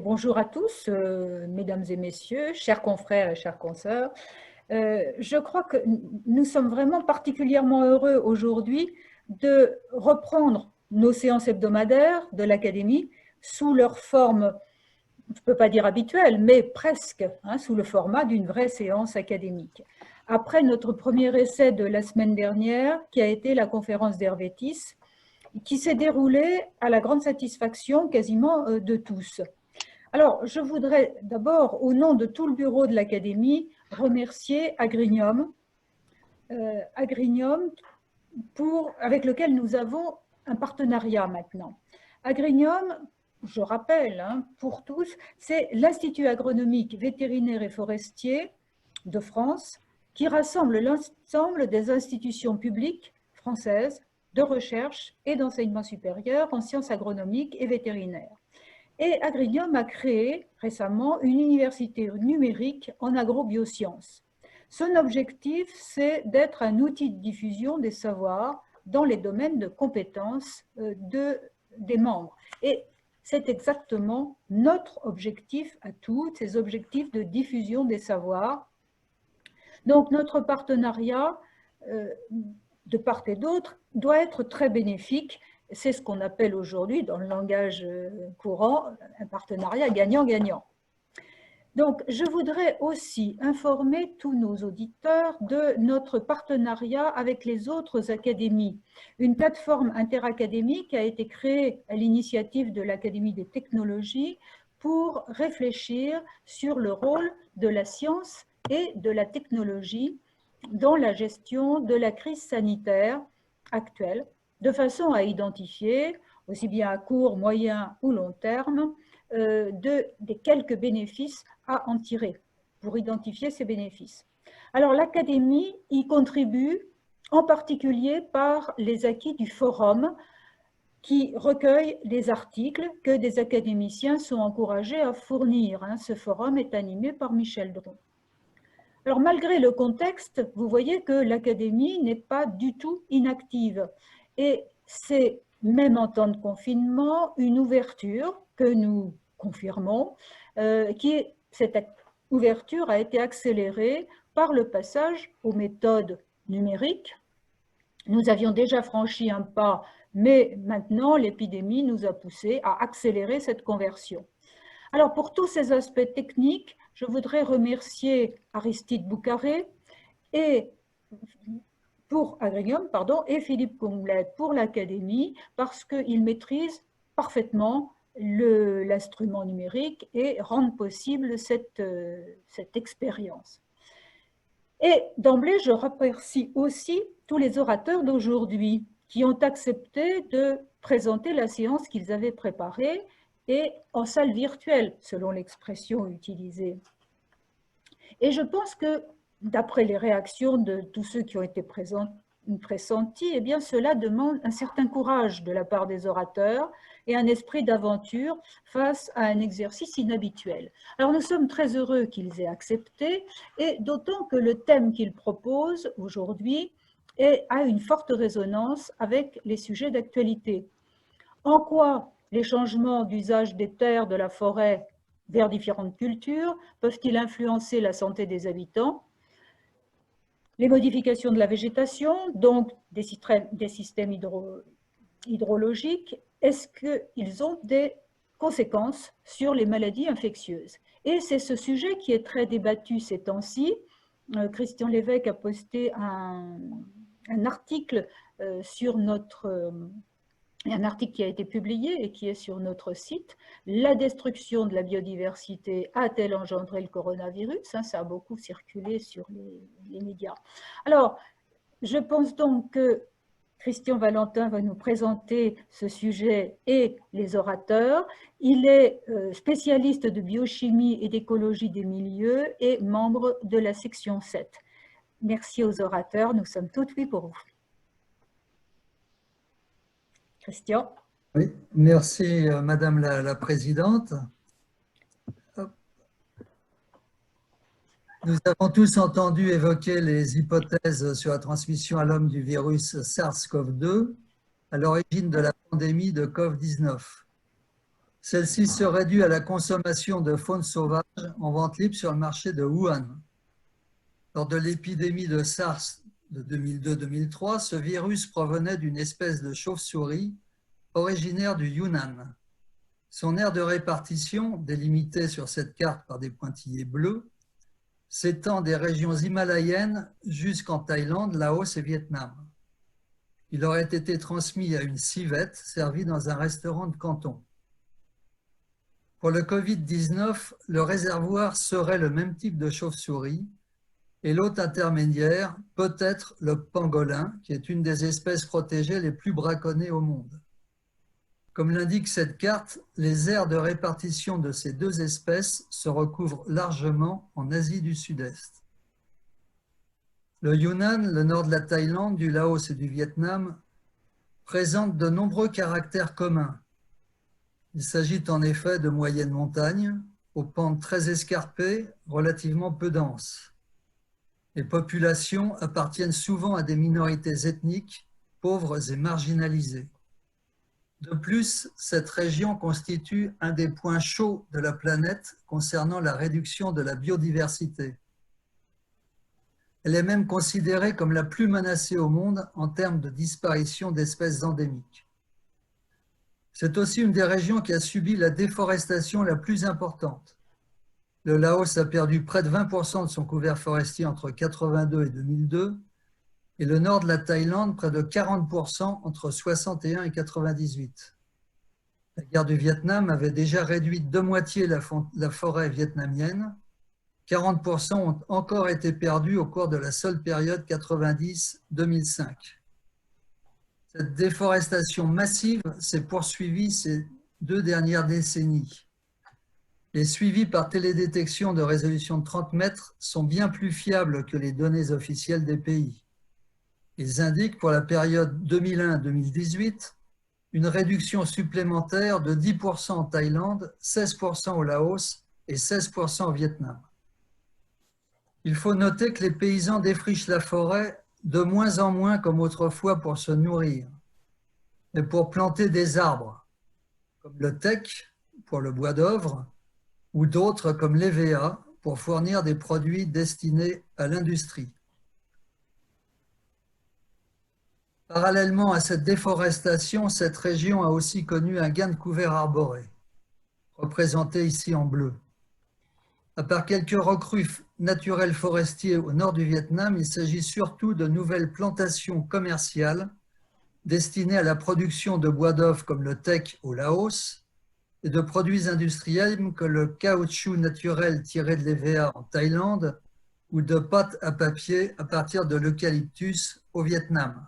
Bonjour à tous, mesdames et messieurs, chers confrères et chères consoeurs. Je crois que nous sommes vraiment particulièrement heureux aujourd'hui de reprendre nos séances hebdomadaires de l'Académie sous leur forme, je ne peux pas dire habituelle, mais presque, sous le format d'une vraie séance académique. Après notre premier essai de la semaine dernière, qui a été la conférence d'Hervétis, qui s'est déroulée à la grande satisfaction quasiment de tous. Alors, je voudrais d'abord, au nom de tout le bureau de l'Académie, remercier Agrinium, avec lequel nous avons un partenariat maintenant. Agrinium, je rappelle pour tous, c'est l'Institut agronomique vétérinaire et forestier de France qui rassemble l'ensemble des institutions publiques françaises de recherche et d'enseignement supérieur en sciences agronomiques et vétérinaires. Et Agrinium a créé récemment une université numérique en agrobiosciences. Son objectif, c'est d'être un outil de diffusion des savoirs dans les domaines de compétences des membres. Et c'est exactement notre objectif à tous, ces objectifs de diffusion des savoirs. Donc notre partenariat, de part et d'autre, doit être très bénéfique. C'est ce qu'on appelle aujourd'hui, dans le langage courant, un partenariat gagnant-gagnant. Donc, je voudrais aussi informer tous nos auditeurs de notre partenariat avec les autres académies. Une plateforme interacadémique a été créée à l'initiative de l'Académie des technologies pour réfléchir sur le rôle de la science et de la technologie dans la gestion de la crise sanitaire actuelle, de façon à identifier, aussi bien à court, moyen ou long terme, des quelques bénéfices à en tirer, pour identifier ces bénéfices. Alors l'Académie y contribue en particulier par les acquis du forum qui recueille les articles que des académiciens sont encouragés à fournir. Ce forum est animé par Michel Dron. Alors, malgré le contexte, vous voyez que l'Académie n'est pas du tout inactive. Et c'est, même en temps de confinement, une ouverture que nous confirmons, cette ouverture a été accélérée par le passage aux méthodes numériques. Nous avions déjà franchi un pas, mais maintenant, l'épidémie nous a poussé à accélérer cette conversion. Alors, pour tous ces aspects techniques, je voudrais remercier Aristide Boucaré et pour Agrinium, et Philippe Comblet pour l'Académie, parce qu'ils maîtrisent parfaitement l'instrument numérique et rendent possible cette expérience. Et d'emblée, je remercie aussi tous les orateurs d'aujourd'hui qui ont accepté de présenter la séance qu'ils avaient préparée et en salle virtuelle, selon l'expression utilisée. Et je pense que, d'après les réactions de tous ceux qui ont été pressentis, eh bien, cela demande un certain courage de la part des orateurs et un esprit d'aventure face à un exercice inhabituel. Alors, nous sommes très heureux qu'ils aient accepté, et d'autant que le thème qu'ils proposent aujourd'hui a une forte résonance avec les sujets d'actualité. En quoi les changements d'usage des terres, de la forêt vers différentes cultures peuvent-ils influencer la santé des habitants? Les modifications de la végétation, donc des systèmes hydrologiques, est-ce qu'ils ont des conséquences sur les maladies infectieuses? Et c'est ce sujet qui est très débattu ces temps-ci. Christian Lévesque a posté un article sur un article qui a été publié et qui est sur notre site. La destruction de la biodiversité a-t-elle engendré le coronavirus? Ça a beaucoup circulé sur les médias. Alors, je pense donc que Christian Valentin va nous présenter ce sujet et les orateurs. Il est spécialiste de biochimie et d'écologie des milieux et membre de la section 7. Merci aux orateurs, nous sommes tout oui pour vous. Christian. Oui, merci Madame la Présidente. Nous avons tous entendu évoquer les hypothèses sur la transmission à l'homme du virus SARS-CoV-2 à l'origine de la pandémie de COVID-19. Celle-ci serait due à la consommation de faune sauvage en vente libre sur le marché de Wuhan. Lors de l'épidémie de SARS de 2002-2003, ce virus provenait d'une espèce de chauve-souris originaire du Yunnan. Son aire de répartition, délimitée sur cette carte par des pointillés bleus, s'étend des régions himalayennes jusqu'en Thaïlande, Laos et Vietnam. Il aurait été transmis à une civette servie dans un restaurant de Canton. Pour le Covid-19, le réservoir serait le même type de chauve-souris et l'hôte intermédiaire peut être le pangolin, qui est une des espèces protégées les plus braconnées au monde. Comme l'indique cette carte, les aires de répartition de ces deux espèces se recouvrent largement en Asie du Sud-Est. Le Yunnan, le nord de la Thaïlande, du Laos et du Vietnam présentent de nombreux caractères communs. Il s'agit en effet de moyennes montagnes, aux pentes très escarpées, relativement peu denses. Les populations appartiennent souvent à des minorités ethniques, pauvres et marginalisées. De plus, cette région constitue un des points chauds de la planète concernant la réduction de la biodiversité. Elle est même considérée comme la plus menacée au monde en termes de disparition d'espèces endémiques. C'est aussi une des régions qui a subi la déforestation la plus importante. Le Laos a perdu près de 20% de son couvert forestier entre 1982 et 2002, et le nord de la Thaïlande près de 40% entre 1961 et 1998. La guerre du Vietnam avait déjà réduit de moitié la forêt vietnamienne. 40% ont encore été perdus au cours de la seule période 90-2005. Cette déforestation massive s'est poursuivie ces 2 dernières décennies. Les suivis par télédétection de résolution de 30 mètres sont bien plus fiables que les données officielles des pays. Ils indiquent pour la période 2001-2018 une réduction supplémentaire de 10% en Thaïlande, 16% au Laos et 16% au Vietnam. Il faut noter que les paysans défrichent la forêt de moins en moins comme autrefois pour se nourrir, mais pour planter des arbres, comme le teck pour le bois d'œuvre, ou d'autres comme l'EVA pour fournir des produits destinés à l'industrie. Parallèlement à cette déforestation, cette région a aussi connu un gain de couvert arboré, représenté ici en bleu. À part quelques recrues naturels forestiers au nord du Vietnam, il s'agit surtout de nouvelles plantations commerciales destinées à la production de bois d'œuvre comme le teck au Laos et de produits industriels comme le caoutchouc naturel tiré de l'EVA en Thaïlande ou de pâte à papier à partir de l'eucalyptus au Vietnam.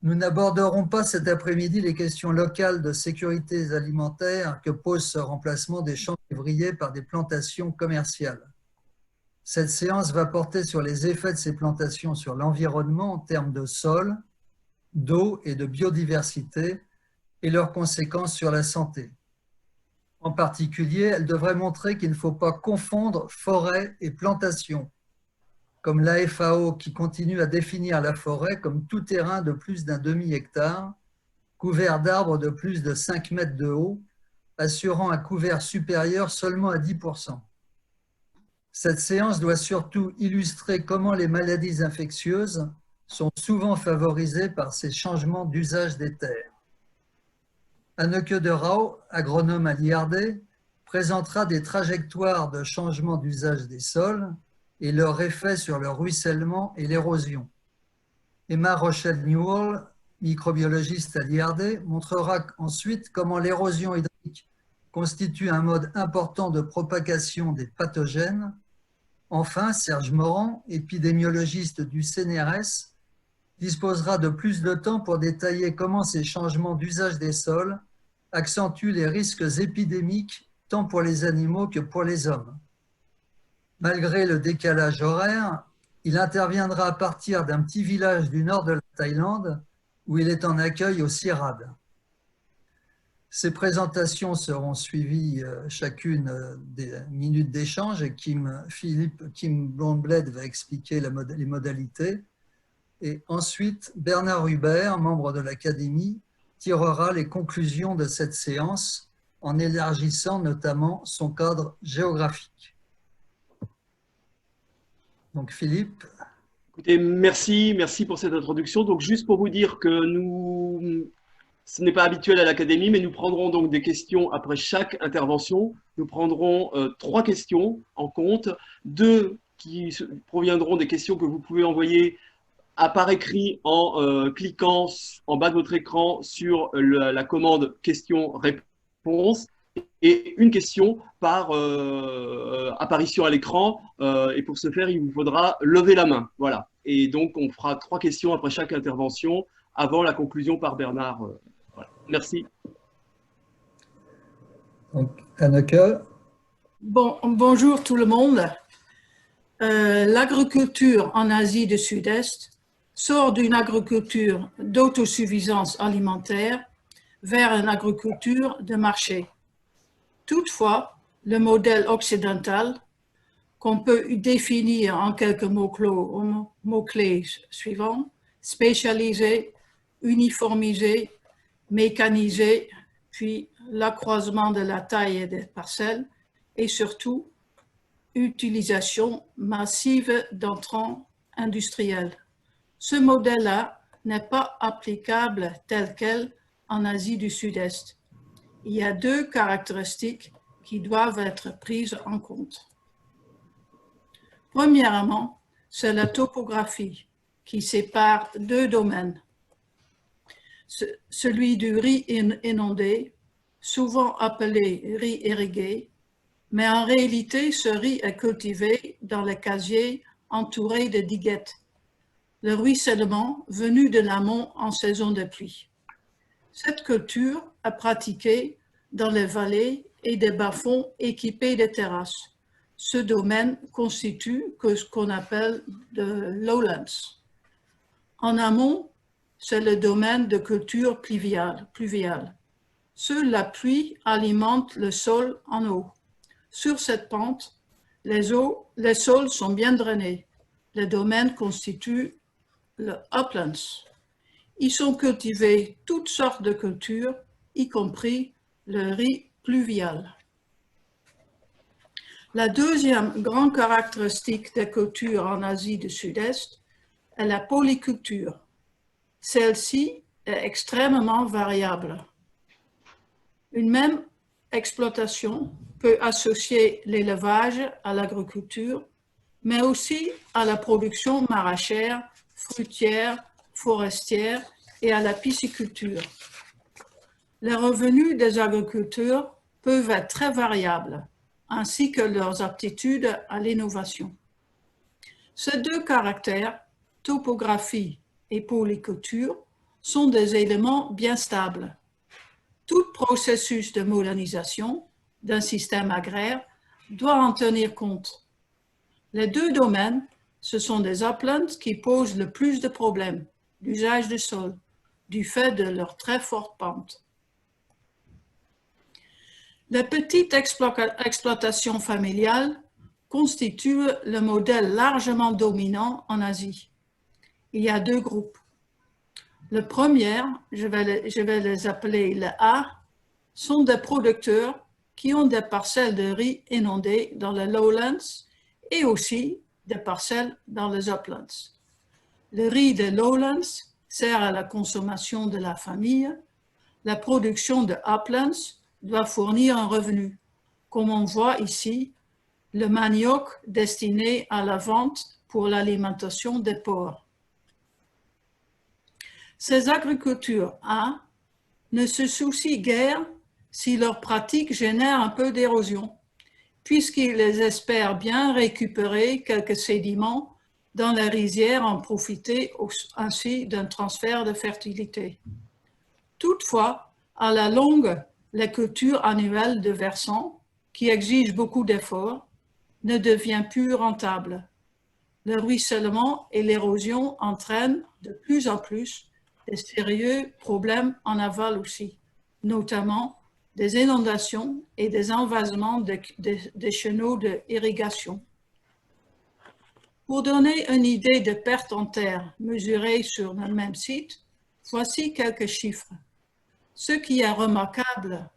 Nous n'aborderons pas cet après-midi les questions locales de sécurité alimentaire que pose ce remplacement des champs vivriers par des plantations commerciales. Cette séance va porter sur les effets de ces plantations sur l'environnement en termes de sol, d'eau et de biodiversité et leurs conséquences sur la santé. En particulier, elle devrait montrer qu'il ne faut pas confondre forêt et plantation, comme la FAO qui continue à définir la forêt comme tout terrain de plus d'un demi-hectare, couvert d'arbres de plus de 5 mètres de haut, assurant un couvert supérieur seulement à 10%. Cette séance doit surtout illustrer comment les maladies infectieuses sont souvent favorisées par ces changements d'usage des terres. Anneke de Rauw, agronome à l'IRD, présentera des trajectoires de changement d'usage des sols et leur effet sur le ruissellement et l'érosion. Emma Rochelle-Newell, microbiologiste à l'IRD, montrera ensuite comment l'érosion hydrique constitue un mode important de propagation des pathogènes. Enfin, Serge Morand, épidémiologiste du CNRS, disposera de plus de temps pour détailler comment ces changements d'usage des sols accentuent les risques épidémiques tant pour les animaux que pour les hommes. Malgré le décalage horaire, il interviendra à partir d'un petit village du nord de la Thaïlande où il est en accueil au CIRAD. Ces présentations seront suivies chacune des minutes d'échange et Kim Blondbled va expliquer les modalités. Et ensuite, Bernard Hubert, membre de l'Académie, tirera les conclusions de cette séance en élargissant notamment son cadre géographique. Donc Philippe. Écoutez, merci pour cette introduction. Donc juste pour vous dire que ce n'est pas habituel à l'Académie, mais nous prendrons donc des questions après chaque intervention. Nous prendrons 3 questions en compte, 2 qui proviendront des questions que vous pouvez envoyer par écrit en cliquant en bas de votre écran sur la commande questions-réponses, et une question par apparition à l'écran. Et pour ce faire, il vous faudra lever la main. Voilà. Et donc, on fera 3 questions après chaque intervention avant la conclusion par Bernard. Voilà. Merci. Donc, Anneke. Bonjour tout le monde. L'agriculture en Asie du Sud-Est sort d'une agriculture d'autosuffisance alimentaire vers une agriculture de marché. Toutefois, le modèle occidental, qu'on peut définir en quelques mots-clés suivants: spécialisé, uniformisé, mécanisé, puis l'accroissement de la taille et des parcelles, et surtout, utilisation massive d'entrants industriels. Ce modèle-là n'est pas applicable tel quel en Asie du Sud-Est. Il y a 2 caractéristiques qui doivent être prises en compte. Premièrement, c'est la topographie qui sépare 2 domaines. Celui du riz inondé, souvent appelé riz irrigué, mais en réalité, ce riz est cultivé dans les casiers entourés de diguettes, le ruissellement venu de l'amont en saison de pluie. Cette culture est pratiquée dans les vallées et des bas-fonds équipés de terrasses. Ce domaine constitue ce qu'on appelle de lowlands. En amont, c'est le domaine de culture pluviale. Seule la pluie alimente le sol en eau. Sur cette pente, les sols sont bien drainés. Le domaine constitue le uplands. Ils sont cultivés toutes sortes de cultures, y compris le riz pluvial. La deuxième grande caractéristique des cultures en Asie du Sud-Est est la polyculture. Celle-ci est extrêmement variable. Une même exploitation peut associer l'élevage à l'agriculture, mais aussi à la production maraîchère, fruitière, forestière et à la pisciculture. Les revenus des agriculteurs peuvent être très variables, ainsi que leurs aptitudes à l'innovation. Ces 2 caractères, topographie et polyculture, sont des éléments bien stables. Tout processus de modernisation d'un système agraire doit en tenir compte. Les 2 domaines, ce sont des uplands qui posent le plus de problèmes d'usage du sol, du fait de leur très forte pente. Les petites exploitations familiales constituent le modèle largement dominant en Asie. Il y a 2 groupes. Le premier, je vais les appeler le A, sont des producteurs qui ont des parcelles de riz inondées dans les lowlands et aussi des parcelles dans les uplands. Le riz des lowlands sert à la consommation de la famille. La production de uplands doit fournir un revenu. Comme on voit ici, le manioc destiné à la vente pour l'alimentation des porcs. Ces agricultures A ne se soucient guère si leur pratique génère un peu d'érosion, puisqu'ils espèrent bien récupérer quelques sédiments dans la rizière en profiter ainsi d'un transfert de fertilité. Toutefois, à la longue, les cultures annuelles de versants, qui exigent beaucoup d'efforts, ne deviennent plus rentables. Le ruissellement et l'érosion entraînent de plus en plus des sérieux problèmes en aval aussi, notamment des inondations et des envasements des chenaux d'irrigation. Pour donner une idée de perte en terre mesurée sur le même site, voici quelques chiffres. Ce qui est remarquable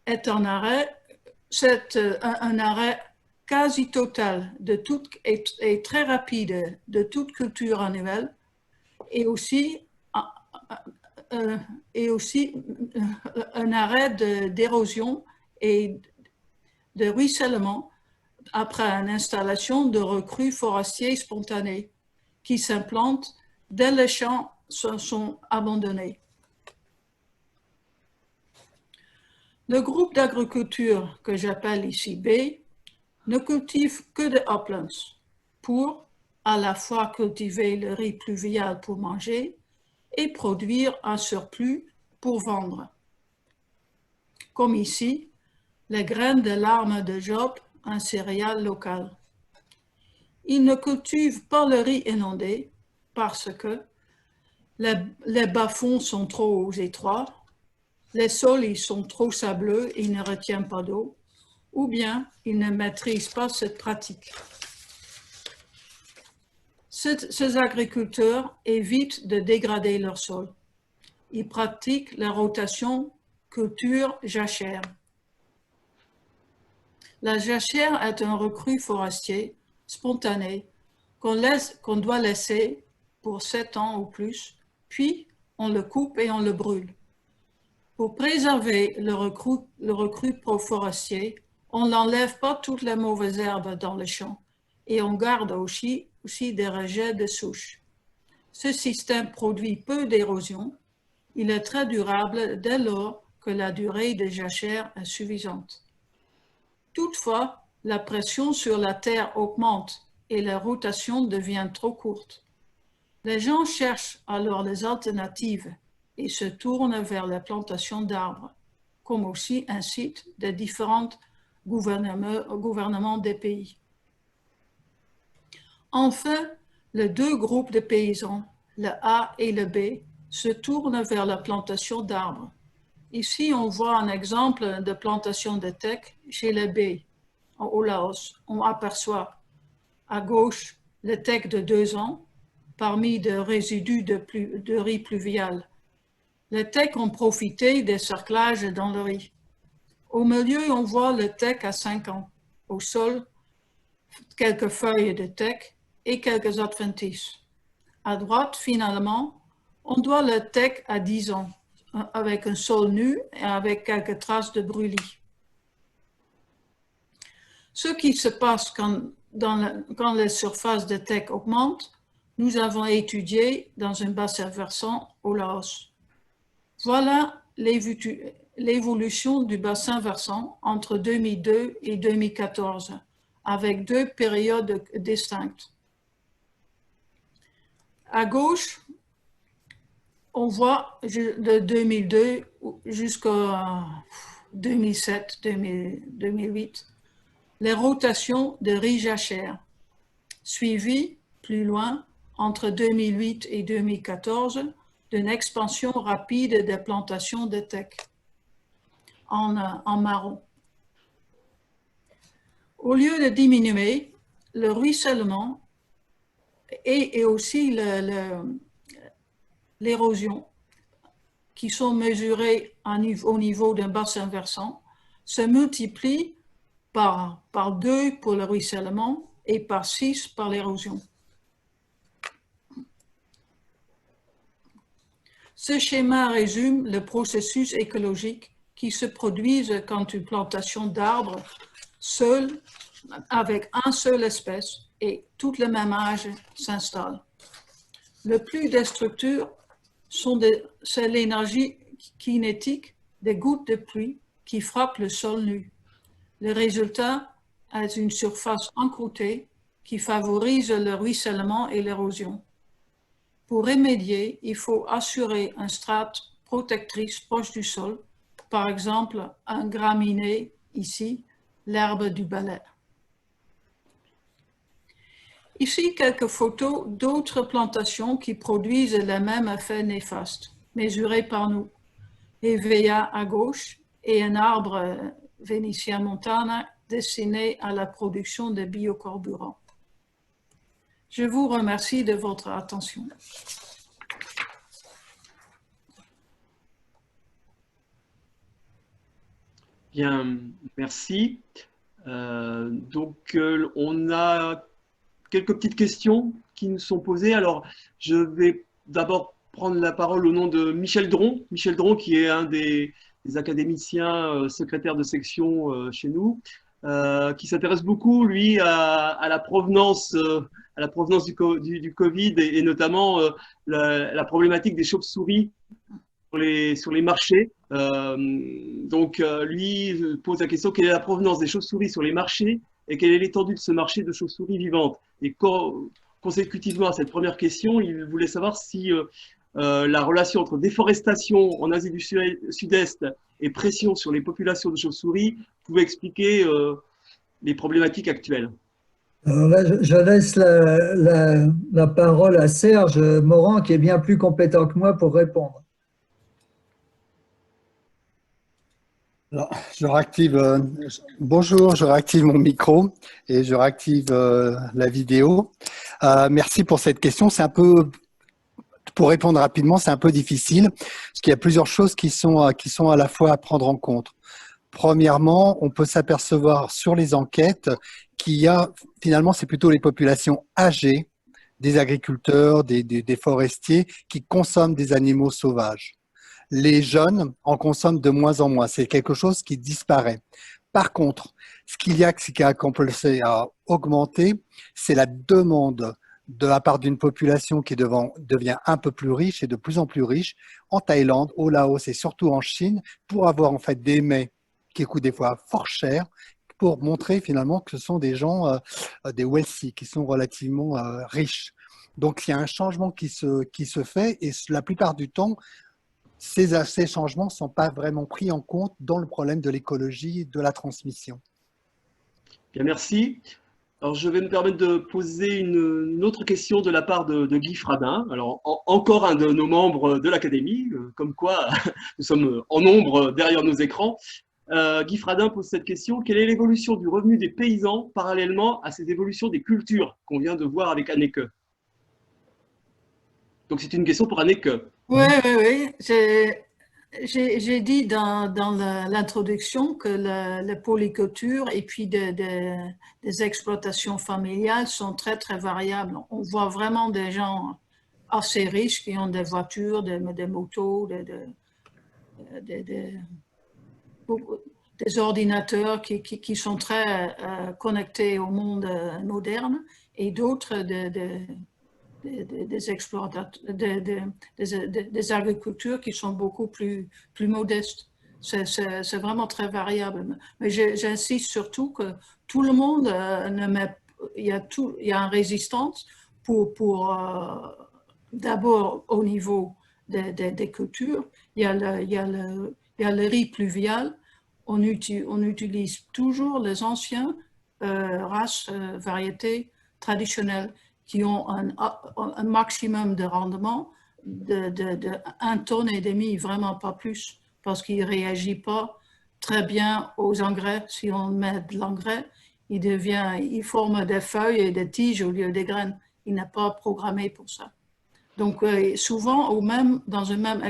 est un arrêt quasi total et très rapide de toute culture annuelle et aussi un arrêt d'érosion et de ruissellement après une installation de recrues forestiers spontanés qui s'implantent dès les champs sont abandonnés. Le groupe d'agriculture que j'appelle ici B ne cultive que des uplands pour à la fois cultiver le riz pluvial pour manger et produire un surplus pour vendre. Comme ici, les graines de l'arme de Job, un céréale local. Ils ne cultivent pas le riz inondé parce que les bas-fonds sont trop étroits, les sols ils sont trop sableux et ils ne retiennent pas d'eau, ou bien ils ne maîtrisent pas cette pratique. Ces agriculteurs évitent de dégrader leur sol. Ils pratiquent la rotation culture jachère. La jachère est un recrue forestier spontané qu'on doit laisser pour 7 ans ou plus, puis on le coupe et on le brûle. Pour préserver le recrue forestier, on n'enlève pas toutes les mauvaises herbes dans le champ et on garde aussi des rejets de souches. Ce système produit peu d'érosion. Il est très durable dès lors que la durée de jachère est suffisante. Toutefois, la pression sur la terre augmente et la rotation devient trop courte. Les gens cherchent alors les alternatives et se tournent vers la plantation d'arbres, comme aussi incite des différents gouvernements des pays. Enfin, les deux groupes de paysans, le A et le B, se tournent vers la plantation d'arbres. Ici, on voit un exemple de plantation de teck chez les B, au Laos. On aperçoit à gauche le teck de 2 ans, parmi des résidus de riz pluvial. Les teck ont profité des cerclages dans le riz. Au milieu, on voit le teck à 5 ans. Au sol, quelques feuilles de teck et quelques adventices. À droite, finalement, on voit le teck à 10 ans, avec un sol nu et avec quelques traces de brûlis. Ce qui se passe quand les surfaces de teck augmentent, nous avons étudié dans un bassin versant au Laos. Voilà l'évolution du bassin versant entre 2002 et 2014, avec 2 périodes distinctes. À gauche, on voit de 2002 jusqu'à 2007-2008 les rotations de riz jachère, suivies plus loin entre 2008 et 2014 d'une expansion rapide des plantations de teck en marron. Au lieu de diminuer, le ruissellement et aussi l'érosion, qui sont mesurées au niveau d'un bassin versant, se multiplient par 2 pour le ruissellement et par 6 par l'érosion. Ce schéma résume le processus écologique qui se produit quand une plantation d'arbres seule, avec une seule espèce et tout le même âge s'installe. Le plus destructeur, c'est l'énergie kinétique des gouttes de pluie qui frappent le sol nu. Le résultat est une surface encroûtée qui favorise le ruissellement et l'érosion. Pour remédier, il faut assurer une strate protectrice proche du sol, par exemple un graminé, ici, l'herbe du balai. Ici, quelques photos d'autres plantations qui produisent le même effet néfaste, mesurées par nous. Hevea à gauche et un arbre Venetia montana destiné à la production de biocarburants. Je vous remercie de votre attention. Bien, merci. On a quelques petites questions qui nous sont posées. Alors, je vais d'abord prendre la parole au nom de Michel Dron. Michel Dron, qui est un des académiciens secrétaires de section chez nous, qui s'intéresse beaucoup, lui, à la provenance, du Covid et notamment la problématique des chauves-souris sur les marchés. Lui pose la question, quelle est la provenance des chauves-souris sur les marchés et quelle est l'étendue de ce marché de chauves-souris vivantes? Et consécutivement à cette première question, il voulait savoir si la relation entre déforestation en Asie du Sud-Est et pression sur les populations de chauves-souris pouvait expliquer les problématiques actuelles. Alors là, je laisse la parole à Serge Morand, qui est bien plus compétent que moi pour répondre. Alors, bonjour, je réactive mon micro et je réactive la vidéo. Merci pour cette question. Pour répondre rapidement, c'est un peu difficile parce qu'il y a plusieurs choses qui sont à la fois à prendre en compte. Premièrement, on peut s'apercevoir sur les enquêtes finalement, c'est plutôt les populations âgées, des agriculteurs, des forestiers qui consomment des animaux sauvages. Les jeunes en consomment de moins en moins. C'est quelque chose qui disparaît. Par contre, ce qui a commencé à augmenter, c'est la demande de la part d'une population qui devient un peu plus riche et de plus en plus riche en Thaïlande, au Laos et surtout en Chine pour avoir en fait des mets qui coûtent des fois fort cher pour montrer finalement que ce sont des gens, des wealthy, qui sont relativement riches. Donc il y a un changement qui se fait et la plupart du temps, ces changements ne sont pas vraiment pris en compte dans le problème de l'écologie et de la transmission. Bien, merci. Alors, je vais me permettre de poser une autre question de la part de Guy Fradin. Alors, encore un de nos membres de l'Académie, comme quoi nous sommes en nombre derrière nos écrans. Guy Fradin pose cette question. Quelle est l'évolution du revenu des paysans parallèlement à ces évolutions des cultures qu'on vient de voir avec Anneke? Donc, c'est une question pour Anneke. Oui. J'ai dit dans l'introduction que la polyculture et puis des exploitations familiales sont très, très variables. On voit vraiment des gens assez riches qui ont des voitures, des motos, des ordinateurs qui sont très connectés au monde moderne et d'autres des agricultures qui sont beaucoup plus modestes. C'est vraiment très variable. Mais j'insiste surtout que tout le monde il y a une résistance pour d'abord au niveau des cultures. Il y a le riz pluvial. On utilise toujours les anciennes races, variétés traditionnelles qui ont un maximum de rendement de 1,5 tonne, vraiment pas plus, parce qu'il ne réagit pas très bien aux engrais. Si on met de l'engrais, il forme des feuilles et des tiges au lieu des graines. Il n'est pas programmé pour ça. Donc, souvent, dans une même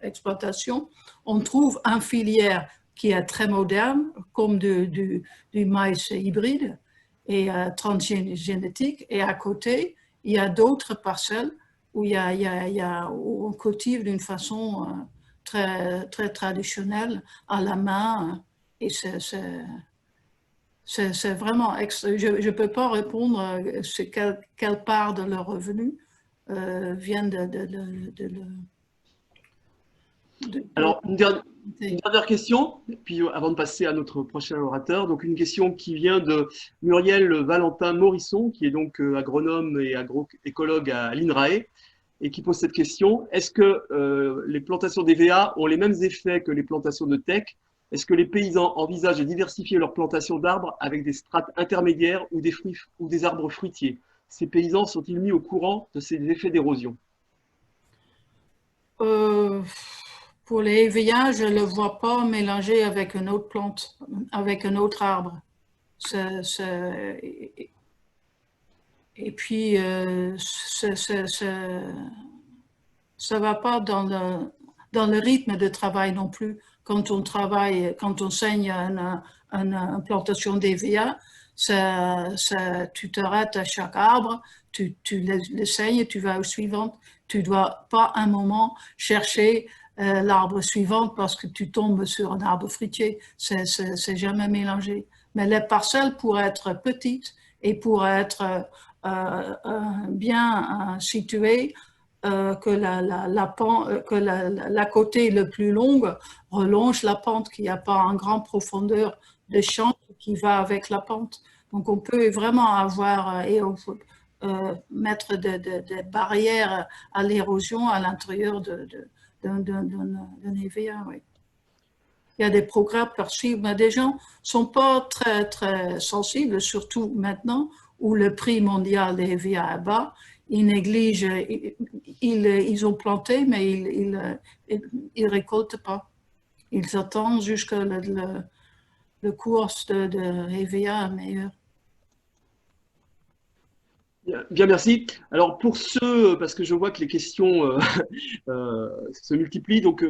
exploitation, on trouve une filière qui est très moderne, comme du maïs hybride, et transgénétique, et à côté, il y a d'autres parcelles où où on cultive d'une façon très, très traditionnelle, à la main, et c'est vraiment je ne peux pas répondre quelle part de leur revenu vient Alors, une dernière question, puis avant de passer à notre prochain orateur. Donc, une question qui vient de Muriel Valentin Morisson, qui est donc agronome et agroécologue à l'INRAE, et qui pose cette question. Est-ce que les plantations d'EVA ont les mêmes effets que les plantations de teck? Est-ce que les paysans envisagent de diversifier leur plantation d'arbres avec des strates intermédiaires ou des arbres fruitiers? Ces paysans sont-ils mis au courant de ces effets d'érosion? Pour les EVA, je ne le vois pas mélangé avec une autre plante, avec un autre arbre. Et puis, ça ne va pas dans le rythme de travail non plus. quand on travaille, quand on saigne une plantation d'EVA, tu t'arrêtes à chaque arbre, tu le saignes, tu vas au suivant. Tu ne dois pas un moment chercher l'arbre suivant parce que tu tombes sur un arbre fruitier. C'est jamais mélangé. Mais les parcelles pourraient être petites et pourraient être bien situées, que la côté le plus longue relonge la pente, qu'il n'y a pas une grande profondeur de champ qui va avec la pente. Donc on peut vraiment avoir mettre des barrières à l'érosion à l'intérieur d'un EVA. Oui. Il y a des progrès possibles, mais des gens ne sont pas très, très sensibles, surtout maintenant où le prix mondial des EVA est bas. Ils négligent, ils ont planté, mais ils ne récoltent pas. Ils attendent jusqu'à le cours de EVA est meilleur. Bien, merci. Alors pour ceux, parce que je vois que les questions se multiplient, donc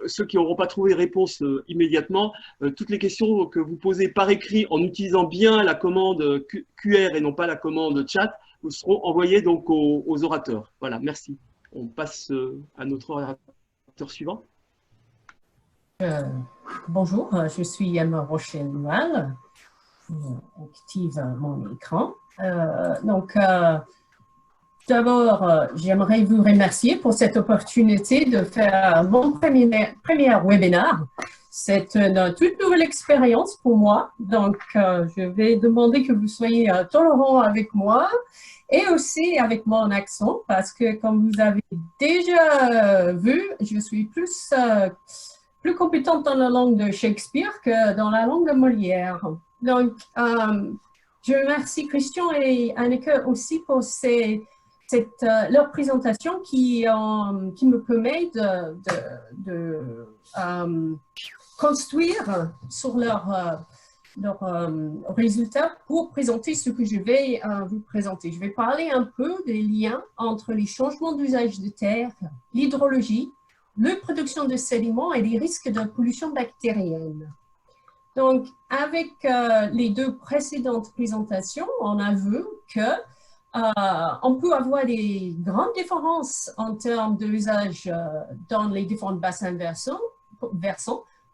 ceux qui n'auront pas trouvé réponse immédiatement, toutes les questions que vous posez par écrit en utilisant bien la commande QR et non pas la commande chat, vous seront envoyées donc aux orateurs. Voilà, merci. On passe à notre orateur suivant. Bonjour, je suis Emma Rochelle-Noël. Active mon écran. D'abord, j'aimerais vous remercier pour cette opportunité de faire mon premier webinaire. C'est une toute nouvelle expérience pour moi, donc je vais demander que vous soyez tolérants avec moi et aussi avec mon accent, parce que comme vous avez déjà vu, je suis plus compétente dans la langue de Shakespeare que dans la langue de Molière. Donc, je remercie Christian et Anneke aussi pour leur présentation qui me permet de construire sur leurs résultats pour présenter ce que je vais vous présenter. Je vais parler un peu des liens entre les changements d'usage de terre, l'hydrologie, la production de sédiments et les risques de pollution bactérienne. Donc, avec les deux précédentes présentations, on a vu qu'on peut avoir des grandes différences en termes d'usage dans les différents bassins versants.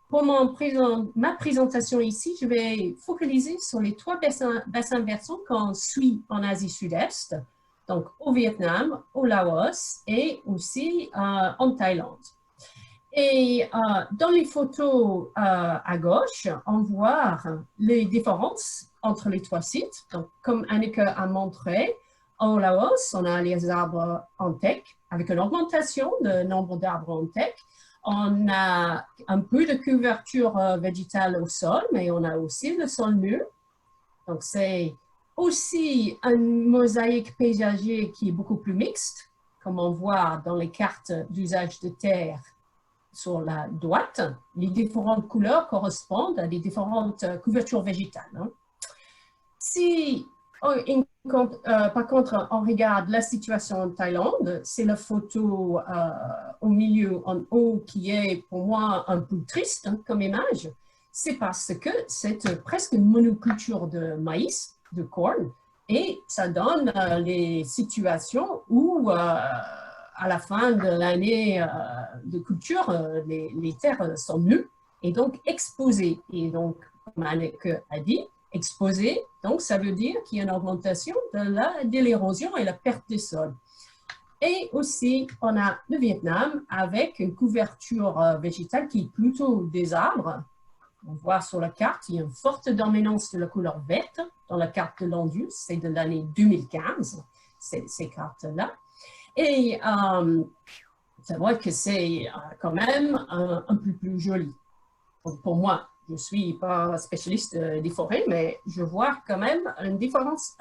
Pour ma présentation ici, je vais focaliser sur les 3 bassins versants qu'on suit en Asie Sud-Est, donc au Vietnam, au Laos et aussi en Thaïlande. Et dans les photos à gauche, on voit les différences entre les 3 sites. Donc, comme Anneke a montré, au Laos, on a les arbres en teck avec une augmentation du nombre d'arbres en teck. On a un peu de couverture végétale au sol, mais on a aussi le sol nu. Donc, c'est aussi une mosaïque paysagère qui est beaucoup plus mixte, comme on voit dans les cartes d'usage de terre sur la droite. Les différentes couleurs correspondent à des différentes couvertures végétales. Hein. Si, par contre, on regarde la situation en Thaïlande, c'est la photo au milieu en haut qui est pour moi un peu triste hein, comme image. C'est parce que c'est presque une monoculture de maïs, de corn, et ça donne les situations où à la fin de l'année de culture, les terres sont nues et donc exposées. Et donc, comme Anneke a dit, exposées, donc ça veut dire qu'il y a une augmentation de l'érosion et la perte des sols. Et aussi, on a le Vietnam avec une couverture végétale qui est plutôt des arbres. On voit sur la carte, il y a une forte dominance de la couleur verte dans la carte de Landus, c'est de l'année 2015, ces cartes-là. Et c'est vrai que c'est quand même un peu plus joli. Donc, pour moi, je ne suis pas spécialiste des forêts, mais je vois quand même une différence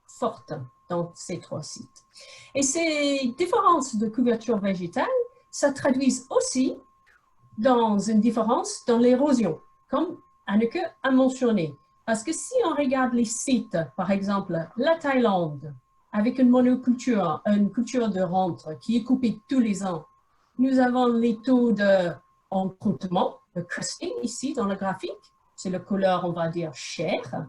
forte dans ces 3 sites. Et ces différences de couverture végétale, ça traduit aussi dans une différence dans l'érosion, comme Anneke a mentionné. Parce que si on regarde les sites, par exemple, la Thaïlande, avec une monoculture, une culture de rentre qui est coupée tous les ans, nous avons les taux de encroûtement, le crusting ici dans le graphique, c'est la couleur, on va dire, chair,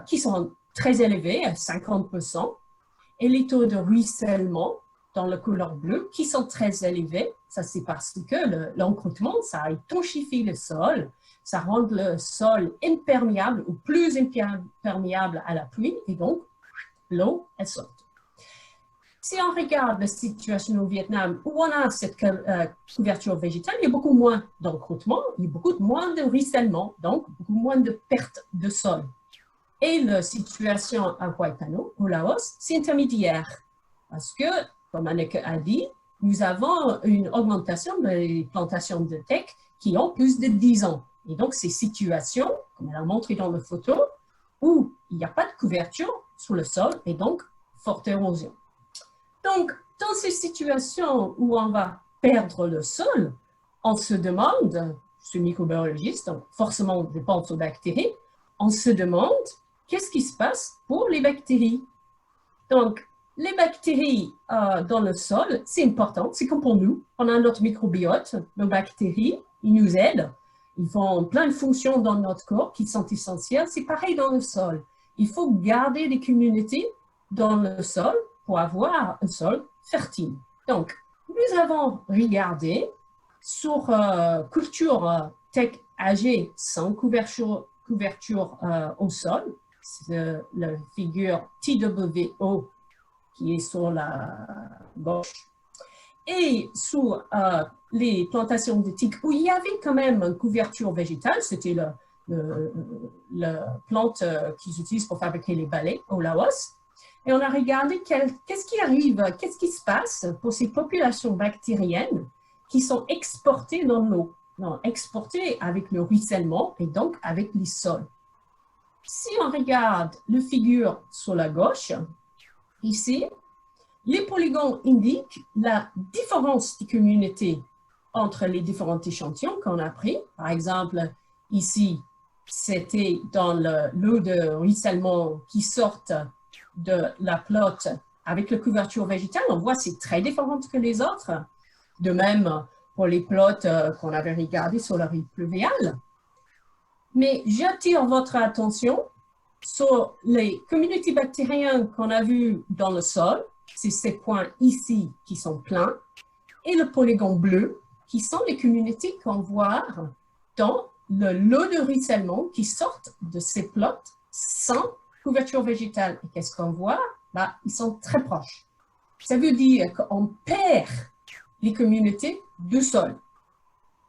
qui sont très élevés à 50%, et les taux de ruissellement dans la couleur bleue qui sont très élevés. Ça, c'est parce que l'encroûtement, ça étanchifie le sol, ça rend le sol imperméable ou plus imperméable à la pluie, et donc l'eau, elle sort. Si on regarde la situation au Vietnam, où on a cette couverture végétale, il y a beaucoup moins d'encroûtement, il y a beaucoup moins de ruissellement, donc beaucoup moins de perte de sol. Et la situation à Waipano, au Laos, c'est intermédiaire. Parce que, comme Anneke a dit, nous avons une augmentation des plantations de teck qui ont plus de 10 ans. Et donc, ces situations, comme elle a montré dans la photo, où il n'y a pas de couverture sur le sol et donc forte érosion. Donc, dans ces situations où on va perdre le sol, on se demande, je suis microbiologiste, donc forcément je pense aux bactéries, on se demande qu'est-ce qui se passe pour les bactéries. Donc, les bactéries dans le sol, c'est important, c'est comme pour nous. On a notre microbiote, nos bactéries, ils nous aident. Ils font plein de fonctions dans notre corps qui sont essentielles. C'est pareil dans le sol. Il faut garder des communautés dans le sol pour avoir un sol fertile. Donc, nous avons regardé sur culture teck âgée sans couverture au sol, c'est la figure TWO qui est sur la gauche, et sur les plantations de teck où il y avait quand même une couverture végétale, c'était la plante qu'ils utilisent pour fabriquer les balais au Laos. Et on a regardé qu'est-ce qui arrive, qu'est-ce qui se passe pour ces populations bactériennes qui sont exportées dans l'eau, exportées avec le ruissellement et donc avec les sols. Si on regarde la figure sur la gauche, ici, les polygones indiquent la différence des communautés entre les différents échantillons qu'on a pris. Par exemple, ici, c'était dans l'eau de ruissellement qui sortent de la plotte avec la couverture végétale. On voit que c'est très différent que les autres. De même, pour les plottes qu'on avait regardées sur la rive pluviale. Mais j'attire votre attention sur les communautés bactériennes qu'on a vues dans le sol. C'est ces points ici qui sont pleins. Et le polygone bleu, qui sont les communautés qu'on voit dans le lot de ruissellement qui sortent de ces plottes sans couverture végétale. Et qu'est-ce qu'on voit? Ils sont très proches. Ça veut dire qu'on perd les communautés de sol.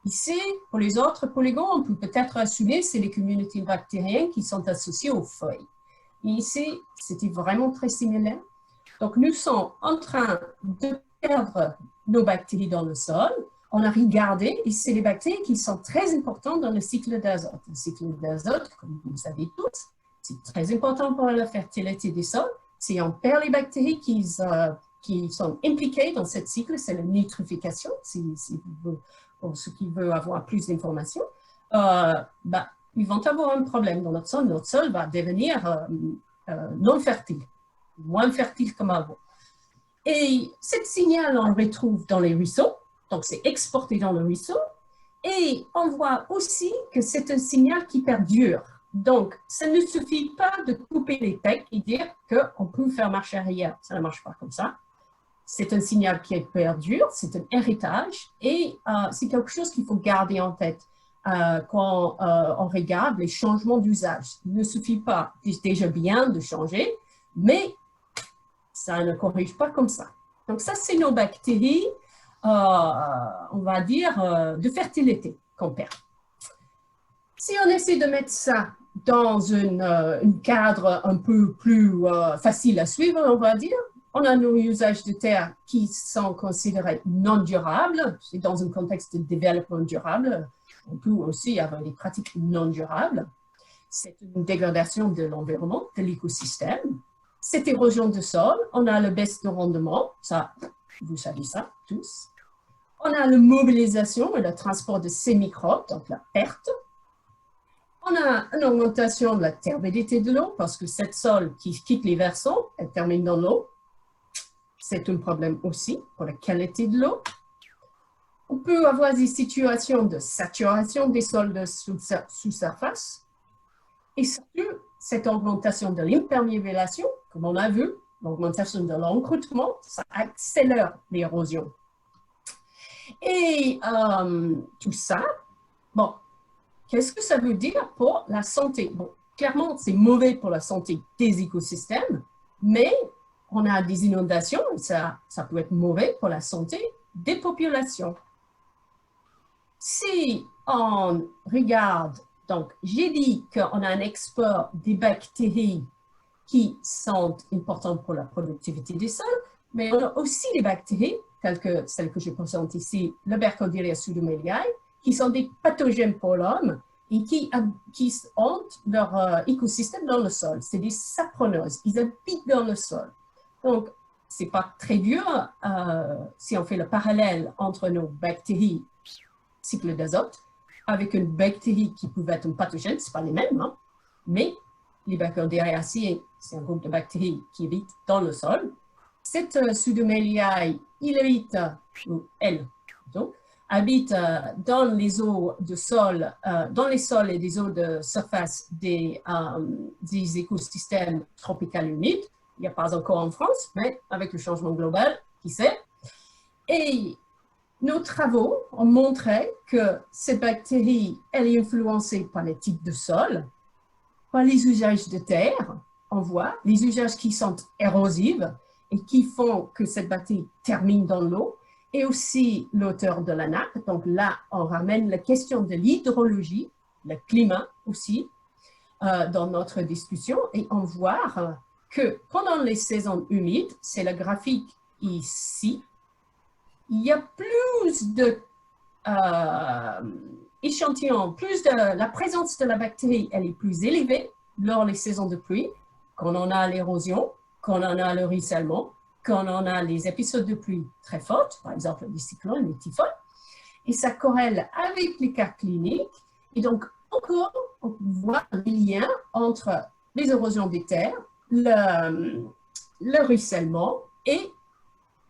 Ici, pour les autres polygones, on peut peut-être assumer que c'est les communautés bactériennes qui sont associées aux feuilles. Et ici, c'était vraiment très similaire. Donc, nous sommes en train de perdre nos bactéries dans le sol. On a regardé, et c'est les bactéries qui sont très importantes dans le cycle d'azote. Le cycle d'azote, comme vous le savez tous, c'est très important pour la fertilité des sols. Si on perd les bactéries qui sont impliquées dans ce cycle, c'est la nitrification, pour ceux qui veulent avoir plus d'informations, ils vont avoir un problème dans notre sol. Notre sol va devenir non fertile, moins fertile comme avant. Et ce signal, on le retrouve dans les ruisseaux, donc c'est exporté dans le ruisseau, et on voit aussi que c'est un signal qui perdure. Donc, ça ne suffit pas de couper les tecs et dire qu'on peut faire marche arrière. Ça ne marche pas comme ça. C'est un signal qui perdure, c'est un héritage et c'est quelque chose qu'il faut garder en tête quand on regarde les changements d'usage. Il ne suffit pas déjà bien de changer, mais ça ne corrige pas comme ça. Donc ça, c'est nos bactéries, on va dire, de fertilité qu'on perd. Si on essaie de mettre ça dans un cadre un peu plus facile à suivre, on va dire, on a nos usages de terre qui sont considérés non durables. C'est dans un contexte de développement durable. On peut aussi avoir des pratiques non durables. C'est une dégradation de l'environnement, de l'écosystème. Cette érosion de sol, on a la baisse de rendement. Ça, vous savez ça tous. On a la mobilisation et le transport de ces microbes, donc la perte. On a une augmentation de la turbidité de l'eau parce que cette sol qui quitte les versants, elle termine dans l'eau. C'est un problème aussi pour la qualité de l'eau. On peut avoir des situations de saturation des sols de sous-surface et surtout cette augmentation de l'imperméabilisation, comme on a vu, l'augmentation de l'encroûtement, ça accélère l'érosion. Et tout ça, bon, qu'est-ce que ça veut dire pour la santé? Bon, clairement, c'est mauvais pour la santé des écosystèmes, mais on a des inondations, ça peut être mauvais pour la santé des populations. Si on regarde, donc j'ai dit qu'on a un export des bactéries qui sont importantes pour la productivité des sols, mais on a aussi des bactéries, telles que celles que je présente ici, le Burkholderia pseudomeliae, qui sont des pathogènes pour l'homme et qui hantent leur écosystème dans le sol. C'est des sapronoses, ils habitent dans le sol. Donc, ce n'est pas très dur si on fait le parallèle entre nos bactéries cycle d'azote avec une bactérie qui pouvait être une pathogène, ce n'est pas les mêmes, hein, mais les Burkholderia, c'est un groupe de bactéries qui habitent dans le sol. Cette pseudomeliae, il habite, ou elle, plutôt, habite dans les eaux de sol, dans les sols et des eaux de surface des écosystèmes tropicaux humides. Il n'y a pas encore en France, mais avec le changement global, qui sait. Et nos travaux ont montré que cette bactérie, elle est influencée par les types de sol, par les usages de terre, on voit, les usages qui sont érosifs et qui font que cette bactérie termine dans l'eau, et aussi l'auteur de la nappe. Donc là, on ramène la question de l'hydrologie, le climat aussi, dans notre discussion, et on voit que pendant les saisons humides, c'est le graphique ici, il y a plus de échantillons, la présence de la bactérie, elle est plus élevée lors des saisons de pluie, quand on a l'érosion, quand on a le ruissellement, quand on a les épisodes de pluie très fortes, par exemple les cyclones, les typhons, et ça corrèle avec les cas cliniques. Et donc, encore, on voit les liens entre les érosions des terres, le ruissellement et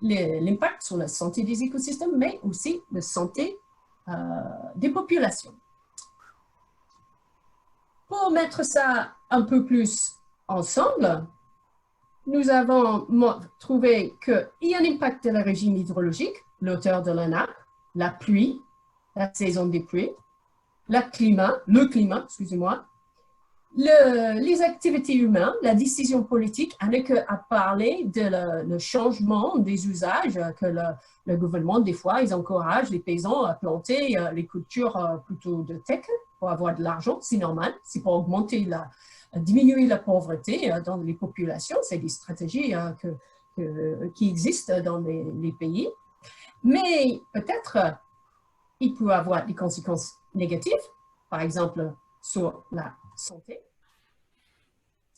l'impact sur la santé des écosystèmes, mais aussi la santé des populations. Pour mettre ça un peu plus ensemble, nous avons trouvé qu'il y a un impact de la régime hydrologique, l'auteur de la nappe, la pluie, la saison des pluies, le climat, excusez-moi, les activités humaines, la décision politique, Anneke a parlé de le changement des usages, que le gouvernement, des fois, ils encouragent les paysans à planter les cultures plutôt de tech pour avoir de l'argent, c'est normal, c'est pour augmenter diminuer la pauvreté dans les populations, c'est des stratégies qui existent dans les pays, mais peut-être il peut avoir des conséquences négatives, par exemple sur la santé.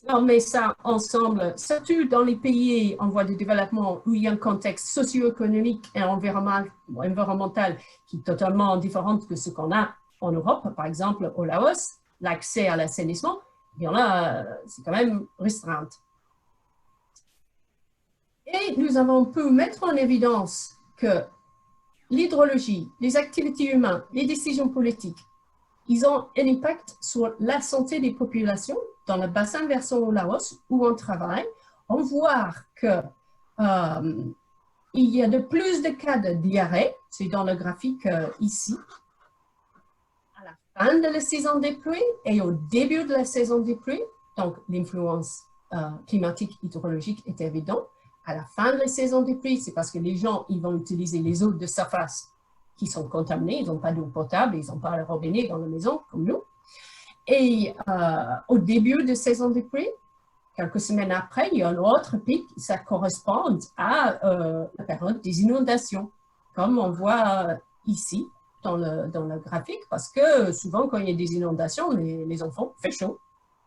On met ça ensemble, surtout dans les pays en voie de développement où il y a un contexte socio-économique et environnemental qui est totalement différent que ce qu'on a en Europe, par exemple au Laos, l'accès à l'assainissement, il y en a, c'est quand même restreint. Et nous avons pu mettre en évidence que l'hydrologie, les activités humaines, les décisions politiques, ils ont un impact sur la santé des populations dans le bassin versant au Laos où on travaille. On voit que il y a de plus de cas de diarrhée, c'est dans le graphique ici, à la fin de la saison des pluies et au début de la saison des pluies. Donc, l'influence climatique hydrologique est évidente. À la fin de la saison des pluies, c'est parce que les gens ils vont utiliser les eaux de surface qui sont contaminées, ils n'ont pas d'eau potable, ils n'ont pas le robinet dans la maison comme nous. Et au début de la saison des pluies, quelques semaines après, il y a un autre pic, ça correspond à la période des inondations, comme on voit ici dans le graphique, parce que souvent quand il y a des inondations, les enfants, il fait chaud,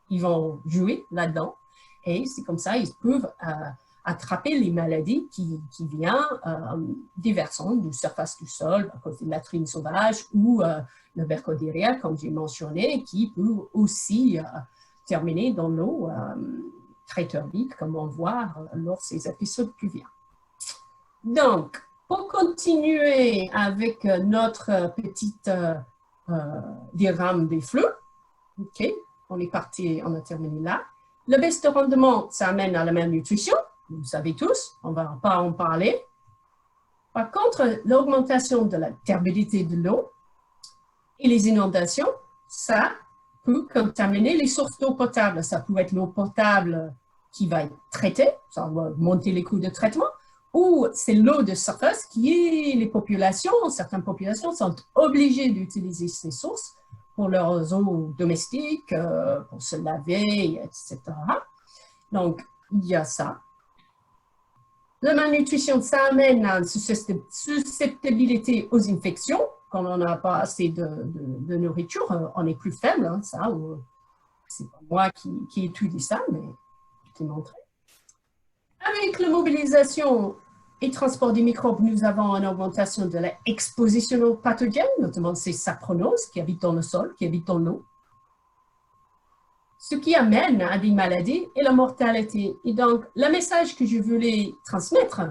ils vont jouer là-dedans, et c'est comme ça ils peuvent attraper les maladies qui viennent des versants de surface du sol, à cause de la latrine sauvage ou le Burkholderia, comme j'ai mentionné, qui peut aussi terminer dans l'eau très turbide, comme on voit lors de ces épisodes pluviaux. Donc, Pour continuer avec notre petite diagramme des flux, ok, on est parti, on a terminé là. La baisse de rendement, ça amène à la malnutrition, vous le savez tous, on ne va pas en parler. Par contre, l'augmentation de la turbidité de l'eau et les inondations, ça peut contaminer les sources d'eau potable. Ça peut être l'eau potable qui va être traitée, ça va monter les coûts de traitement, ou c'est l'eau de surface qui est les populations, certaines populations sont obligées d'utiliser ces sources pour leurs eaux domestiques, pour se laver, etc. Donc, il y a ça. La malnutrition, ça amène à une susceptibilité aux infections. Quand on n'a pas assez de nourriture, on est plus faible, hein, ça. C'est pas moi qui étudie ça, mais je t'ai montré. Avec la mobilisation et transport des microbes, nous avons une augmentation de l'exposition aux pathogènes, notamment ces sapronoses qui habitent dans le sol, qui habitent dans l'eau. Ce qui amène à des maladies et la mortalité. Et donc, le message que je voulais transmettre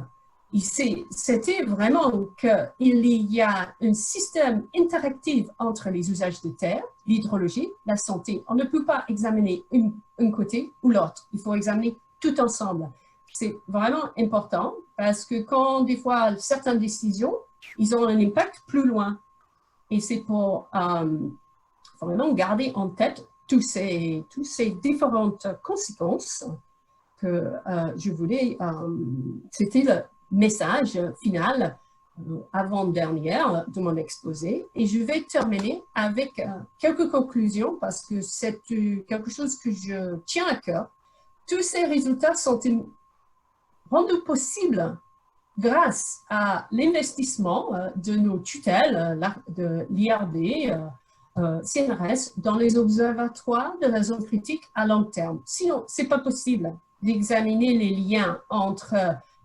ici, c'était vraiment qu'il y a un système interactif entre les usages de terre, l'hydrologie, la santé. On ne peut pas examiner un côté ou l'autre. Il faut examiner tout ensemble. C'est vraiment important parce que quand des fois certaines décisions, ils ont un impact plus loin. Et c'est pour vraiment garder en tête toutes ces différentes conséquences que je voulais, c'était le message final avant-dernière de mon exposé. Et je vais terminer avec quelques conclusions parce que c'est quelque chose que je tiens à cœur. Tous ces résultats sont rendus possibles grâce à l'investissement de nos tutelles, de l'IRB, CNRS, dans les observatoires de la zone critique à long terme. Sinon, ce n'est pas possible d'examiner les liens entre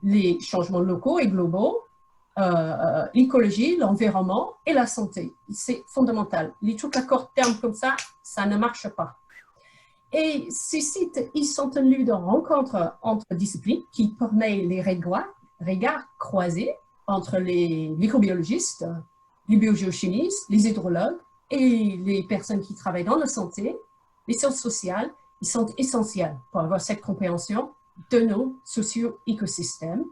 les changements locaux et globaux, l'écologie, l'environnement et la santé. C'est fondamental. Les trucs à court terme comme ça, ça ne marche pas. Et ces sites, ils sont un lieu de rencontre entre disciplines qui permet les regards croisés entre les microbiologistes, les biogéochimistes, les hydrologues et les personnes qui travaillent dans la santé. Les sciences sociales, ils sont essentiels pour avoir cette compréhension de nos socio-écosystèmes.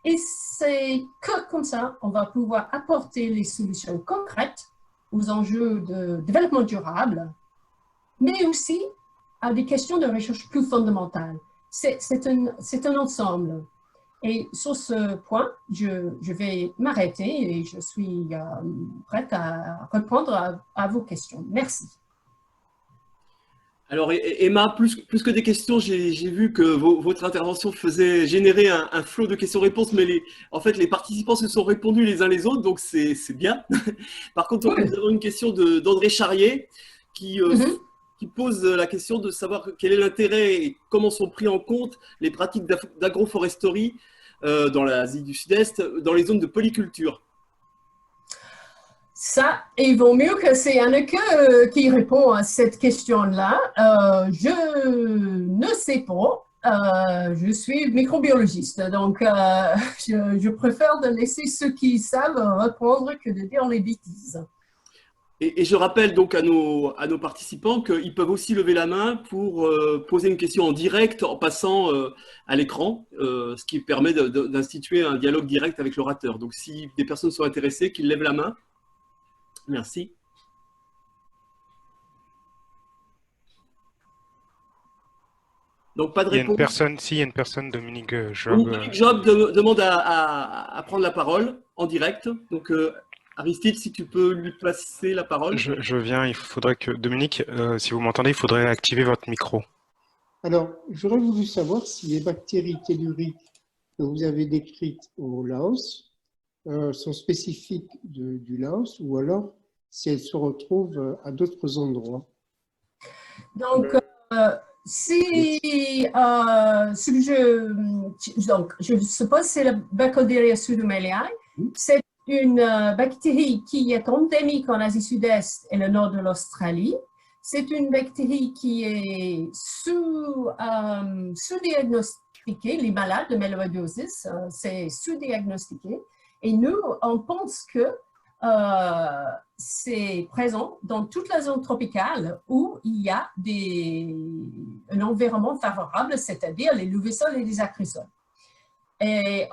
Et c'est que comme ça, on va pouvoir apporter les solutions concrètes aux enjeux de développement durable, mais aussi à des questions de recherche plus fondamentales. C'est un ensemble. Et sur ce point, je vais m'arrêter et je suis prête à répondre à vos questions. Merci. Alors Emma, plus que des questions, j'ai vu que votre intervention faisait générer un flot de questions-réponses, mais en fait les participants se sont répondus les uns les autres, donc c'est bien. Par contre, Oui. nous avons une question d'André Charrier qui pose la question de savoir quel est l'intérêt et comment sont pris en compte les pratiques d'agroforesterie dans l'Asie du Sud-Est, dans les zones de polyculture. Ça, il vaut mieux que c'est Anneke qui répond à cette question-là. Je ne sais pas. Je suis microbiologiste, donc je préfère de laisser ceux qui savent répondre que de dire les bêtises. Et je rappelle donc à nos participants qu'ils peuvent aussi lever la main pour poser une question en direct en passant à l'écran, ce qui permet d'instituer un dialogue direct avec l'orateur. Donc si des personnes sont intéressées, qu'ils lèvent la main. Merci. Donc pas de réponse. Il y a une personne, si, il y a une personne, Dominique Job. Dominique Job demande à prendre la parole en direct. Donc Aristide, si tu peux lui passer la parole. Je viens, il faudrait que, Dominique, si vous m'entendez, il faudrait activer votre micro. Alors, j'aurais voulu savoir si les bactéries telluriques que vous avez décrites au Laos sont spécifiques du Laos ou alors si elles se retrouvent à d'autres endroits. Donc, je suppose que c'est la Bacteria pseudomeliae. C'est une bactérie qui est endémique en Asie Sud-Est et le nord de l'Australie. C'est une bactérie qui est sous-diagnostiquée. Les malades de méloïdosis, c'est sous-diagnostiqué. Et nous, on pense que c'est présent dans toute la zone tropicale où il y a un environnement favorable, c'est-à-dire les luviosols et les acrysols. Et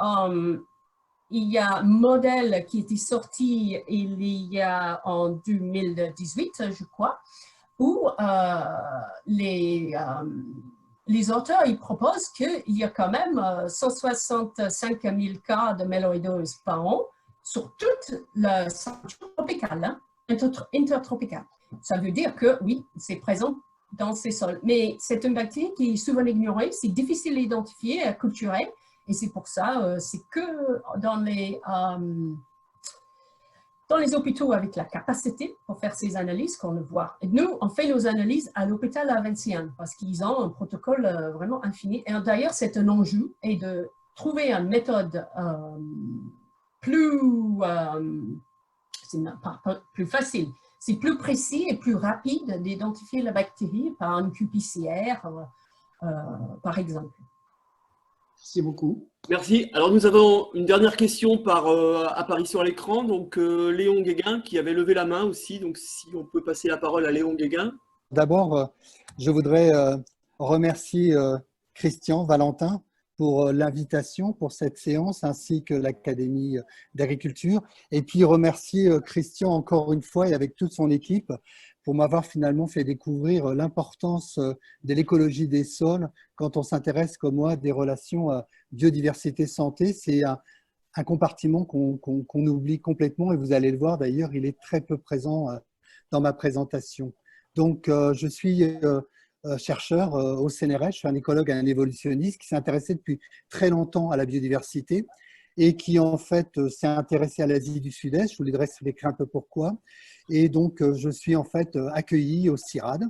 il y a un modèle qui était sorti il y a en 2018, je crois, où les auteurs ils proposent qu'il y a quand même 165 000 cas de méloïdose par an sur toute la ceinture tropicale, hein, intertropicale. Ça veut dire que oui, c'est présent dans ces sols. Mais c'est une bactérie qui est souvent ignorée, c'est difficile à identifier, à culturer, et c'est pour ça, c'est que dans les hôpitaux avec la capacité pour faire ces analyses qu'on le voit. Et nous, on fait nos analyses à l'hôpital à Valenciennes parce qu'ils ont un protocole vraiment infini. Et d'ailleurs, c'est un enjeu et de trouver une méthode plus facile. C'est plus précis et plus rapide d'identifier la bactérie par un qPCR, par exemple. Merci beaucoup. Merci. Alors, nous avons une dernière question par apparition à l'écran. Donc, Léon Guéguin qui avait levé la main aussi. Donc, si on peut passer la parole à Léon Guéguin. D'abord, je voudrais remercier Christian Valentin pour l'invitation pour cette séance ainsi que l'Académie d'agriculture. Et puis remercier Christian encore une fois et avec toute son équipe pour m'avoir finalement fait découvrir l'importance de l'écologie des sols quand on s'intéresse comme moi des relations biodiversité-santé. C'est un compartiment qu'on oublie complètement et vous allez le voir d'ailleurs, il est très peu présent dans ma présentation. Donc je suis chercheur au CNRS, je suis un écologue et un évolutionniste qui s'est intéressé depuis très longtemps à la biodiversité et qui en fait s'est intéressé à l'Asie du Sud-Est. Je vous expliquerai un peu pourquoi. Et donc, je suis en fait accueilli au CIRAD,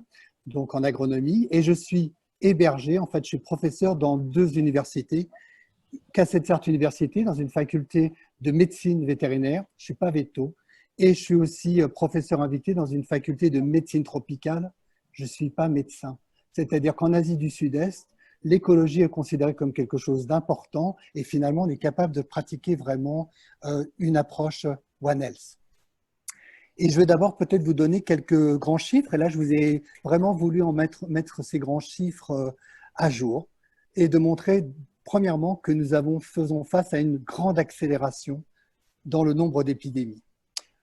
donc en agronomie, et je suis hébergé, en fait, je suis professeur dans 2 universités, Cassette Université, dans une faculté de médecine vétérinaire, je ne suis pas véto, et je suis aussi professeur invité dans une faculté de médecine tropicale, je ne suis pas médecin. C'est-à-dire qu'en Asie du Sud-Est, l'écologie est considérée comme quelque chose d'important et finalement, on est capable de pratiquer vraiment une approche One Health. Et je vais d'abord peut-être vous donner quelques grands chiffres. Et là, je vous ai vraiment voulu en mettre ces grands chiffres à jour et de montrer, premièrement, que nous faisons face à une grande accélération dans le nombre d'épidémies.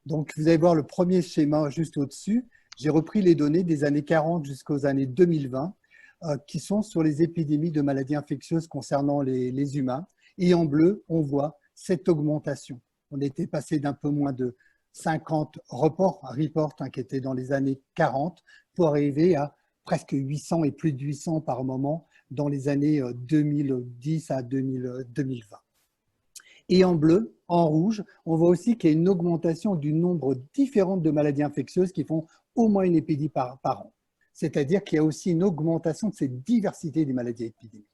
Donc, vous allez voir le premier schéma juste au-dessus. J'ai repris les données des années 40 jusqu'aux années 2020 qui sont sur les épidémies de maladies infectieuses concernant les humains. Et en bleu, on voit cette augmentation. On était passé d'un peu moins de 50 reports qui étaient dans les années 40 pour arriver à presque 800 et plus de 800 par moment dans les années 2010 à 2020. Et en bleu, en rouge, on voit aussi qu'il y a une augmentation du nombre différent de maladies infectieuses qui font au moins une épidémie par an. C'est-à-dire qu'il y a aussi une augmentation de cette diversité des maladies épidémiques.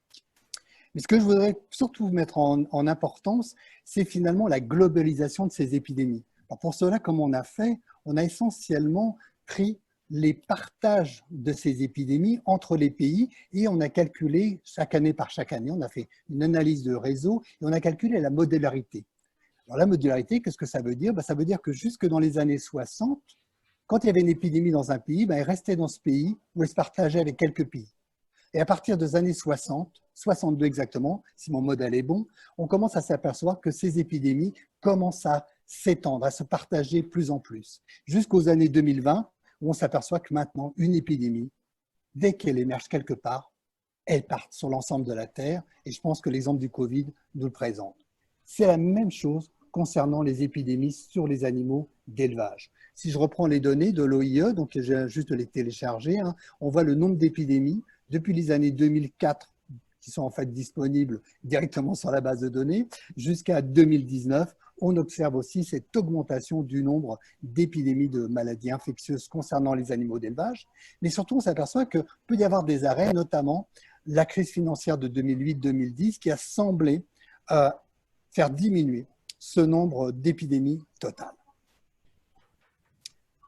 Mais ce que je voudrais surtout mettre en importance, c'est finalement la globalisation de ces épidémies. Alors pour cela, comme on a fait, on a essentiellement pris les partages de ces épidémies entre les pays et on a calculé chaque année par chaque année, on a fait une analyse de réseau et on a calculé la modularité. Alors la modularité, qu'est-ce que ça veut dire? Ça veut dire que jusque dans les années 60, quand il y avait une épidémie dans un pays, elle restait dans ce pays ou elle se partageait avec quelques pays. Et à partir des années 60, 62 exactement, si mon modèle est bon, on commence à s'apercevoir que ces épidémies commencent à s'étendre, à se partager plus en plus. Jusqu'aux années 2020, où on s'aperçoit que maintenant, une épidémie, dès qu'elle émerge quelque part, elle part sur l'ensemble de la Terre. Et je pense que l'exemple du Covid nous le présente. C'est la même chose concernant les épidémies sur les animaux d'élevage. Si je reprends les données de l'OIE, donc j'ai juste les télécharger, on voit le nombre d'épidémies depuis les années 2004 qui sont en fait disponibles directement sur la base de données, jusqu'à 2019, on observe aussi cette augmentation du nombre d'épidémies de maladies infectieuses concernant les animaux d'élevage. Mais surtout, on s'aperçoit qu'il peut y avoir des arrêts, notamment la crise financière de 2008-2010 qui a semblé faire diminuer ce nombre d'épidémies totales.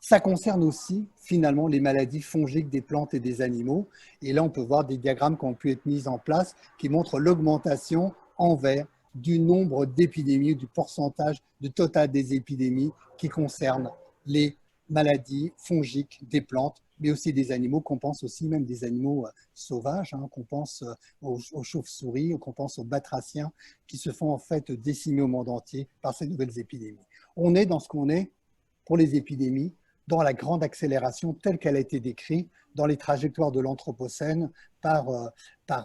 Ça concerne aussi, finalement, les maladies fongiques des plantes et des animaux. Et là, on peut voir des diagrammes qui ont pu être mis en place qui montrent l'augmentation en vert du nombre d'épidémies, du pourcentage du total des épidémies qui concernent les maladies fongiques des plantes, mais aussi des animaux, qu'on pense aussi même des animaux sauvages, hein, qu'on pense aux chauves-souris, qu'on pense aux batraciens, qui se font en fait décimer au monde entier par ces nouvelles épidémies. On est dans ce qu'on est pour les épidémies, dans la grande accélération telle qu'elle a été décrite dans les trajectoires de l'Anthropocène par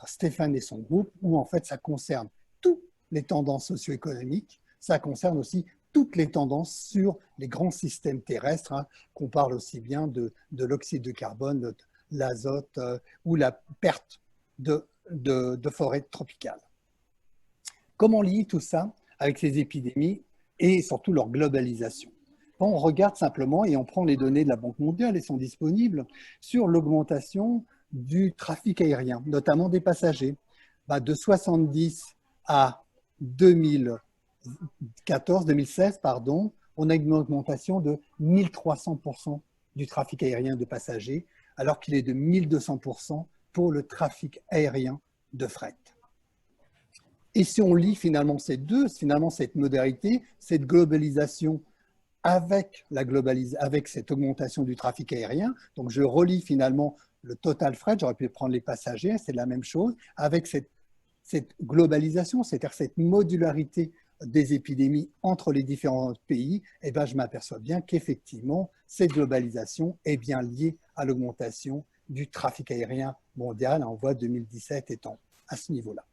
Stéphane et son groupe, où en fait ça concerne toutes les tendances socio-économiques, ça concerne aussi toutes les tendances sur les grands systèmes terrestres, hein, qu'on parle aussi bien de l'oxyde de carbone, de l'azote ou la perte de forêts tropicales. Comment on lie tout ça avec ces épidémies et surtout leur globalisation? On regarde simplement et on prend les données de la Banque mondiale, elles sont disponibles, sur l'augmentation du trafic aérien, notamment des passagers. De 70 à 2016, on a une augmentation de 1300% du trafic aérien de passagers, alors qu'il est de 1200% pour le trafic aérien de fret. Et si on lit finalement ces deux, finalement cette modalité, cette globalisation avec cette augmentation du trafic aérien, donc je relis finalement le total fret, j'aurais pu prendre les passagers, c'est la même chose, avec cette globalisation, c'est-à-dire cette modularité des épidémies entre les différents pays, et ben je m'aperçois bien qu'effectivement, cette globalisation est bien liée à l'augmentation du trafic aérien mondial. On voit 2017 étant à ce niveau-là.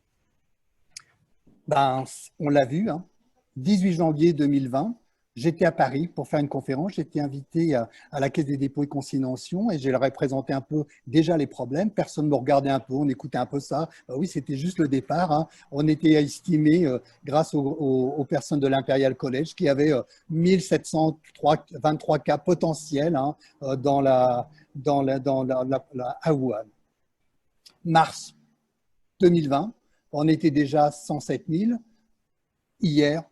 On l'a vu, 18 janvier 2020, j'étais à Paris pour faire une conférence, j'étais invité à la Caisse des dépôts et consignations et je leur ai présenté un peu déjà les problèmes. Personne me regardait un peu, on écoutait un peu ça. Oui, c'était juste le départ. On était estimé, grâce aux personnes de l'Imperial College, qui avaient 1723 cas potentiels à Wuhan. Mars 2020, on était déjà 107 000. Hier,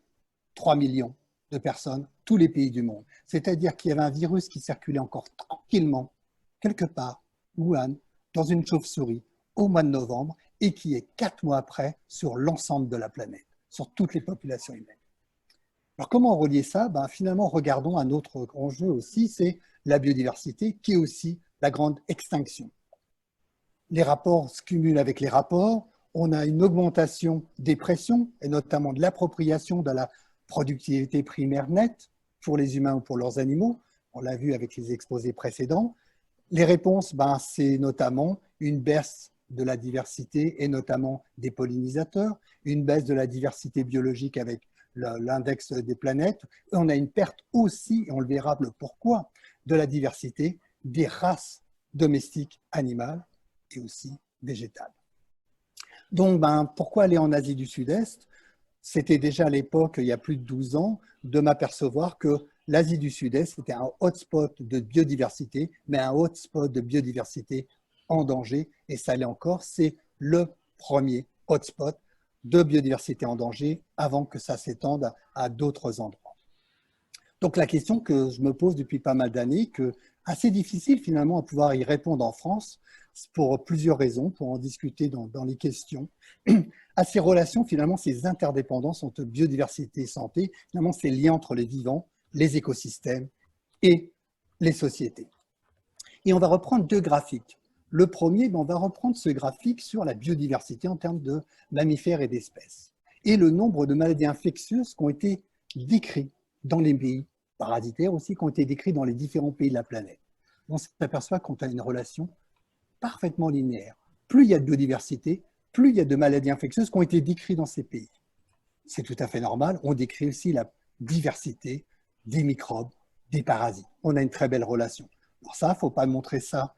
3 millions de personnes, tous les pays du monde. C'est-à-dire qu'il y avait un virus qui circulait encore tranquillement, quelque part, Wuhan, dans une chauve-souris, au mois de novembre, et qui est 4 mois après sur l'ensemble de la planète, sur toutes les populations humaines. Alors comment relier ça? Finalement, regardons un autre enjeu aussi, c'est la biodiversité, qui est aussi la grande extinction. Les rapports se cumulent avec les rapports, on a une augmentation des pressions, et notamment de l'appropriation de la productivité primaire nette pour les humains ou pour leurs animaux. On l'a vu avec les exposés précédents. Les réponses, c'est notamment une baisse de la diversité et notamment des pollinisateurs, une baisse de la diversité biologique avec l'index des planètes. Et on a une perte aussi, et on le verra le pourquoi, de la diversité des races domestiques animales et aussi végétales. Donc, pourquoi aller en Asie du Sud-Est? C'était déjà à l'époque, il y a plus de 12 ans, de m'apercevoir que l'Asie du Sud-Est était un hotspot de biodiversité, mais un hotspot de biodiversité en danger. Et ça l'est encore, c'est le premier hotspot de biodiversité en danger avant que ça s'étende à d'autres endroits. Donc la question que je me pose depuis pas mal d'années, que assez difficile finalement à pouvoir y répondre en France, pour plusieurs raisons, pour en discuter dans les questions, à ces relations, finalement, ces interdépendances entre biodiversité et santé, finalement, ces liens entre les vivants, les écosystèmes et les sociétés. Et on va reprendre deux graphiques. Le premier, on va reprendre ce graphique sur la biodiversité en termes de mammifères et d'espèces, et le nombre de maladies infectieuses qui ont été décrites dans les pays parasitaires aussi, qui ont été décrits dans les différents pays de la planète. On s'aperçoit qu'on a une relation parfaitement linéaire. Plus il y a de biodiversité, plus il y a de maladies infectieuses qui ont été décrites dans ces pays. C'est tout à fait normal. On décrit aussi la diversité des microbes, des parasites. On a une très belle relation. Alors ça, il ne faut pas montrer ça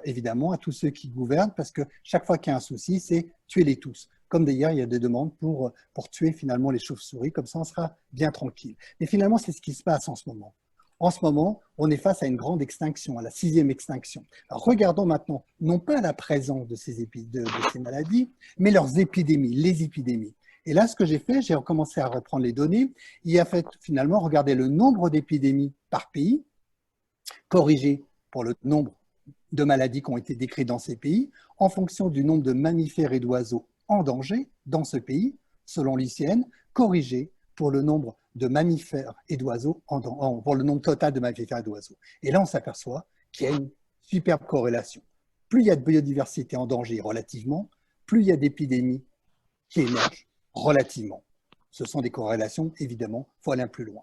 évidemment à tous ceux qui gouvernent, parce que chaque fois qu'il y a un souci, c'est tuez-les tous. Comme d'ailleurs, il y a des demandes pour tuer finalement les chauves-souris, comme ça on sera bien tranquille. Mais finalement, c'est ce qui se passe en ce moment. En ce moment, on est face à une grande extinction, à la 6e extinction. Alors, regardons maintenant, non pas la présence de ces maladies, mais leurs épidémies, les épidémies. Et là, ce que j'ai fait, j'ai recommencé à reprendre les données. Il a fait finalement regarder le nombre d'épidémies par pays, corrigé pour le nombre de maladies qui ont été décrites dans ces pays, en fonction du nombre de mammifères et d'oiseaux en danger dans ce pays, selon l'ICN, corrigé pour le nombre de mammifères et d'oiseaux, pour le nombre total de mammifères et d'oiseaux. Et là, on s'aperçoit qu'il y a une superbe corrélation. Plus il y a de biodiversité en danger relativement, plus il y a d'épidémies qui émergent relativement. Ce sont des corrélations, évidemment, il faut aller plus loin.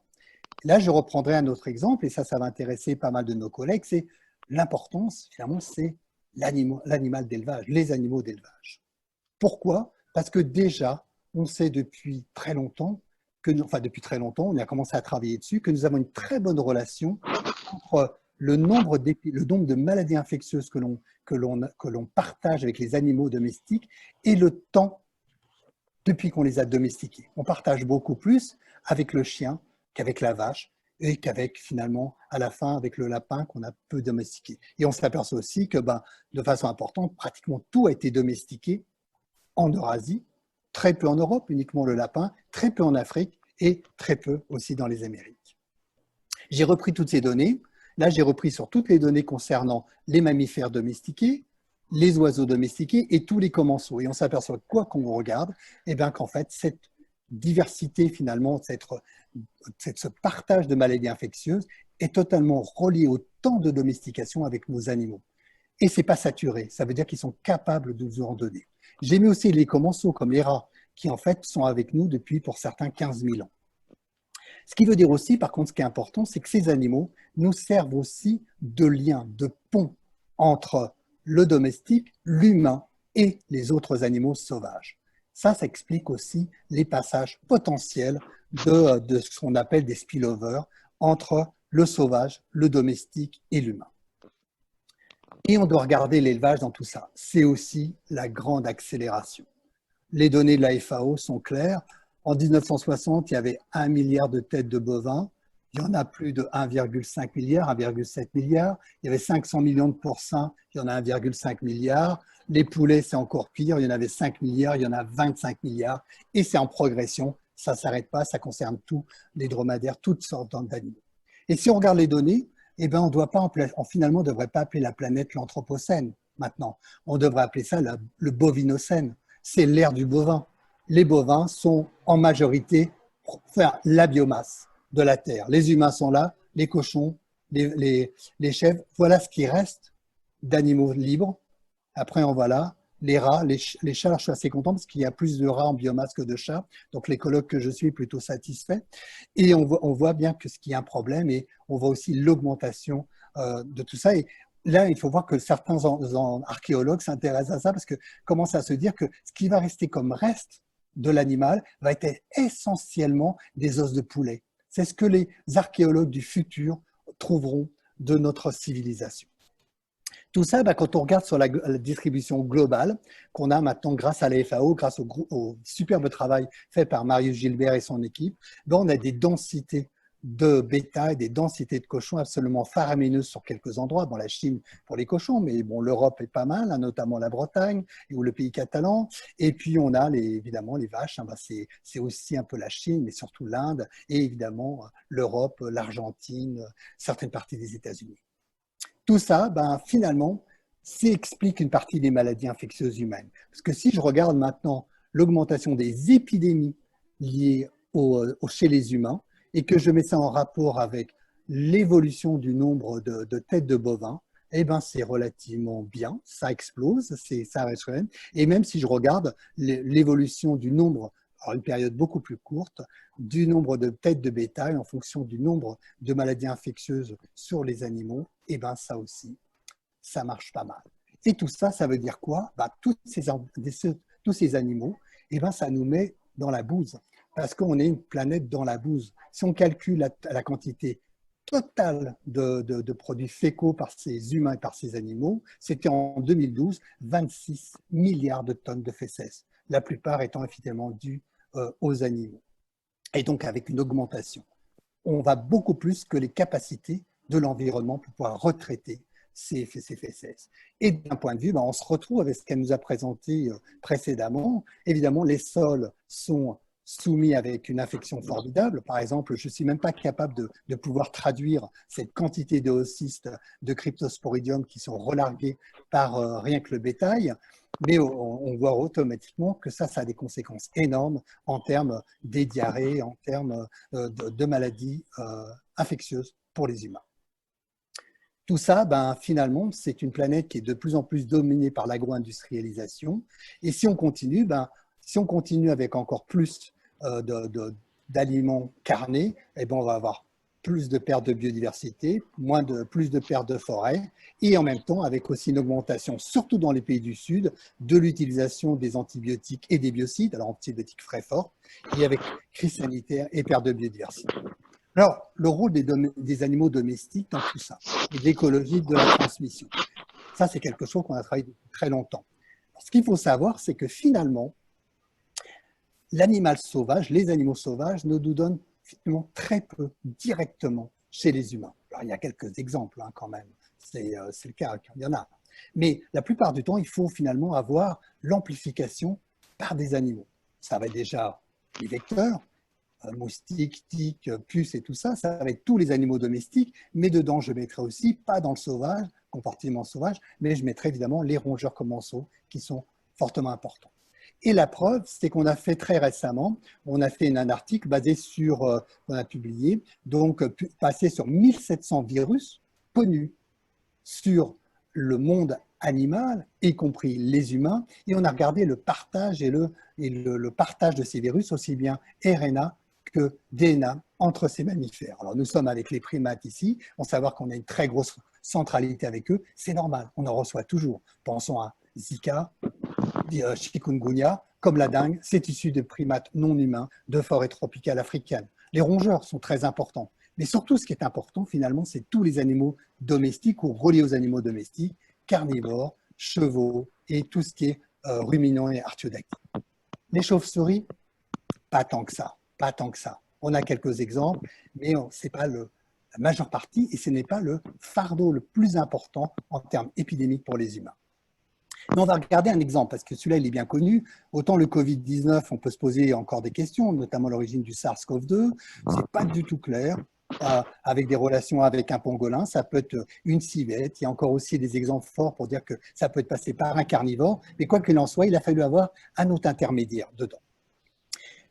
Là, je reprendrai un autre exemple, et ça va intéresser pas mal de nos collègues, c'est l'importance, finalement, c'est l'animal d'élevage, les animaux d'élevage. Pourquoi? Parce que déjà, on sait depuis très longtemps, on a commencé à travailler dessus, que nous avons une très bonne relation entre le nombre de maladies infectieuses que l'on partage avec les animaux domestiques et le temps depuis qu'on les a domestiqués. On partage beaucoup plus avec le chien qu'avec la vache et qu'avec finalement, à la fin, avec le lapin qu'on a peu domestiqué. Et on s'aperçoit aussi que, de façon importante, pratiquement tout a été domestiqué en Eurasie, très peu en Europe, uniquement le lapin, très peu en Afrique et très peu aussi dans les Amériques. J'ai repris toutes ces données. Là, j'ai repris sur toutes les données concernant les mammifères domestiqués, les oiseaux domestiqués et tous les commensaux. Et on s'aperçoit, quoi qu'on regarde, qu'en fait, cette diversité, finalement, ce partage de maladies infectieuses est totalement relié au temps de domestication avec nos animaux. Et ce n'est pas saturé, ça veut dire qu'ils sont capables de nous en donner. J'ai mis aussi les commensaux, comme les rats, qui en fait sont avec nous depuis, pour certains, 15 000 ans. Ce qui veut dire aussi, par contre, ce qui est important, c'est que ces animaux nous servent aussi de lien, de pont entre le domestique, l'humain et les autres animaux sauvages. Ça explique aussi les passages potentiels de ce qu'on appelle des spillovers entre le sauvage, le domestique et l'humain. Et on doit regarder l'élevage dans tout ça. C'est aussi la grande accélération. Les données de la FAO sont claires. En 1960, il y avait 1 milliard de têtes de bovins. Il y en a plus de 1,5 milliard, 1,7 milliard. Il y avait 500 millions de porcins, il y en a 1,5 milliard. Les poulets, c'est encore pire. Il y en avait 5 milliards, il y en a 25 milliards. Et c'est en progression. Ça ne s'arrête pas, ça concerne tous les dromadaires, toutes sortes d'animaux. Et si on regarde les données, on finalement, ne devrait pas appeler la planète l'anthropocène maintenant. On devrait appeler ça le bovinocène. C'est l'ère du bovin. Les bovins sont en majorité la biomasse de la Terre. Les humains sont là, les cochons, les chèvres. Voilà ce qui reste d'animaux libres. Après, on voit là les rats, les chats. Je suis assez content parce qu'il y a plus de rats en biomasse que de chats. Donc, l'écologue que je suis est plutôt satisfait. Et on voit bien que ce qui est un problème, et on voit aussi l'augmentation de tout ça. Et là, il faut voir que certains archéologues s'intéressent à ça parce que commencent à se dire que ce qui va rester comme reste de l'animal va être essentiellement des os de poulet. C'est ce que les archéologues du futur trouveront de notre civilisation. Tout ça, quand on regarde sur la distribution globale qu'on a maintenant grâce à la FAO, grâce au superbe travail fait par Marius Gilbert et son équipe, on a des densités de bétail, des densités de cochons absolument faramineuses sur quelques endroits. La Chine pour les cochons, mais l'Europe est pas mal, notamment la Bretagne ou le pays catalan. Et puis on a évidemment les vaches, c'est aussi un peu la Chine, mais surtout l'Inde et évidemment l'Europe, l'Argentine, certaines parties des États-Unis. Tout ça, finalement, ça explique une partie des maladies infectieuses humaines. Parce que si je regarde maintenant l'augmentation des épidémies liées chez les humains, et que je mets ça en rapport avec l'évolution du nombre de têtes de bovins, c'est relativement bien, ça explose, ça reste même. Et même si je regarde l'évolution du nombre, alors une période beaucoup plus courte, du nombre de têtes de bétail en fonction du nombre de maladies infectieuses sur les animaux, ça aussi, ça marche pas mal. Et tout ça, ça veut dire quoi? Tous ces animaux, ça nous met dans la bouse. Parce qu'on est une planète dans la bouse. Si on calcule la quantité totale de produits fécaux par ces humains et par ces animaux, c'était en 2012 26 milliards de tonnes de fesses, la plupart étant effectivement dues aux animaux. Et donc avec une augmentation, on va beaucoup plus que les capacités de l'environnement pour pouvoir retraiter ces fesses. Et d'un point de vue, on se retrouve avec ce qu'elle nous a présenté précédemment. Évidemment, les sols sont soumis avec une infection formidable. Par exemple, je ne suis même pas capable de pouvoir traduire cette quantité de oocystes de Cryptosporidium qui sont relargués par rien que le bétail, mais on voit automatiquement que ça a des conséquences énormes en termes des diarrhées, en termes de maladies infectieuses pour les humains. Tout ça, finalement, c'est une planète qui est de plus en plus dominée par l'agro-industrialisation. Et si on continue, avec encore plus d'aliments carnés, on va avoir plus de pertes de biodiversité, plus de pertes de forêt, et en même temps avec aussi une augmentation, surtout dans les pays du Sud, de l'utilisation des antibiotiques et des biocides, alors antibiotiques frais forts, et avec crise sanitaire et perte de biodiversité. Alors, le rôle des animaux domestiques dans tout ça, et l'écologie de la transmission, ça c'est quelque chose qu'on a travaillé depuis très longtemps. Ce qu'il faut savoir, c'est que finalement, l'animal sauvage, les animaux sauvages ne nous donnent finalement très peu directement chez les humains. Alors, il y a quelques exemples quand même, c'est le cas, il y en a. Mais la plupart du temps, il faut finalement avoir l'amplification par des animaux. Ça va être déjà les vecteurs, moustiques, tiques, puces et tout ça, ça va être tous les animaux domestiques, mais dedans je mettrai aussi, pas dans le sauvage, comportement sauvage, mais je mettrai évidemment les rongeurs commensaux qui sont fortement importants. Et la preuve, c'est qu'on a fait très récemment, on a fait un article basé sur, qu'on a publié, donc passé sur 1700 virus connus sur le monde animal, y compris les humains, et on a regardé le partage et le partage de ces virus, aussi bien RNA que DNA entre ces mammifères. Alors nous sommes avec les primates ici, on sait qu'on a une très grosse centralité avec eux, c'est normal, on en reçoit toujours. Pensons à Zika, chikungunya, comme la dengue, c'est issu de primates non humains de forêt tropicale africaine. Les rongeurs sont très importants, mais surtout ce qui est important finalement, c'est tous les animaux domestiques ou reliés aux animaux domestiques, carnivores, chevaux et tout ce qui est ruminants et artiodactyles. Les chauves-souris, pas tant que ça, pas tant que ça. On a quelques exemples, mais ce n'est pas la majeure partie et ce n'est pas le fardeau le plus important en termes épidémiques pour les humains. Mais on va regarder un exemple, parce que celui-là, il est bien connu. Autant le Covid-19, on peut se poser encore des questions, notamment l'origine du SARS-CoV-2. Ce n'est pas du tout clair, avec des relations avec un pangolin. Ça peut être une civette. Il y a encore aussi des exemples forts pour dire que ça peut être passé par un carnivore. Mais quoi qu'il en soit, il a fallu avoir un autre intermédiaire dedans.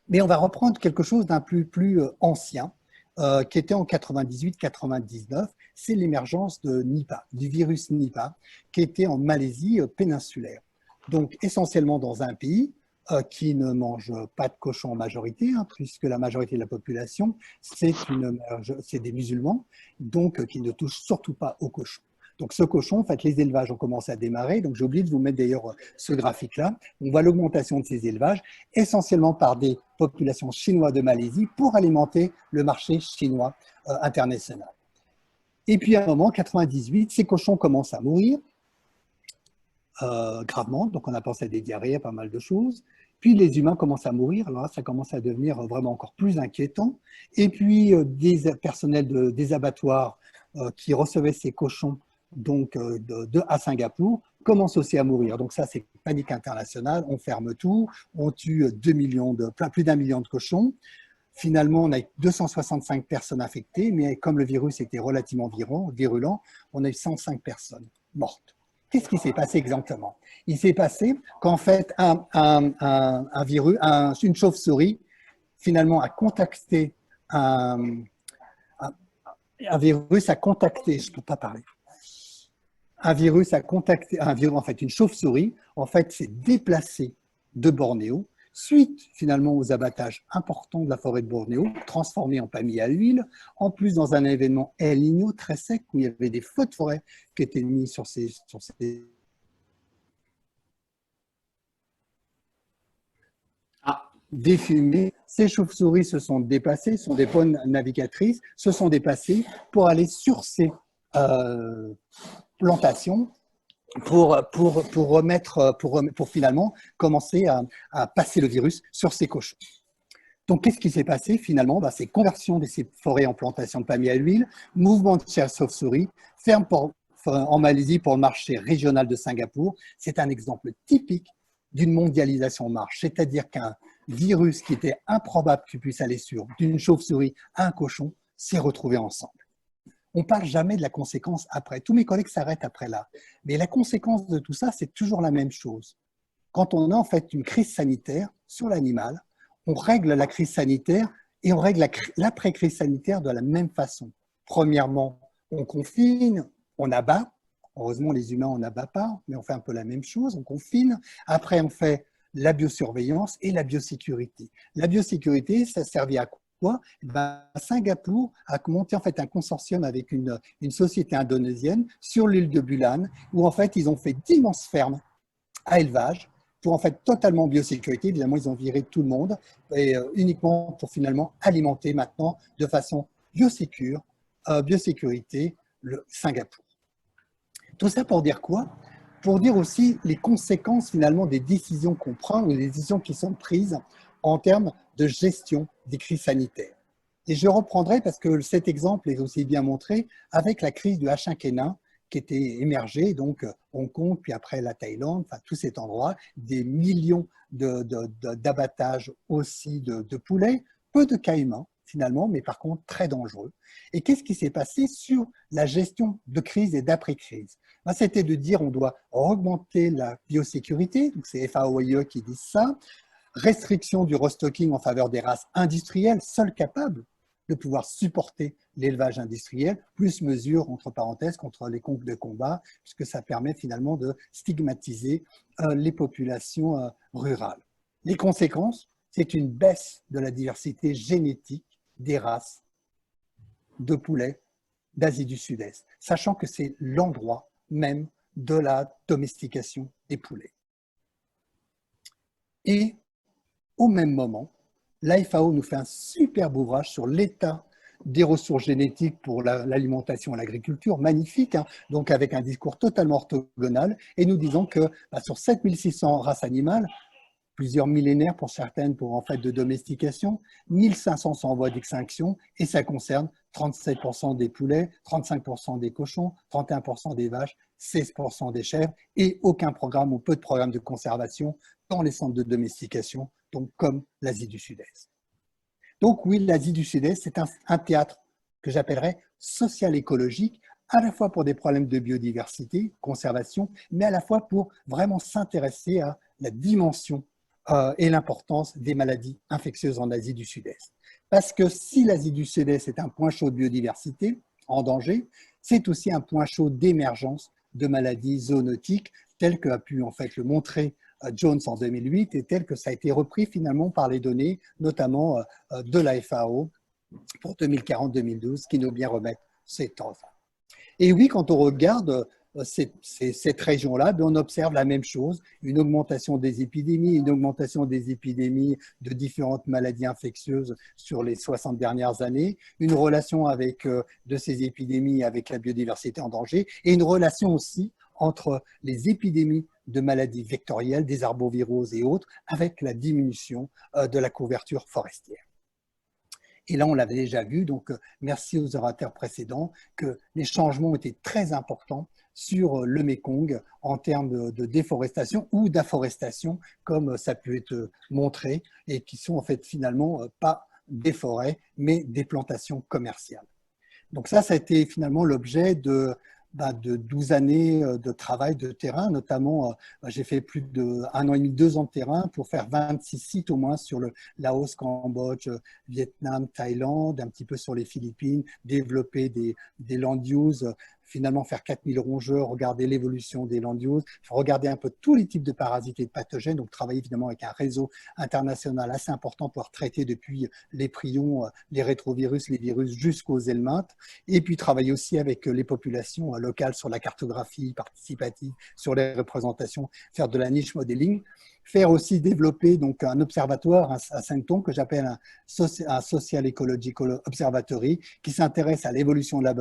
Mais on va reprendre quelque chose d'un plus ancien, qui était en 98-99, c'est l'émergence de Nipah, du virus Nipah, qui était en Malaisie péninsulaire. Donc essentiellement dans un pays qui ne mange pas de cochons en majorité, puisque la majorité de la population, c'est des musulmans, donc qui ne touchent surtout pas aux cochons. Donc ce cochon, en fait, les élevages ont commencé à démarrer. Donc j'ai oublié de vous mettre d'ailleurs ce graphique-là. On voit l'augmentation de ces élevages, essentiellement par des populations chinoises de Malaisie pour alimenter le marché chinois international. Et puis à un moment, en 98, ces cochons commencent à mourir gravement. Donc on a pensé à des diarrhées, à pas mal de choses. Puis les humains commencent à mourir. Alors là, ça commence à devenir vraiment encore plus inquiétant. Et puis des personnels des abattoirs qui recevaient ces cochons donc à Singapour, commence aussi à mourir. Donc ça, c'est panique internationale, on ferme tout, on tue plus d'1 million de cochons. Finalement, on a eu 265 personnes infectées, mais comme le virus était relativement virulent, on a eu 105 personnes mortes. Qu'est-ce qui s'est passé exactement? Il s'est passé qu'en fait, un virus, une chauve-souris, finalement, a contacté un virus, a contacté, je ne peux pas parler, en fait, une chauve-souris, en fait, s'est déplacée de Bornéo, suite finalement aux abattages importants de la forêt de Bornéo, transformée en palmier à huile, en plus dans un événement El Niño très sec, où il y avait des feux de forêt qui étaient mis sur ces défumés. Ces chauves-souris se sont déplacées, sont des bonnes navigatrices, se sont déplacées pour aller sur ces plantations pour finalement commencer à passer le virus sur ces cochons. Donc, qu'est-ce qui s'est passé finalement? C'est conversion de ces forêts en plantation de palmier à huile, mouvement de chauve-souris, ferme en Malaisie pour le marché régional de Singapour. C'est un exemple typique d'une mondialisation en marche, c'est-à-dire qu'un virus qui était improbable que tu puisses aller sur d'une chauve-souris à un cochon s'est retrouvé ensemble. On ne parle jamais de la conséquence après. Tous mes collègues s'arrêtent après là. Mais la conséquence de tout ça, c'est toujours la même chose. Quand on a en fait une crise sanitaire sur l'animal, on règle la crise sanitaire et on règle l'après-crise sanitaire de la même façon. Premièrement, on confine, on abat. Heureusement, les humains, on n'abat pas, mais on fait un peu la même chose, on confine. Après, on fait la biosurveillance et la biosécurité. La biosécurité, ça servait à quoi? Singapour a monté en fait un consortium avec une société indonésienne sur l'île de Bulan, où en fait, ils ont fait d'immenses fermes à élevage pour en fait totalement biosécurité. Évidemment, ils ont viré tout le monde et uniquement pour finalement alimenter maintenant de façon biosécurité le Singapour. Tout ça pour dire quoi? Pour dire aussi les conséquences finalement des décisions qu'on prend ou des décisions qui sont prises en termes de gestion des crises sanitaires. Et je reprendrai parce que cet exemple est aussi bien montré avec la crise du H1N1 qui était émergée, donc Hong Kong, puis après la Thaïlande, enfin tous ces endroits, des millions d'abattages aussi de poulets, peu de cas humains finalement, mais par contre très dangereux. Et qu'est-ce qui s'est passé sur la gestion de crise et d'après-crise? C'était de dire on doit augmenter la biosécurité, donc c'est FAO et IE qui disent ça, restriction du restocking en faveur des races industrielles, seules capables de pouvoir supporter l'élevage industriel, plus mesures, entre parenthèses, contre les conques de combat, puisque ça permet finalement de stigmatiser les populations rurales. Les conséquences, c'est une baisse de la diversité génétique des races de poulets d'Asie du Sud-Est, sachant que c'est l'endroit même de la domestication des poulets. Et au même moment, l'AFAO nous fait un superbe ouvrage sur l'état des ressources génétiques pour l'alimentation et l'agriculture, magnifique, hein, donc avec un discours totalement orthogonal, et nous disons que sur 7600 races animales, plusieurs millénaires pour certaines pour en fait de domestication, 1500 sont en voie d'extinction, et ça concerne 37% des poulets, 35% des cochons, 31% des vaches, 16% des chèvres, et aucun programme ou peu de programmes de conservation dans les centres de domestication, donc comme l'Asie du Sud-Est. Donc oui, l'Asie du Sud-Est, c'est un théâtre que j'appellerais social-écologique, à la fois pour des problèmes de biodiversité, conservation, mais à la fois pour vraiment s'intéresser à la dimension et l'importance des maladies infectieuses en Asie du Sud-Est. Parce que si l'Asie du Sud-Est est un point chaud de biodiversité en danger, c'est aussi un point chaud d'émergence de maladies zoonotiques, telles qu'a pu en fait le montrer Jones en 2008 et tel que ça a été repris finalement par les données, notamment de la FAO pour 2040-2012, qui nous bien remettent ces temps. Et oui, quand on regarde cette région-là, on observe la même chose, une augmentation des épidémies, de différentes maladies infectieuses sur les 60 dernières années, une relation avec, de ces épidémies avec la biodiversité en danger, et une relation aussi entre les épidémies de maladies vectorielles, des arboviroses et autres, avec la diminution de la couverture forestière. Et là, on l'avait déjà vu, donc merci aux orateurs précédents, que les changements ont été très importants sur le Mékong en termes de déforestation ou d'afforestation, comme ça peut être montré, et qui sont en fait finalement pas des forêts, mais des plantations commerciales. Donc ça a été finalement l'objet de 12 années de travail de terrain, notamment j'ai fait plus d'1 an et demi, 2 ans de terrain pour faire 26 sites au moins sur le Laos, Cambodge, Vietnam, Thaïlande, un petit peu sur les Philippines, développer des land use, finalement faire 4000 rongeurs, regarder l'évolution des land use, regarder un peu tous les types de parasites et de pathogènes, donc travailler évidemment avec un réseau international assez important pour traiter depuis les prions, les rétrovirus, les virus jusqu'aux helminthes, et puis travailler aussi avec les populations locales sur la cartographie participative, sur les représentations, faire de la niche modeling, faire aussi développer donc un observatoire à Saint-Thon que j'appelle un Social Ecological Observatory qui s'intéresse à l'évolution de la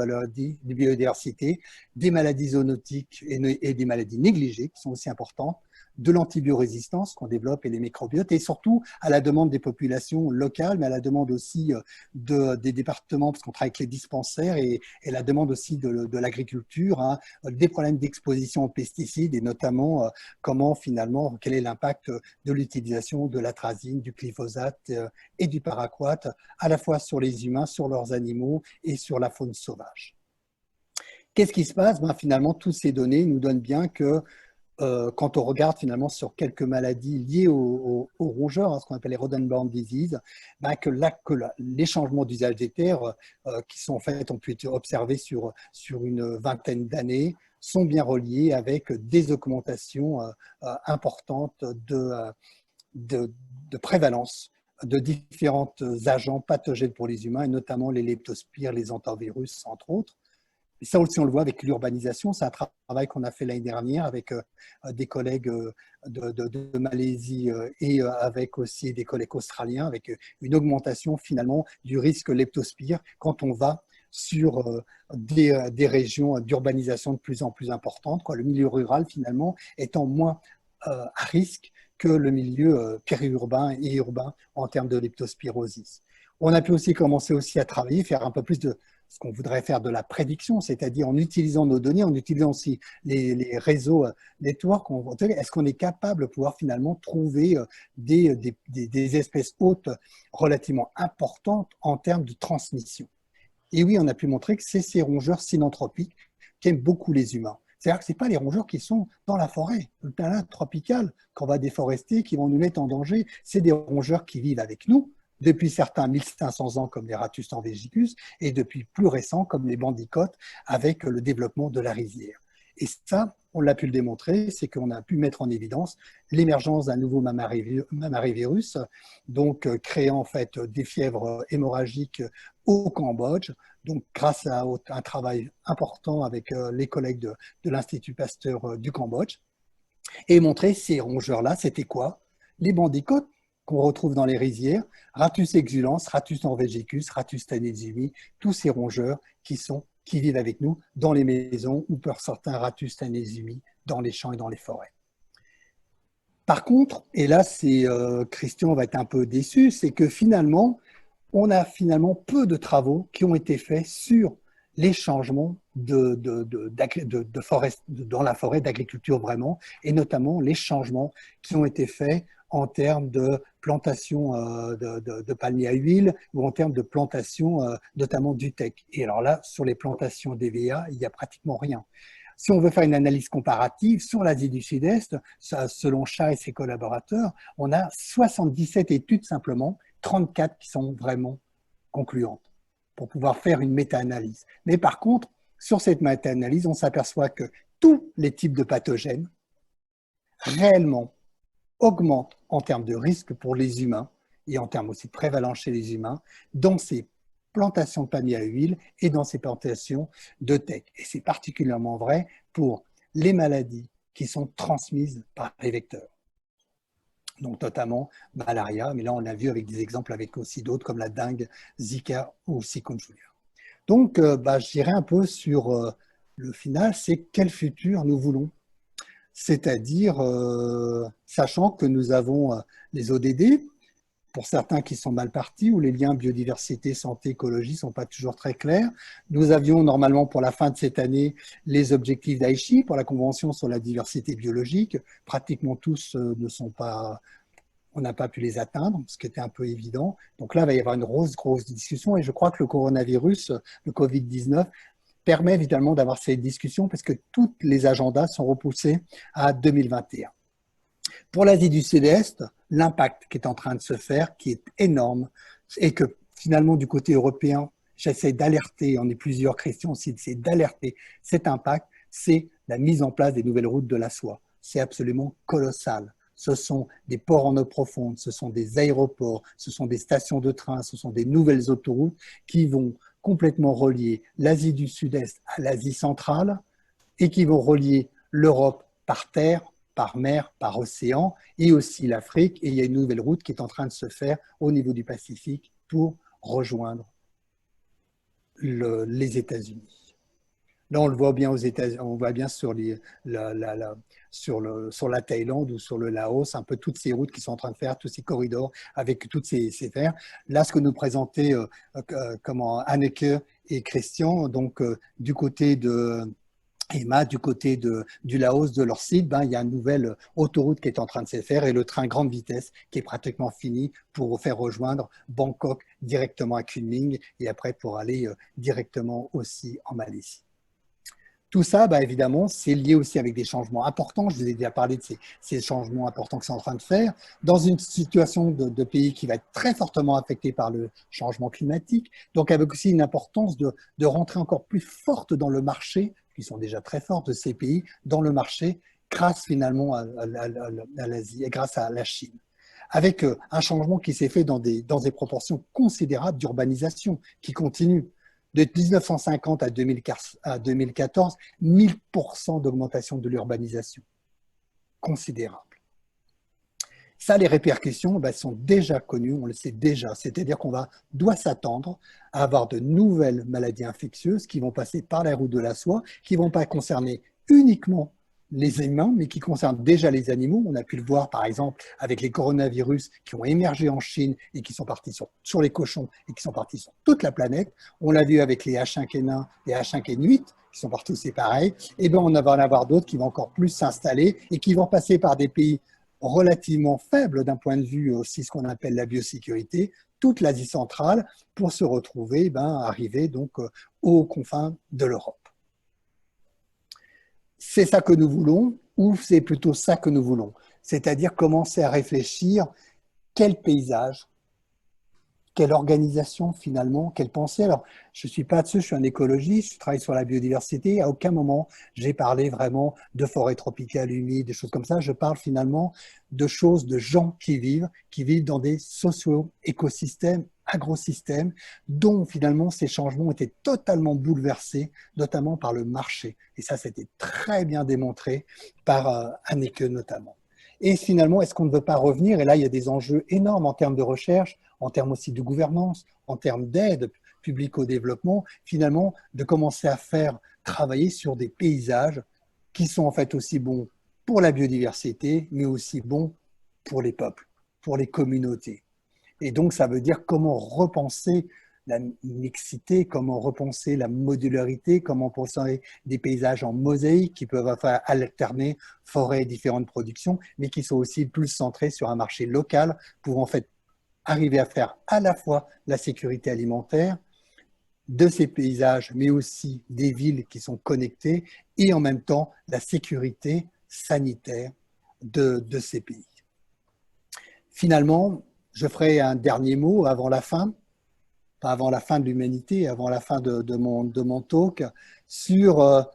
biodiversité, des maladies zoonotiques et des maladies négligées qui sont aussi importantes, de l'antibiorésistance qu'on développe et les microbiotes, et surtout à la demande des populations locales, mais à la demande aussi des départements, parce qu'on travaille avec les dispensaires, et la demande aussi de l'agriculture, hein, des problèmes d'exposition aux pesticides, et notamment comment finalement, quel est l'impact l'impact de l'utilisation de l'atrazine, du glyphosate et du paraquat, à la fois sur les humains, sur leurs animaux et sur la faune sauvage. Qu'est-ce qui se passe? Finalement, toutes ces données nous donnent bien que quand on regarde finalement sur quelques maladies liées aux rongeurs, ce qu'on appelle les rodent-borne disease, que les changements d'usage des terres qui sont en fait, ont pu être observés sur une vingtaine d'années, sont bien reliés avec des augmentations importantes de prévalence de différents agents pathogènes pour les humains, et notamment les leptospires, les entovirus, entre autres. Et ça aussi, on le voit avec l'urbanisation. C'est un travail qu'on a fait l'année dernière avec des collègues de Malaisie et avec aussi des collègues australiens, avec une augmentation finalement du risque leptospire quand on va sur des régions d'urbanisation de plus en plus importantes, le milieu rural finalement étant moins à risque que le milieu périurbain et urbain en termes de leptospirosis. On a pu aussi commencer aussi à travailler, faire un peu plus de ce qu'on voudrait faire de la prédiction, c'est-à-dire en utilisant nos données, en utilisant aussi les réseaux network, est-ce qu'on est capable de pouvoir finalement trouver des espèces hôtes relativement importantes en termes de transmission. Et oui, on a pu montrer que c'est ces rongeurs synanthropiques qui aiment beaucoup les humains. C'est-à-dire que ce n'est pas les rongeurs qui sont dans la forêt, le terrain tropical, qu'on va déforester, qui vont nous mettre en danger. C'est des rongeurs qui vivent avec nous, depuis certains 1500 ans comme les Rattus norvegicus et depuis plus récents comme les bandicotes avec le développement de la rizière. Et ça, on l'a pu le démontrer, c'est qu'on a pu mettre en évidence l'émergence d'un nouveau mammarivirus, donc créant en fait des fièvres hémorragiques au Cambodge, donc grâce à un travail important avec les collègues de l'Institut Pasteur du Cambodge, et montrer ces rongeurs-là, c'était quoi? Les bandicotes qu'on retrouve dans les rizières, Rattus exulans, Rattus norvegicus, Rattus tanesii, tous ces rongeurs qui vivent avec nous dans les maisons ou pour certains Rattus tanesii dans les champs et dans les forêts. Par contre, et là Christian va être un peu déçu, c'est que finalement, on a finalement peu de travaux qui ont été faits sur les changements dans la forêt d'agriculture vraiment, et notamment les changements qui ont été faits en termes de plantation de palmiers à huile ou en termes de plantation notamment du teck. Et alors là, sur les plantations d'EVA, il n'y a pratiquement rien. Si on veut faire une analyse comparative sur l'Asie du Sud-Est, selon Shah et ses collaborateurs, on a 77 études simplement, 34 qui sont vraiment concluantes pour pouvoir faire une méta-analyse. Mais par contre, sur cette méta-analyse, on s'aperçoit que tous les types de pathogènes réellement augmente en termes de risque pour les humains et en termes aussi de prévalence chez les humains dans ces plantations de palmiers à huile et dans ces plantations de teck. Et c'est particulièrement vrai pour les maladies qui sont transmises par les vecteurs. Donc notamment malaria, mais là on a vu avec des exemples avec aussi d'autres comme la dengue, Zika ou chikungunya. Donc je dirais un peu sur le final, c'est quel futur nous voulons. C'est-à-dire, sachant que nous avons les ODD, pour certains qui sont mal partis, où les liens biodiversité, santé, écologie ne sont pas toujours très clairs. Nous avions normalement pour la fin de cette année les objectifs d'Aichi pour la Convention sur la diversité biologique. Pratiquement tous on n'a pas pu les atteindre, ce qui était un peu évident. Donc là, il va y avoir une grosse discussion, et je crois que le coronavirus, le Covid-19, permet évidemment d'avoir ces discussions parce que tous les agendas sont repoussés à 2021. Pour l'Asie du Sud-Est, l'impact qui est en train de se faire, qui est énorme, et que finalement du côté européen, j'essaie d'alerter, on est plusieurs Christians aussi, c'est d'alerter cet impact, c'est la mise en place des nouvelles routes de la soie. C'est absolument colossal. Ce sont des ports en eau profonde, ce sont des aéroports, ce sont des stations de train, ce sont des nouvelles autoroutes qui vont complètement relier l'Asie du Sud-Est à l'Asie centrale et qui vont relier l'Europe par terre, par mer, par océan et aussi l'Afrique. Et il y a une nouvelle route qui est en train de se faire au niveau du Pacifique pour rejoindre les États-Unis. Là, on le voit bien aux États-Unis, on voit bien sur la Thaïlande ou sur le Laos, un peu toutes ces routes qui sont en train de faire, tous ces corridors avec toutes ces terres. Là, ce que nous présentaient Anneke et Christian, donc du côté de EMA, du côté du Laos, de leur site, il y a une nouvelle autoroute qui est en train de se faire et le train grande vitesse qui est pratiquement fini pour faire rejoindre Bangkok directement à Kunming et après pour aller directement aussi en Malaisie. Tout ça, évidemment, c'est lié aussi avec des changements importants. Je vous ai déjà parlé de ces changements importants que c'est en train de faire. Dans une situation de pays qui va être très fortement affecté par le changement climatique, donc avec aussi une importance de rentrer encore plus forte dans le marché, qui sont déjà très forts de ces pays, dans le marché, grâce finalement à l'Asie et grâce à la Chine. Avec un changement qui s'est fait dans des proportions considérables d'urbanisation, qui continue. De 1950 à 2014, 1000% d'augmentation de l'urbanisation. Considérable. Ça, les répercussions sont déjà connues, on le sait déjà. C'est-à-dire qu'on doit s'attendre à avoir de nouvelles maladies infectieuses qui vont passer par la route de la soie, qui ne vont pas concerner uniquement les humains, mais qui concernent déjà les animaux. On a pu le voir, par exemple, avec les coronavirus qui ont émergé en Chine et qui sont partis sur les cochons et qui sont partis sur toute la planète. On l'a vu avec les H5N1 et H5N8 qui sont partout, c'est pareil. Et bien, on va en avoir d'autres qui vont encore plus s'installer et qui vont passer par des pays relativement faibles d'un point de vue aussi ce qu'on appelle la biosécurité, toute l'Asie centrale, pour se retrouver, arriver donc aux confins de l'Europe. C'est ça que nous voulons ou c'est plutôt ça que nous voulons? C'est-à-dire commencer à réfléchir quel paysage, quelle organisation finalement, quelle pensée. Alors, je ne suis pas dessus, je suis un écologiste, je travaille sur la biodiversité. À aucun moment, j'ai parlé vraiment de forêts tropicales humides, des choses comme ça. Je parle finalement de choses, de gens qui vivent dans des socio-écosystèmes, agrosystèmes, dont finalement ces changements étaient totalement bouleversés, notamment par le marché. Et ça, c'était très bien démontré par Anneke notamment. Et finalement, est-ce qu'on ne veut pas revenir? Et là, il y a des enjeux énormes en termes de recherche, en termes aussi de gouvernance, en termes d'aide publique au développement, finalement, de commencer à faire travailler sur des paysages qui sont en fait aussi bons pour la biodiversité, mais aussi bons pour les peuples, pour les communautés. Et donc, ça veut dire comment repenser la mixité, comment repenser la modularité, comment penser des paysages en mosaïque qui peuvent alterner forêts et différentes productions, mais qui sont aussi plus centrés sur un marché local pour en fait arriver à faire à la fois la sécurité alimentaire de ces paysages, mais aussi des villes qui sont connectées et en même temps la sécurité sanitaire de ces pays. Finalement, je ferai un dernier mot avant la fin de l'humanité, avant la fin de mon talk, sur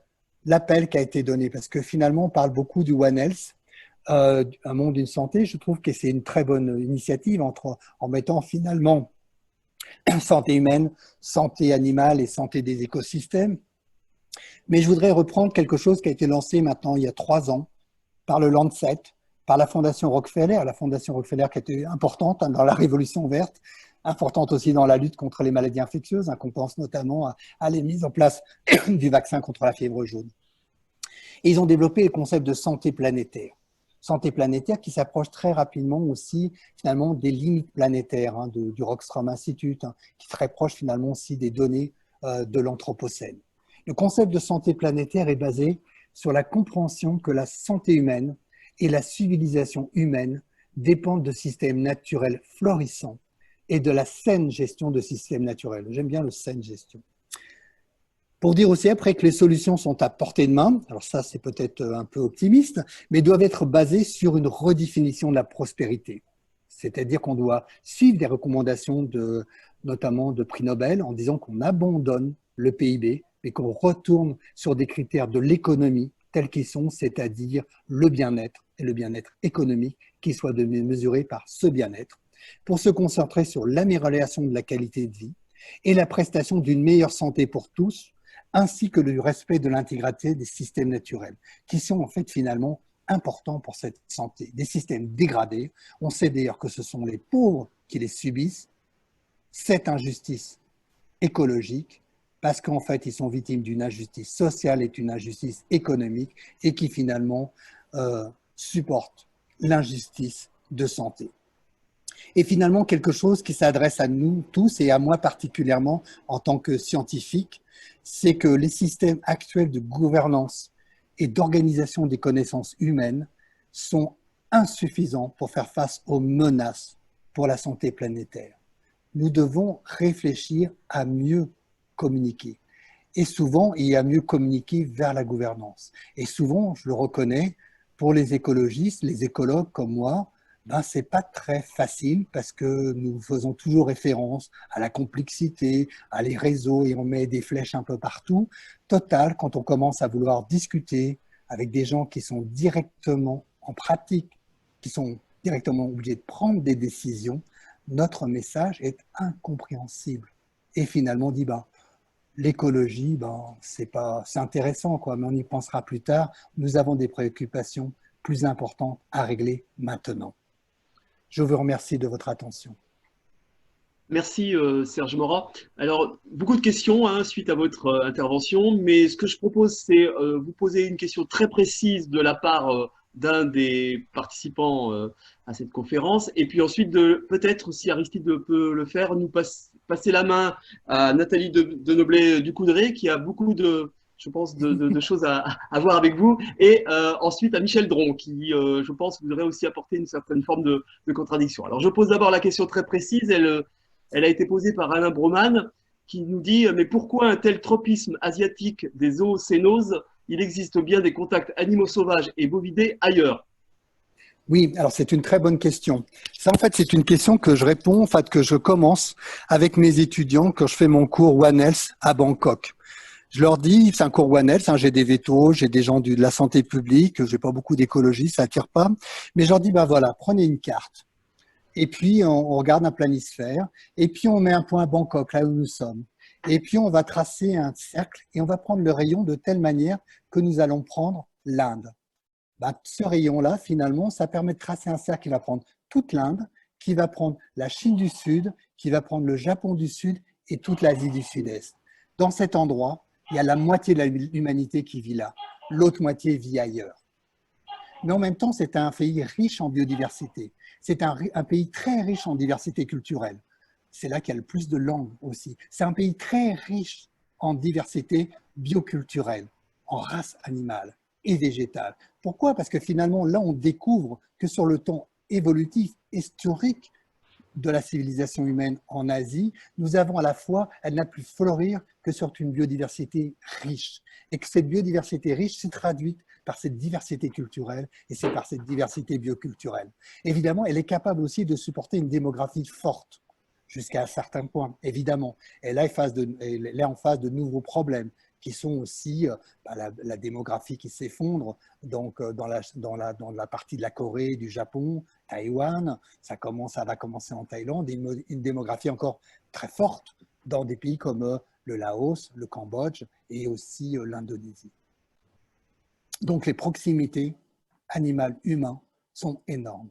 l'appel qui a été donné. Parce que finalement, on parle beaucoup du One Health, un monde d'une santé. Je trouve que c'est une très bonne initiative en mettant finalement santé humaine, santé animale et santé des écosystèmes. Mais je voudrais reprendre quelque chose qui a été lancé maintenant il y a 3 ans par le Lancet, par la Fondation Rockefeller qui était importante dans la Révolution verte, importante aussi dans la lutte contre les maladies infectieuses, qu'on pense notamment à la mise en place du vaccin contre la fièvre jaune. Et ils ont développé le concept de santé planétaire. Santé planétaire qui s'approche très rapidement aussi finalement des limites planétaires du Rockstrom Institute, qui est très proche finalement aussi des données de l'Anthropocène. Le concept de santé planétaire est basé sur la compréhension que la santé humaine et la civilisation humaine dépendent de systèmes naturels florissants et de la saine gestion de systèmes naturels. J'aime bien le saine gestion. Pour dire aussi après que les solutions sont à portée de main, alors ça c'est peut-être un peu optimiste, mais doivent être basées sur une redéfinition de la prospérité. C'est-à-dire qu'on doit suivre des recommandations notamment de prix Nobel en disant qu'on abandonne le PIB mais qu'on retourne sur des critères de l'économie tels qu'ils sont, c'est-à-dire le bien-être et le bien-être économique qui soient mesurés par ce bien-être, pour se concentrer sur l'amélioration de la qualité de vie et la prestation d'une meilleure santé pour tous, ainsi que le respect de l'intégrité des systèmes naturels, qui sont en fait finalement importants pour cette santé. Des systèmes dégradés, on sait d'ailleurs que ce sont les pauvres qui les subissent, cette injustice écologique, parce qu'en fait ils sont victimes d'une injustice sociale et d'une injustice économique, et qui finalement supportent l'injustice de santé. Et finalement, quelque chose qui s'adresse à nous tous et à moi particulièrement en tant que scientifique, c'est que les systèmes actuels de gouvernance et d'organisation des connaissances humaines sont insuffisants pour faire face aux menaces pour la santé planétaire. Nous devons réfléchir à mieux communiquer. Et souvent, il y a mieux communiquer vers la gouvernance. Et souvent, je le reconnais, pour les écologistes, les écologues comme moi, ben, c'est pas très facile parce que nous faisons toujours référence à la complexité, à les réseaux et on met des flèches un peu partout. Total, quand on commence à vouloir discuter avec des gens qui sont directement en pratique, qui sont directement obligés de prendre des décisions, notre message est incompréhensible. Et finalement, on dit, ben, l'écologie, ben, c'est intéressant, quoi, mais on y pensera plus tard. Nous avons des préoccupations plus importantes à régler maintenant. Je vous remercie de votre attention. Merci Serge Morat. Alors, beaucoup de questions hein, suite à votre intervention, mais ce que je propose, c'est vous poser une question très précise de la part d'un des participants à cette conférence, et puis ensuite, peut-être, si Aristide peut le faire, nous passer la main à Nathalie Denoblet du Coudray, qui a beaucoup de, je pense, de choses à voir avec vous, et ensuite à Michel Dron, qui, je pense, voudrait aussi apporter une certaine forme de contradiction. Alors, je pose d'abord la question très précise, elle a été posée par Alain Broman, qui nous dit « Mais pourquoi un tel tropisme asiatique des zoocénoses? Il existe bien des contacts animaux sauvages et bovidés ailleurs. » Oui, alors c'est une très bonne question. Ça, en fait, c'est une question que je réponds, en fait, que je commence avec mes étudiants quand je fais mon cours One Health à Bangkok. Je leur dis, c'est un cours One Health, hein, j'ai des vétos, j'ai des gens de la santé publique, j'ai pas beaucoup d'écologie, ça attire pas, mais je leur dis, ben voilà, prenez une carte. Et puis, on regarde un planisphère, et puis on met un point à Bangkok, là où nous sommes. Et puis, on va tracer un cercle, et on va prendre le rayon de telle manière que nous allons prendre l'Inde. Ben, ce rayon-là, finalement, ça permet de tracer un cercle qui va prendre toute l'Inde, qui va prendre la Chine du Sud, qui va prendre le Japon du Sud et toute l'Asie du Sud-Est. Dans cet endroit, il y a la moitié de l'humanité qui vit là. L'autre moitié vit ailleurs. Mais en même temps, c'est un pays riche en biodiversité. C'est un pays très riche en diversité culturelle. C'est là qu'il y a le plus de langues aussi. C'est un pays très riche en diversité bioculturelle, en races animales et végétales. Pourquoi? Parce que finalement, là, on découvre que sur le temps évolutif, historique de la civilisation humaine en Asie, nous avons à la fois, elle n'a pu fleurir que sur une biodiversité riche. Et que cette biodiversité riche s'est traduite par cette diversité culturelle et c'est par cette diversité bioculturelle. Évidemment, elle est capable aussi de supporter une démographie forte jusqu'à un certain point, évidemment. Elle est en face de nouveaux problèmes qui sont aussi la démographie qui s'effondre donc dans la partie de la Corée, du Japon, Taïwan, ça va commencer en Thaïlande, et une démographie encore très forte dans des pays comme le Laos, le Cambodge et aussi l'Indonésie. Donc les proximités animales-humains sont énormes.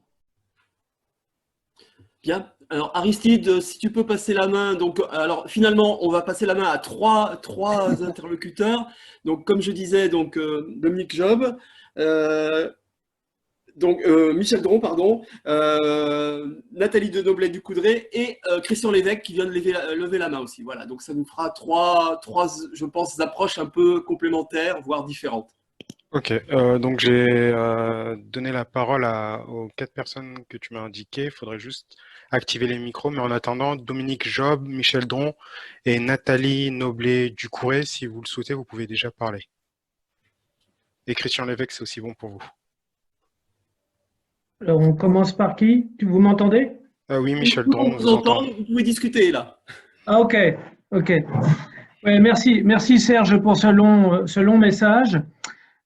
Bien. Alors Aristide, si tu peux passer la main. Donc, alors finalement, on va passer la main à trois interlocuteurs. Donc, comme je disais, donc Dominique Job, Michel Dron, pardon, Nathalie Denoblet du Coudray et Christian Lévesque qui vient de lever la main aussi. Voilà. Donc, ça nous fera trois, je pense, approches un peu complémentaires, voire différentes. Ok, donc j'ai donné la parole aux 4 personnes que tu m'as indiquées. Il faudrait juste activer les micros. Mais en attendant, Dominique Job, Michel Dron et Nathalie Denoblet du Coudray, si vous le souhaitez, vous pouvez déjà parler. Et Christian Lévesque, c'est aussi bon pour vous. Alors, on commence par qui? Vous m'entendez? Oui, Michel Dron, on vous entend. Vous pouvez discuter là. Ah, ok. Ouais, merci Serge pour ce long message.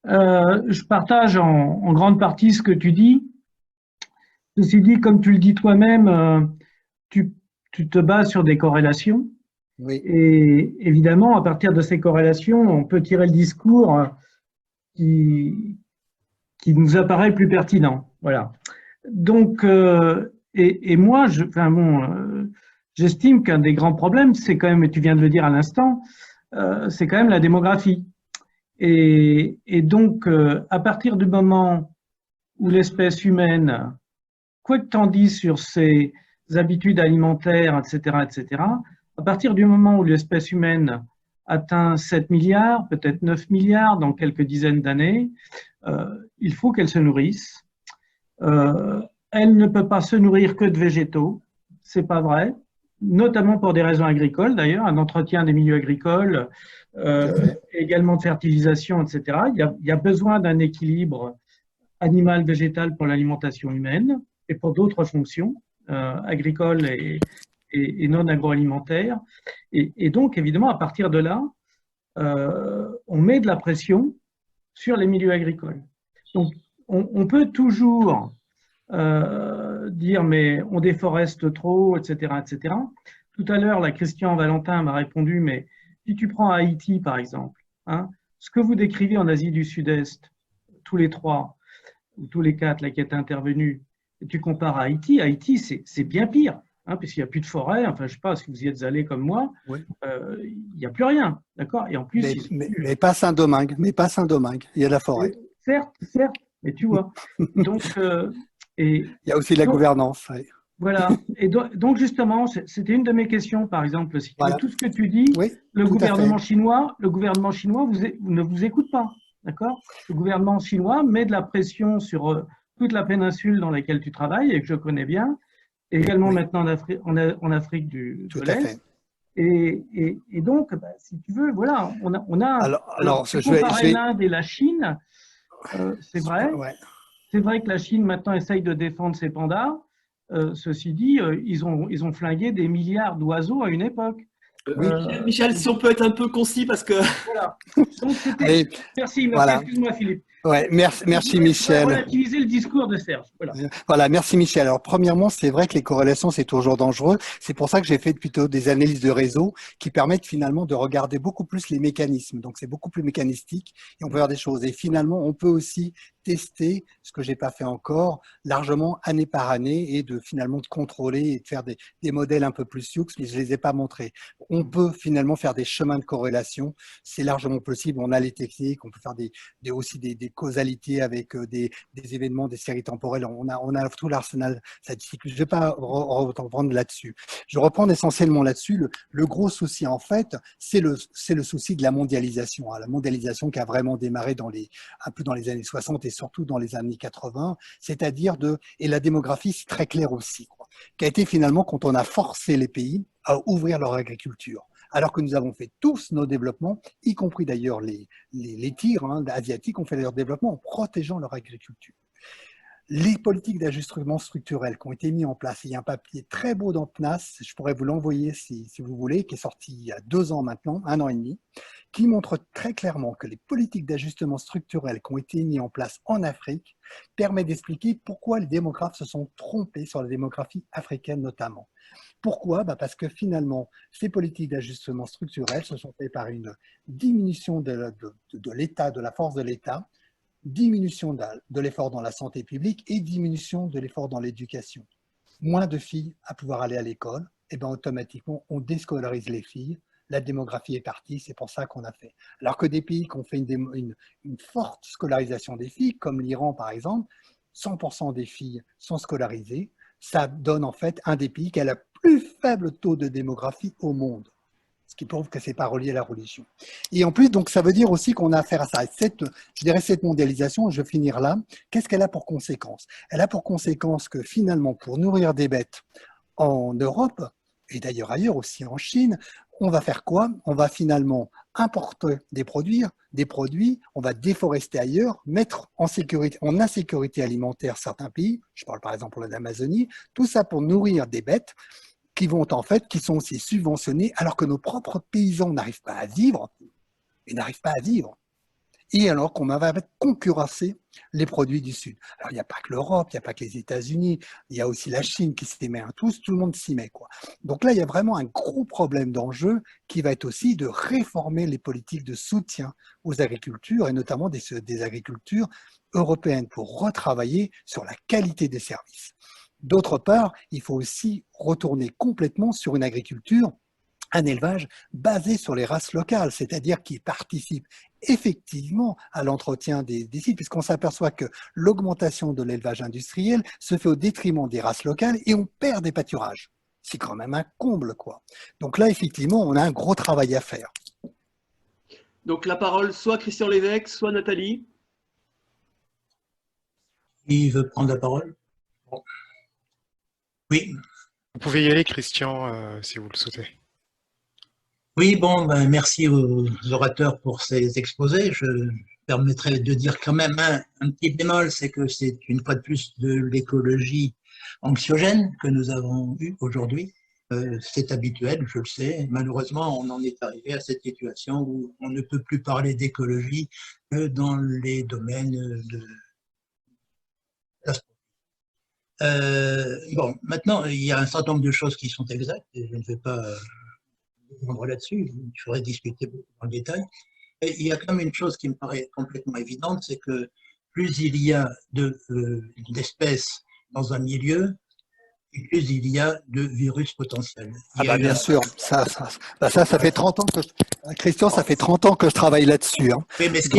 Je partage en grande partie ce que tu dis. Ceci dit, comme tu le dis toi-même, tu te bases sur des corrélations. Oui. Et évidemment, à partir de ces corrélations, on peut tirer le discours qui nous apparaît le plus pertinent. Voilà. Donc, et moi, j'estime qu'un des grands problèmes, c'est quand même, et tu viens de le dire à l'instant, c'est quand même la démographie. Et donc, à partir du moment où l'espèce humaine, quoi que t'en dises sur ses habitudes alimentaires, etc., etc., à partir du moment où l'espèce humaine atteint 7 milliards, peut-être 9 milliards dans quelques dizaines d'années, il faut qu'elle se nourrisse. Elle ne peut pas se nourrir que de végétaux, c'est pas vrai, notamment pour des raisons agricoles d'ailleurs, un entretien des milieux agricoles, également de fertilisation, etc. Il y a besoin d'un équilibre animal-végétal pour l'alimentation humaine et pour d'autres fonctions agricoles et non agroalimentaires. Et donc, évidemment, à partir de là, on met de la pression sur les milieux agricoles. Donc, on peut toujours dire mais on déforeste trop, etc., etc. Tout à l'heure, la Christian Valentin m'a répondu, mais si tu prends Haïti, par exemple, hein, ce que vous décrivez en Asie du Sud-Est, tous les trois, ou tous les quatre là, qui étaient intervenus, et tu compares à Haïti, Haïti, c'est bien pire, hein, puisqu'il n'y a plus de forêt, enfin, je ne sais pas si vous y êtes allés comme moi, Oui. Il n'y a plus rien, d'accord? Et en plus, mais pas Saint-Domingue, il y a de la forêt. Certes, mais tu vois. Donc, il y a aussi la gouvernance. Ouais. Voilà. Et donc justement, c'était une de mes questions, par exemple, si voilà. tout ce que tu dis, oui, le gouvernement chinois ne vous écoute pas, d'accord? Le gouvernement chinois met de la pression sur toute la péninsule dans laquelle tu travailles et que je connais bien, et également oui. maintenant en Afrique de l'Est. Et donc, bah, si tu veux, voilà, on a alors tu comparais l'Inde et la Chine, c'est vrai. Ouais. C'est vrai que la Chine maintenant essaye de défendre ses pandas. Ceci dit, ils ont flingué des milliards d'oiseaux à une époque. Michel, si on peut être un peu concis parce que… Voilà. Donc, merci, voilà. Excuse-moi Philippe. Ouais, merci Michel. Relativiser le discours de Serge. Voilà, merci Michel. Alors premièrement, c'est vrai que les corrélations, c'est toujours dangereux. C'est pour ça que j'ai fait plutôt des analyses de réseau qui permettent finalement de regarder beaucoup plus les mécanismes. Donc c'est beaucoup plus mécanistique et on peut faire des choses. Et finalement, on peut aussi tester, ce que j'ai pas fait encore, largement année par année et de finalement de contrôler et de faire des modèles un peu plus sioux, mais je les ai pas montrés. On peut finalement faire des chemins de corrélation. C'est largement possible. On a les techniques. On peut faire aussi des causalités avec des événements, des séries temporelles. On a tout l'arsenal statistique. Je ne vais pas reprendre là-dessus. Je reprends essentiellement là-dessus. Le gros souci, en fait, c'est le souci de la mondialisation. La mondialisation qui a vraiment démarré un peu dans les années 60 et surtout dans les années 80, c'est-à-dire et la démographie, c'est très clair aussi, qui a été finalement quand on a forcé les pays à ouvrir leur agriculture. Alors que nous avons fait tous nos développements, y compris d'ailleurs les tigres asiatiques ont fait leur développement en protégeant leur agriculture. Les politiques d'ajustement structurel qui ont été mis en place, il y a un papier très beau dans PNAS, je pourrais vous l'envoyer si vous voulez, qui est sorti il y a 2 ans maintenant, 1 an et demi, qui montre très clairement que les politiques d'ajustement structurel qui ont été mis en place en Afrique permettent d'expliquer pourquoi les démographes se sont trompés sur la démographie africaine notamment. Pourquoi? Parce que finalement, ces politiques d'ajustement structurel se sont faites par une diminution de l'État, de la force de l'État, diminution de l'effort dans la santé publique et diminution de l'effort dans l'éducation. Moins de filles à pouvoir aller à l'école, et bien automatiquement, on déscolarise les filles, la démographie est partie, c'est pour ça qu'on a fait. Alors que des pays qui ont fait une forte scolarisation des filles, comme l'Iran par exemple, 100% des filles sont scolarisées, ça donne en fait un des pays qui a le plus faible taux de démographie au monde. Ce qui prouve que ce n'est pas relié à la religion. Et en plus, donc, ça veut dire aussi qu'on a affaire à ça. Cette mondialisation, je vais finir là, qu'est-ce qu'elle a pour conséquence? Elle a pour conséquence que finalement, pour nourrir des bêtes en Europe, et d'ailleurs ailleurs aussi en Chine, on va faire quoi? On va finalement importer des produits, on va déforester ailleurs, mettre en insécurité alimentaire certains pays, je parle par exemple de l'Amazonie, tout ça pour nourrir des bêtes qui sont aussi subventionnés alors que nos propres paysans n'arrivent pas à vivre, et alors qu'on va concurrencer les produits du Sud. Alors, il n'y a pas que l'Europe, il n'y a pas que les États-Unis, il y a aussi la Chine qui s'y met, tout le monde s'y met, quoi. Donc là, il y a vraiment un gros problème d'enjeu qui va être aussi de réformer les politiques de soutien aux agricultures, et notamment des agricultures européennes, pour retravailler sur la qualité des services. D'autre part, il faut aussi retourner complètement sur une agriculture, un élevage basé sur les races locales, c'est-à-dire qui participe effectivement à l'entretien des sites, puisqu'on s'aperçoit que l'augmentation de l'élevage industriel se fait au détriment des races locales et on perd des pâturages. C'est quand même un comble, quoi. Donc là, effectivement, on a un gros travail à faire. Donc la parole, soit Christian Lévesque, soit Nathalie. Qui veut prendre la parole? Bon. Oui. Vous pouvez y aller, Christian, si vous le souhaitez. Oui, bon, ben, merci aux orateurs pour ces exposés. Je permettrai de dire quand même un petit bémol, c'est que c'est une fois de plus de l'écologie anxiogène que nous avons eue aujourd'hui. C'est habituel, je le sais. Malheureusement, on en est arrivé à cette situation où on ne peut plus parler d'écologie que dans les domaines de la sport. Bon, maintenant, il y a un certain nombre de choses qui sont exactes et je ne vais pas répondre là-dessus, il faudrait discuter beaucoup dans le détail. Et il y a quand même une chose qui me paraît complètement évidente, c'est que plus il y a d'espèces dans un milieu, et plus il y a de virus potentiels. Bien sûr, ça fait 30 ans que Christian, ça fait 30 ans que je travaille là-dessus. Hein. Oui, mais ce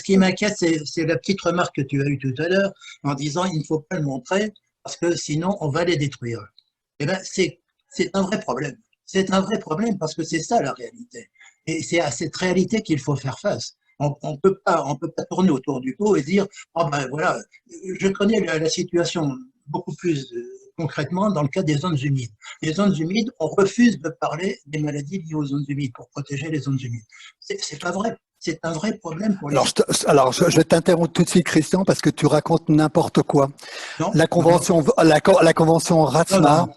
qui m'inquiète, c'est la petite remarque que tu as eue tout à l'heure en disant il ne faut pas le montrer parce que sinon on va les détruire. Eh bien, c'est un vrai problème. C'est un vrai problème parce que c'est ça la réalité. Et c'est à cette réalité qu'il faut faire face. On peut pas tourner autour du pot et dire oh ben voilà, je connais la situation beaucoup plus concrètement dans le cas des zones humides. Les zones humides, on refuse de parler des maladies liées aux zones humides pour protéger les zones humides. C'est pas vrai. C'est un vrai problème pour les. Alors, je t'interromps tout de suite, Christian, parce que tu racontes n'importe quoi. Non, la convention RATMA.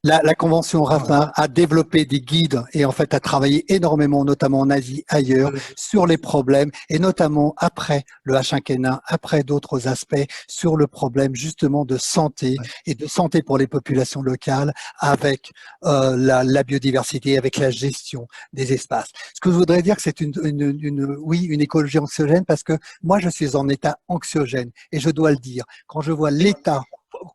La convention RATMA a développé des guides et en fait a travaillé énormément, notamment en Asie, ailleurs, sur les problèmes et notamment après le H1N1, après d'autres aspects, sur le problème justement de santé et de santé pour les populations locales avec la biodiversité, avec la gestion des espaces. Ce que je voudrais dire, que c'est une écologie anxiogène parce que moi, je suis en état anxiogène et je dois le dire. Quand je vois l'état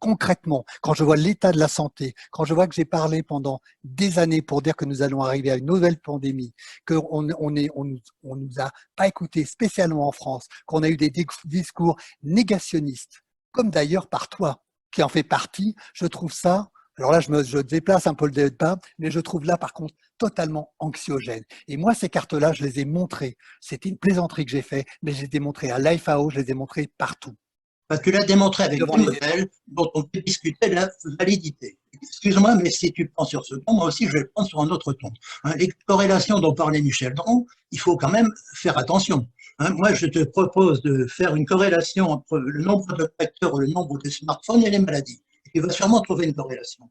concrètement, quand je vois l'état de la santé, quand je vois que j'ai parlé pendant des années pour dire que nous allons arriver à une nouvelle pandémie, qu'on nous a pas écouté spécialement en France, qu'on a eu des discours négationnistes, comme d'ailleurs par toi, qui en fait partie, je trouve ça, alors là je déplace un peu le débat, mais je trouve là par contre totalement anxiogène. Et moi ces cartes-là, je les ai montrées. C'était une plaisanterie que j'ai fait, mais je les ai montrées à l'IFAO, je les ai montrées partout. Parce que tu l'as démontré avec des modèles dont on peut discuter la validité. Excuse-moi, mais si tu prends sur ce ton, moi aussi je vais le prendre sur un autre ton. Les corrélations dont parlait Michel Dron, il faut quand même faire attention. Moi, je te propose de faire une corrélation entre le nombre de facteurs ou le nombre de smartphones et les maladies. Et tu vas sûrement trouver une corrélation.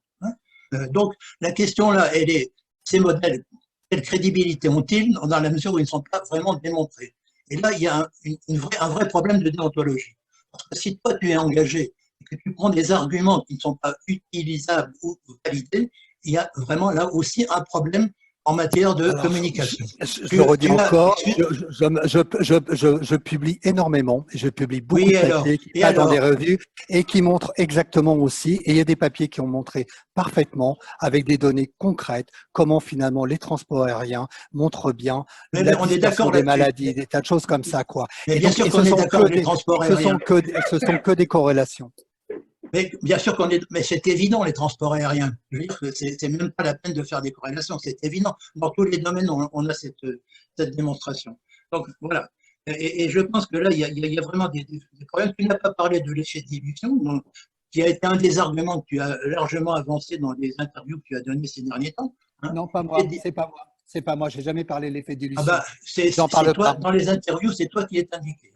Donc, la question là, elle est, ces modèles, quelle crédibilité ont-ils dans la mesure où ils ne sont pas vraiment démontrés? Et là, il y a un vrai problème de déontologie. Parce que si toi, tu es engagé et que tu prends des arguments qui ne sont pas utilisables ou validés, il y a vraiment là aussi un problème en matière de communication. Je le redis encore, je publie énormément, je publie beaucoup de papiers qui passent dans des revues et qui montrent exactement aussi, et il y a des papiers qui ont montré parfaitement, avec des données concrètes, comment finalement les transports aériens montrent bien la dispersion des maladies, des tas de choses comme ça, quoi. Mais bien sûr qu'on est d'accord avec les transports aériens. Ce sont que des corrélations. Mais bien sûr mais c'est évident, les transports aériens. Je veux dire que c'est même pas la peine de faire des corrélations, c'est évident. Dans tous les domaines, on a cette démonstration. Donc voilà. Et je pense que là, il y a vraiment des problèmes. Tu n'as pas parlé de l'effet de dilution, qui a été un des arguments que tu as largement avancé dans les interviews que tu as données ces derniers temps. Non, pas moi, c'est pas moi. C'est pas moi, j'ai jamais parlé de l'effet de dilution. J'en parle pas. Dans les interviews, c'est toi qui es indiqué.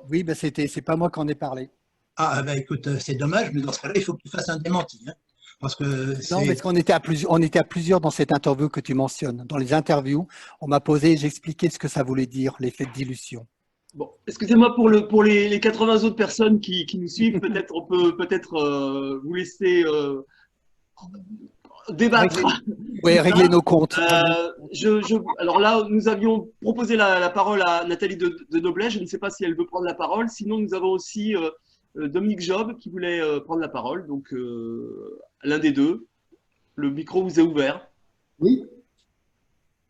Oui, c'est pas moi qui en ai parlé. Ah, ben écoute, c'est dommage, mais dans ce cas-là, il faut que tu fasses un démenti. Parce que non, parce qu'on était à plusieurs dans cette interview que tu mentionnes. Dans les interviews, on m'a posé, j'expliquais ce que ça voulait dire, l'effet de dilution. Bon, excusez-moi pour les 80 autres personnes qui nous suivent, peut-être on peut vous laisser débattre. Régler nos comptes. Alors là, nous avions proposé la parole à Nathalie de Noblet. Je ne sais pas si elle veut prendre la parole. Sinon, nous avons aussi Dominique Job qui voulait prendre la parole. Donc, l'un des deux. Le micro vous est ouvert. Oui.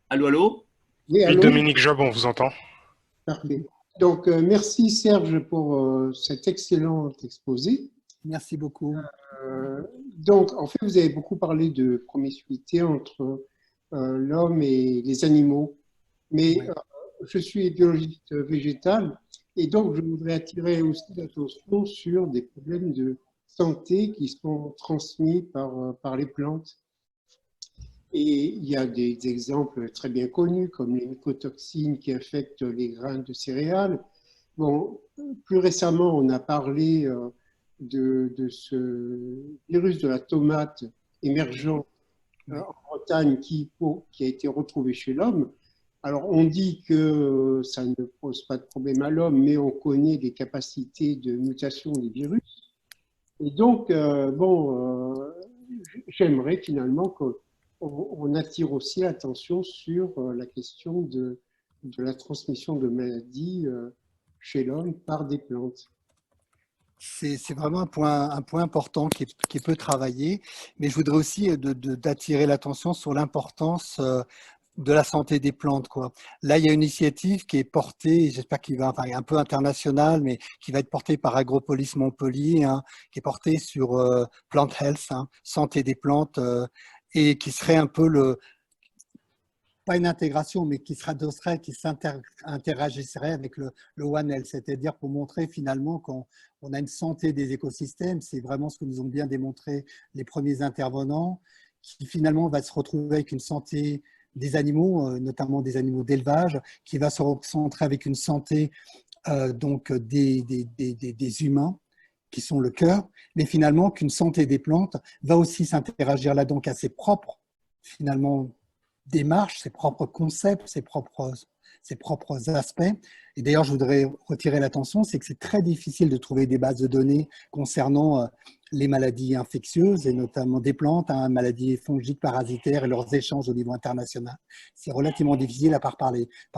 Allô, allô? Oui, Oui, allô? Dominique Job, on vous entend. Parfait. Donc, merci Serge pour cet excellent exposé. Merci beaucoup. Donc, en fait, vous avez beaucoup parlé de promiscuité entre l'homme et les animaux, mais Ouais. je suis biologiste végétal et donc je voudrais attirer aussi l'attention sur des problèmes de santé qui sont transmis par les plantes. Et il y a des exemples très bien connus comme les mycotoxines qui affectent les grains de céréales. Bon, plus récemment, on a parlé de ce virus de la tomate émergent en Bretagne qui a été retrouvé chez l'homme. Alors, on dit que ça ne pose pas de problème à l'homme, mais on connaît les capacités de mutation des virus. Et donc, j'aimerais finalement qu'on attire aussi l'attention sur la question de la transmission de maladies chez l'homme par des plantes. C'est vraiment un point important qui peut travailler, mais je voudrais aussi d'attirer l'attention sur l'importance de la santé des plantes, quoi. Là, il y a une initiative qui est portée, j'espère qu'il va, enfin, un peu internationale, mais qui va être portée par Agropolis Montpellier, hein, qui est portée sur Plant Health, hein, santé des plantes, et qui serait un peu pas une intégration, mais qui s'interagisserait avec le One Health, c'est-à-dire pour montrer finalement qu'on a une santé des écosystèmes, c'est vraiment ce que nous ont bien démontré les premiers intervenants, qui finalement va se retrouver avec une santé des animaux, notamment des animaux d'élevage, qui va se recentrer avec une santé donc des humains, qui sont le cœur, mais finalement qu'une santé des plantes va aussi s'interagir là donc à ses propres finalement démarches, ses propres concepts, ses propres aspects. Et d'ailleurs, je voudrais retirer l'attention, c'est que c'est très difficile de trouver des bases de données concernant les maladies infectieuses et notamment des plantes, hein, maladies fongiques, parasitaires et leurs échanges au niveau international. C'est relativement difficile à part par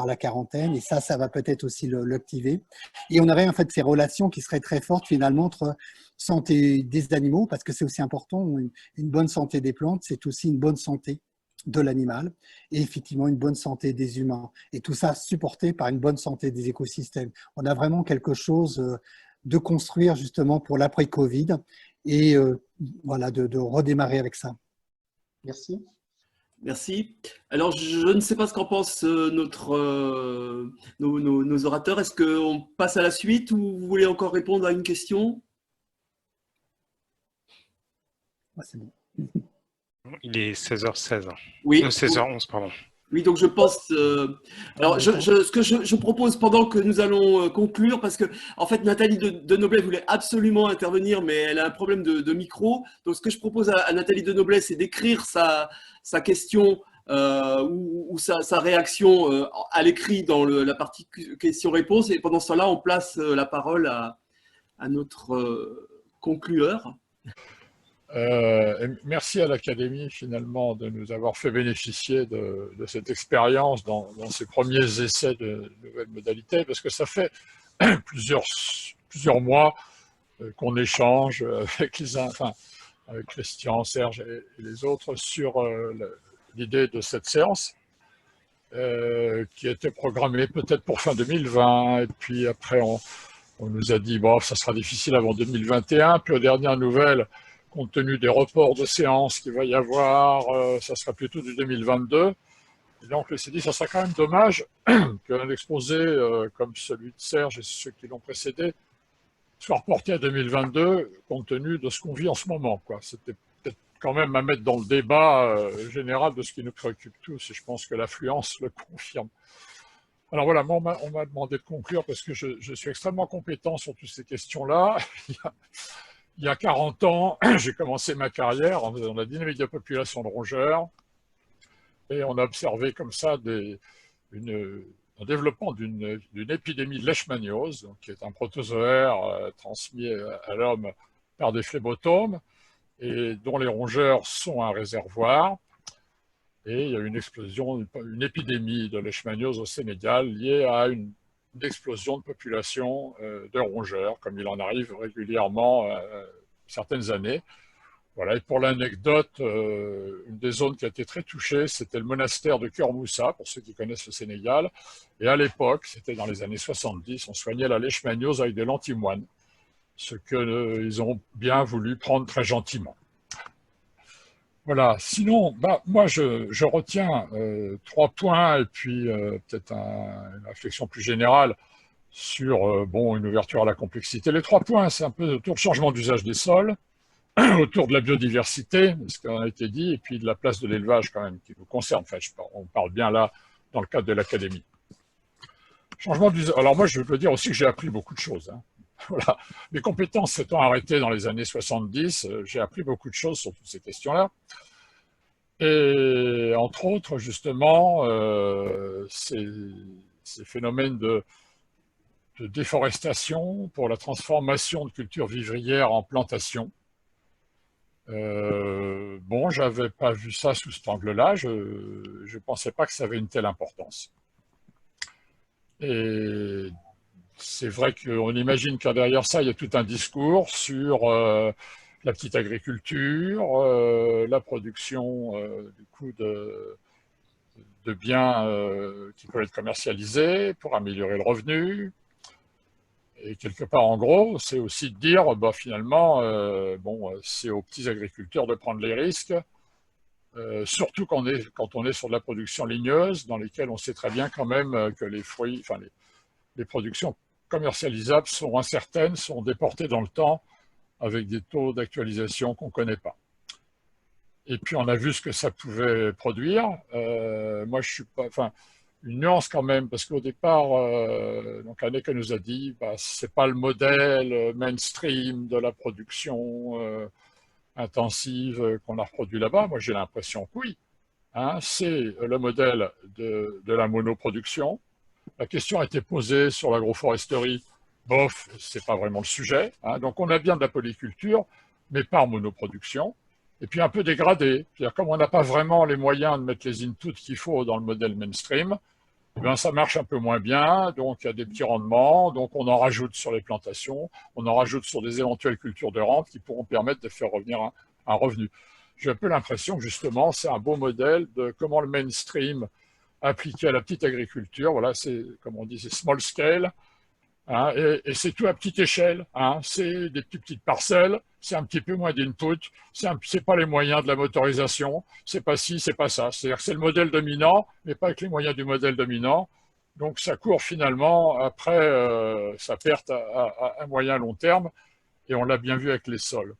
la quarantaine et ça va peut-être aussi l'activer. Et on aurait en fait ces relations qui seraient très fortes finalement entre santé des animaux, parce que c'est aussi important, une bonne santé des plantes, c'est aussi une bonne santé de l'animal et effectivement une bonne santé des humains. Et tout ça supporté par une bonne santé des écosystèmes. On a vraiment quelque chose de construire justement pour l'après-Covid et voilà, de redémarrer avec ça. Merci. Merci. Alors, je ne sais pas ce qu'en pensent nos orateurs. Est-ce qu'on passe à la suite ou vous voulez encore répondre à une question? C'est bon. Il est 16h16. Oui. 16h11, pardon. Oui, donc je pense. Alors, ce que je propose pendant que nous allons conclure, parce que en fait Nathalie de Noblet voulait absolument intervenir, mais elle a un problème de micro. Donc, ce que je propose à Nathalie de Noblet, c'est d'écrire sa question ou sa réaction à l'écrit dans la partie question-réponse. Et pendant ce temps-là, on place la parole à notre conclueur. Merci à l'Académie finalement de nous avoir fait bénéficier de cette expérience dans ces premiers essais de nouvelles modalités, parce que ça fait plusieurs mois qu'on échange avec Christian, Serge et les autres sur l'idée de cette séance qui était programmée peut-être pour fin 2020, et puis après on nous a dit bon, ça sera difficile avant 2021, puis aux dernières nouvelles, compte tenu des reports de séances qu'il va y avoir, ça sera plutôt du 2022. Et donc, on s'est dit, ça serait quand même dommage qu'un exposé comme celui de Serge et ceux qui l'ont précédé soit reporté à 2022, compte tenu de ce qu'on vit en ce moment, quoi. C'était peut-être quand même à mettre dans le débat général de ce qui nous préoccupe tous, et je pense que l'affluence le confirme. Alors voilà, moi, on m'a demandé de conclure parce que je suis extrêmement compétent sur toutes ces questions-là. Il y a 40 ans, j'ai commencé ma carrière dans la dynamique de population de rongeurs et on a observé comme ça un développement d'une épidémie de leishmaniose, qui est un protozoaire transmis à l'homme par des phlébotomes et dont les rongeurs sont un réservoir. Et il y a eu une épidémie de leishmaniose au Sénégal liée à une explosion de population de rongeurs, comme il en arrive régulièrement certaines années. Voilà, et pour l'anecdote, une des zones qui a été très touchée, c'était le monastère de Keur Moussa, pour ceux qui connaissent le Sénégal. Et à l'époque, c'était dans les années 70, on soignait la leishmaniose avec des lentimoines, ce qu'ils ont bien voulu prendre très gentiment. Voilà, sinon, moi je retiens 3 points et puis peut-être une réflexion plus générale sur une ouverture à la complexité. Les 3 points, c'est un peu autour du changement d'usage des sols, autour de la biodiversité, ce qui a été dit, et puis de la place de l'élevage quand même, qui nous concerne. Enfin, on parle bien là dans le cadre de l'académie. Changement d'usage. Alors moi, je veux dire aussi que j'ai appris beaucoup de choses. Hein. Voilà. Mes compétences s'étant arrêtées dans les années 70, j'ai appris beaucoup de choses sur toutes ces questions-là. Et entre autres, justement, ces phénomènes de déforestation pour la transformation de cultures vivrières en plantations. J'avais pas vu ça sous cet angle-là, je ne pensais pas que ça avait une telle importance. Et c'est vrai qu'on imagine que derrière ça, il y a tout un discours sur la petite agriculture, la production du coup de biens qui peuvent être commercialisés pour améliorer le revenu. Et quelque part, en gros, c'est aussi de dire, finalement, c'est aux petits agriculteurs de prendre les risques, surtout quand on est sur de la production ligneuse, dans lesquelles on sait très bien quand même que les fruits, les productions commercialisables sont incertaines, sont déportées dans le temps, avec des taux d'actualisation qu'on ne connaît pas. Et puis, on a vu ce que ça pouvait produire. Moi, je suis pas... une nuance quand même, parce qu'au départ, donc Anneke nous a dit, c'est pas le modèle mainstream de la production intensive qu'on a reproduit là-bas. Moi, j'ai l'impression que oui. Hein, c'est le modèle de la monoproduction. La question a été posée sur l'agroforesterie. Bof, c'est pas vraiment le sujet. Hein. Donc, on a bien de la polyculture, mais par monoproduction. Et puis un peu dégradé. C'est-à-dire, comme on n'a pas vraiment les moyens de mettre les inputs qu'il faut dans le modèle mainstream, ça marche un peu moins bien, donc il y a des petits rendements, donc on en rajoute sur les plantations, on en rajoute sur des éventuelles cultures de rente qui pourront permettre de faire revenir un revenu. J'ai un peu l'impression que justement, c'est un beau modèle de comment le mainstream appliqué à la petite agriculture, voilà, c'est, comme on dit, c'est small scale, hein, et c'est tout à petite échelle, hein, c'est des petites parcelles, c'est un petit peu moins d'input, c'est pas les moyens de la motorisation, c'est pas ci, c'est pas ça. C'est-à-dire que c'est le modèle dominant, mais pas avec les moyens du modèle dominant. Donc ça court finalement après sa perte à moyen long terme, et on l'a bien vu avec les sols.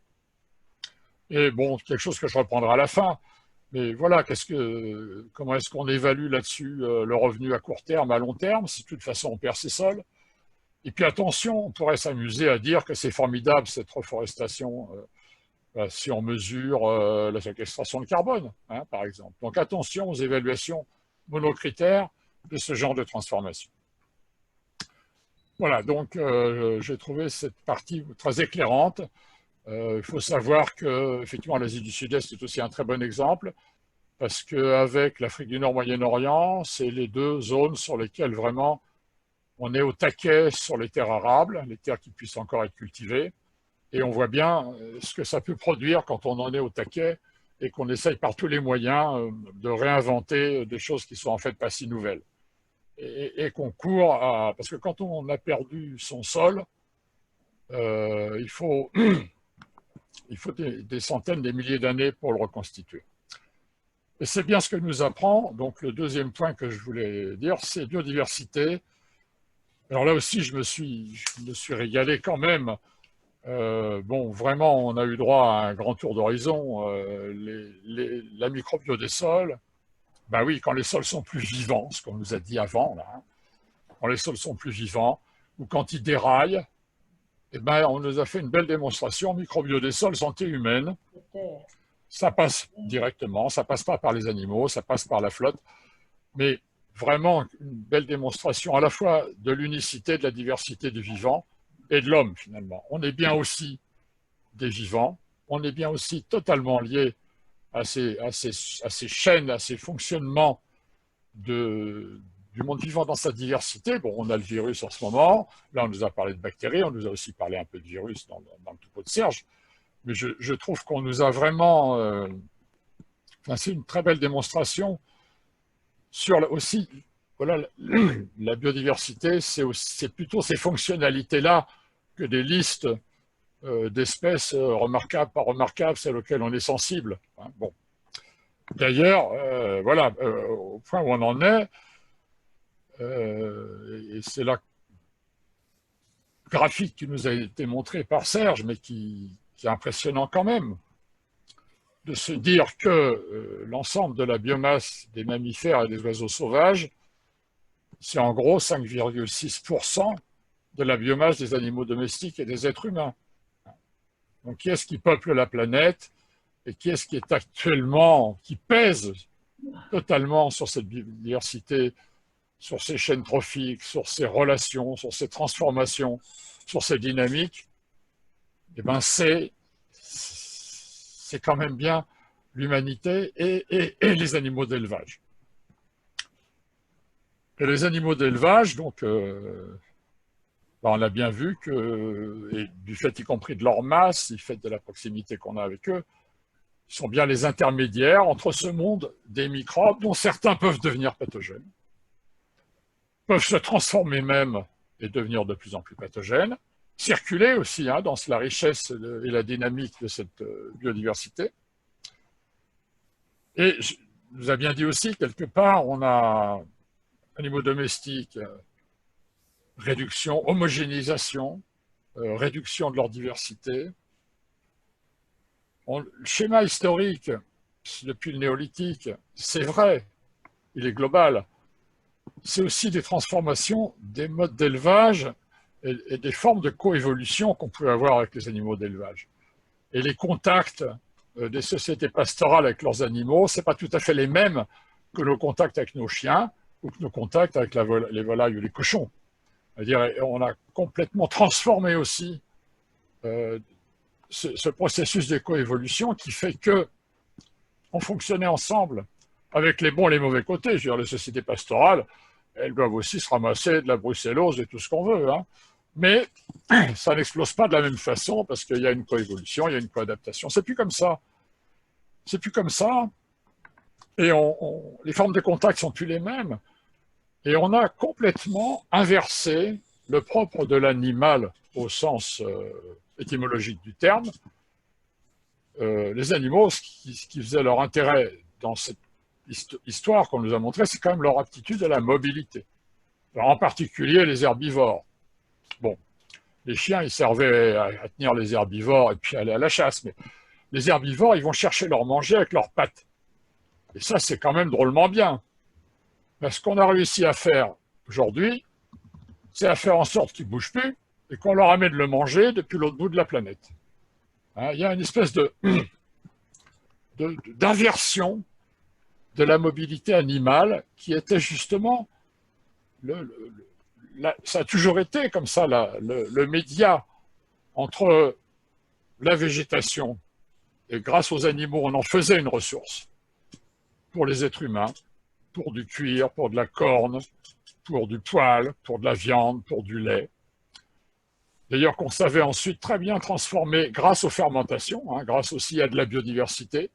Et bon, quelque chose que je reprendrai à la fin, mais voilà, comment est-ce qu'on évalue là-dessus le revenu à court terme, à long terme, si de toute façon on perd ses sols? Et puis attention, on pourrait s'amuser à dire que c'est formidable cette reforestation si on mesure la séquestration de carbone, hein, par exemple. Donc attention aux évaluations monocritères de ce genre de transformation. Voilà, donc j'ai trouvé cette partie très éclairante. Il faut savoir que effectivement l'Asie du Sud-Est est aussi un très bon exemple, parce qu'avec l'Afrique du Nord, Moyen-Orient, c'est les 2 zones sur lesquelles vraiment on est au taquet sur les terres arables, les terres qui puissent encore être cultivées, et on voit bien ce que ça peut produire quand on en est au taquet et qu'on essaye par tous les moyens de réinventer des choses qui sont en fait pas si nouvelles. Et qu'on court à... Parce que quand on a perdu son sol, il faut des centaines, des milliers d'années pour le reconstituer. Et c'est bien ce que nous apprend, donc le deuxième point que je voulais dire, c'est biodiversité. Alors là aussi, je me suis régalé quand même. Vraiment, on a eu droit à un grand tour d'horizon. La microbio des sols, oui, quand les sols sont plus vivants, ce qu'on nous a dit avant, là, hein, quand les sols sont plus vivants, ou quand ils déraillent, on nous a fait une belle démonstration. Microbio des sols, santé humaine. Ça passe directement, ça passe pas par les animaux, ça passe par la flotte. Mais vraiment une belle démonstration à la fois de l'unicité, de la diversité du vivant et de l'homme finalement. On est bien aussi des vivants, on est bien aussi totalement lié à ces chaînes, à ces fonctionnements du monde vivant dans sa diversité. Bon, on a le virus en ce moment, là on nous a parlé de bactéries, on nous a aussi parlé un peu de virus dans le topo de Serge, mais je trouve qu'on nous a vraiment... enfin, c'est une très belle démonstration sur aussi... Voilà, la biodiversité, c'est plutôt ces fonctionnalités-là que des listes d'espèces remarquables, pas remarquables, celles auxquelles on est sensible. Hein. Bon. D'ailleurs, voilà, au point où on en est, et c'est là graphique qui nous a été montré par Serge, mais qui est impressionnant quand même, de se dire que l'ensemble de la biomasse des mammifères et des oiseaux sauvages, c'est en gros 5,6% de la biomasse des animaux domestiques et des êtres humains. Donc qui est-ce qui peuple la planète et qui est-ce qui est actuellement, qui pèse totalement sur cette biodiversité, sur ces chaînes trophiques, sur ces relations, sur ces transformations, sur ces dynamiques? Eh bien c'est quand même bien l'humanité et les animaux d'élevage. Et les animaux d'élevage, donc, on a bien vu que, et du fait y compris de leur masse, du fait de la proximité qu'on a avec eux, ils sont bien les intermédiaires entre ce monde des microbes, dont certains peuvent devenir pathogènes, peuvent se transformer même et devenir de plus en plus pathogènes, circuler aussi dans la richesse et la dynamique de cette biodiversité. Et je vous ai bien dit aussi, quelque part, on a animaux domestiques, réduction, homogénéisation, réduction de leur diversité. Le schéma historique, depuis le néolithique, c'est vrai, il est global. C'est aussi des transformations des modes d'élevage et des formes de coévolution qu'on peut avoir avec les animaux d'élevage. Et les contacts des sociétés pastorales avec leurs animaux, ce n'est pas tout à fait les mêmes que nos contacts avec nos chiens ou que nos contacts avec les volailles ou les cochons. C'est-à-dire, on a complètement transformé aussi ce processus de coévolution qui fait que on fonctionnait ensemble avec les bons et les mauvais côtés. Je veux dire, les sociétés pastorales, elles doivent aussi se ramasser de la brucellose et tout ce qu'on veut. Hein. Mais ça n'explose pas de la même façon parce qu'il y a une coévolution, il y a une coadaptation. C'est plus comme ça. C'est plus comme ça. Et les formes de contact sont plus les mêmes. Et on a complètement inversé le propre de l'animal au sens étymologique du terme. Les animaux, ce qui faisait leur intérêt dans cette histoire qu'on nous a montrée, c'est quand même leur aptitude à la mobilité. Alors, en particulier les herbivores. Bon, les chiens, ils servaient à tenir les herbivores et puis aller à la chasse, mais les herbivores, ils vont chercher leur manger avec leurs pattes. Et ça, c'est quand même drôlement bien. Mais ce qu'on a réussi à faire aujourd'hui, c'est à faire en sorte qu'ils ne bougent plus et qu'on leur amène le manger depuis l'autre bout de la planète. Hein, il y a une espèce d'inversion de la mobilité animale qui était justement, ça a toujours été comme ça, le média entre la végétation et grâce aux animaux, on en faisait une ressource pour les êtres humains, pour du cuir, pour de la corne, pour du poil, pour de la viande, pour du lait. D'ailleurs qu'on savait ensuite très bien transformer grâce aux fermentations, grâce aussi à de la biodiversité,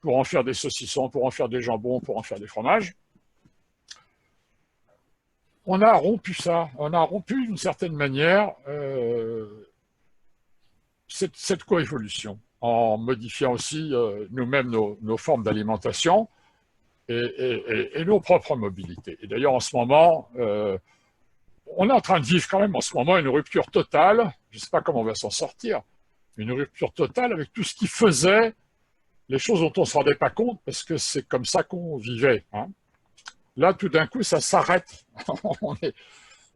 pour en faire des saucissons, pour en faire des jambons, pour en faire des fromages. On a rompu ça, on a rompu d'une certaine manière cette coévolution, en modifiant aussi nous-mêmes nos formes d'alimentation et nos propres mobilités. Et d'ailleurs, en ce moment, on est en train de vivre quand même en ce moment une rupture totale, je ne sais pas comment on va s'en sortir, une rupture totale avec tout ce qui faisait les choses dont on ne se rendait pas compte parce que c'est comme ça qu'on vivait. Hein. Là, tout d'un coup, ça s'arrête.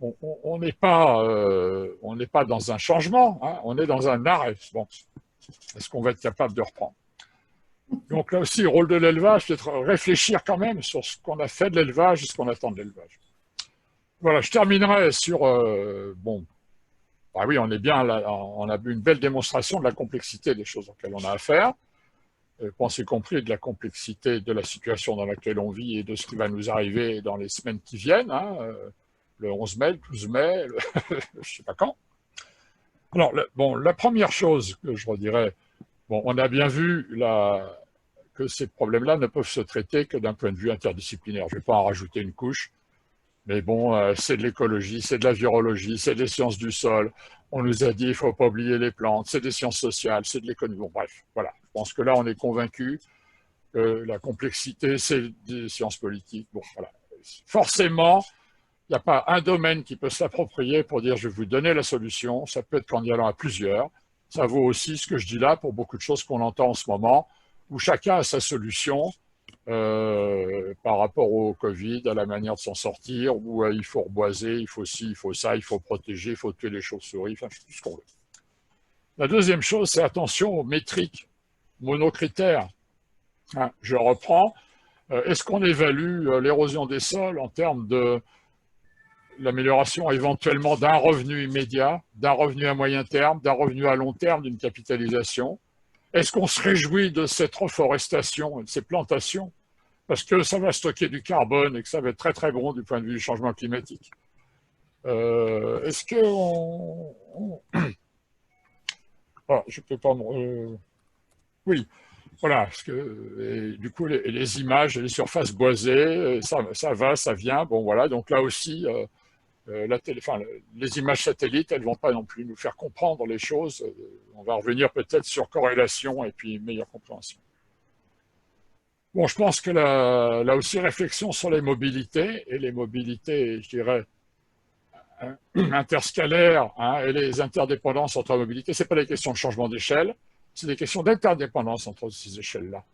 on n'est pas dans un changement, hein, on est dans un arrêt. Bon. Est-ce qu'on va être capable de reprendre? Donc là aussi, le rôle de l'élevage, c'est de réfléchir quand même sur ce qu'on a fait de l'élevage et ce qu'on attend de l'élevage. Voilà, je terminerai sur... bon, ah oui, on est bien là, on a vu une belle démonstration de la complexité des choses auxquelles on a affaire. Je pense y compris de la complexité de la situation dans laquelle on vit et de ce qui va nous arriver dans les semaines qui viennent, hein, le 11 mai, le 12 mai, je ne sais pas quand. Alors, bon, la première chose que je redirais, Bon, on a bien vu que ces problèmes-là ne peuvent se traiter que d'un point de vue interdisciplinaire. Je ne vais pas en rajouter une couche, mais bon, c'est de l'écologie, c'est de la virologie, c'est des sciences du sol. On nous a dit il ne faut pas oublier les plantes, c'est des sciences sociales, c'est de l'économie. Bon, bref, voilà. Je pense que là, on est convaincu que la complexité, c'est des sciences politiques. Bon, voilà. Forcément, il n'y a pas un domaine qui peut s'approprier pour dire je vais vous donner la solution. Ça peut être qu'en y allant à plusieurs. Ça vaut aussi ce que je dis là pour beaucoup de choses qu'on entend en ce moment, où chacun a sa solution par rapport au Covid, à la manière de s'en sortir, où il faut reboiser, il faut ci, il faut ça, il faut protéger, il faut tuer les chauves-souris, enfin tout ce qu'on veut. La deuxième chose, c'est attention aux métriques monocritères. Hein, je reprends. Est-ce qu'on évalue l'érosion des sols en termes de l'amélioration éventuellement d'un revenu immédiat, d'un revenu à moyen terme, d'un revenu à long terme, d'une capitalisation? Est-ce qu'on se réjouit de cette reforestation et de ces plantations parce que ça va stocker du carbone et que ça va être très très bon du point de vue du changement climatique? Est-ce que oh, je peux pas oui, voilà, parce que du coup les images et les surfaces boisées, ça va, ça vient, bon voilà, donc là aussi les images satellites, elles ne vont pas non plus nous faire comprendre les choses. On va revenir peut-être sur corrélation et puis meilleure compréhension. Bon, je pense que là aussi, réflexion sur les mobilités, et les mobilités, je dirais, interscalaires, hein, et les interdépendances entre mobilités, ce n'est pas des questions de changement d'échelle, c'est des questions d'interdépendance entre ces échelles-là.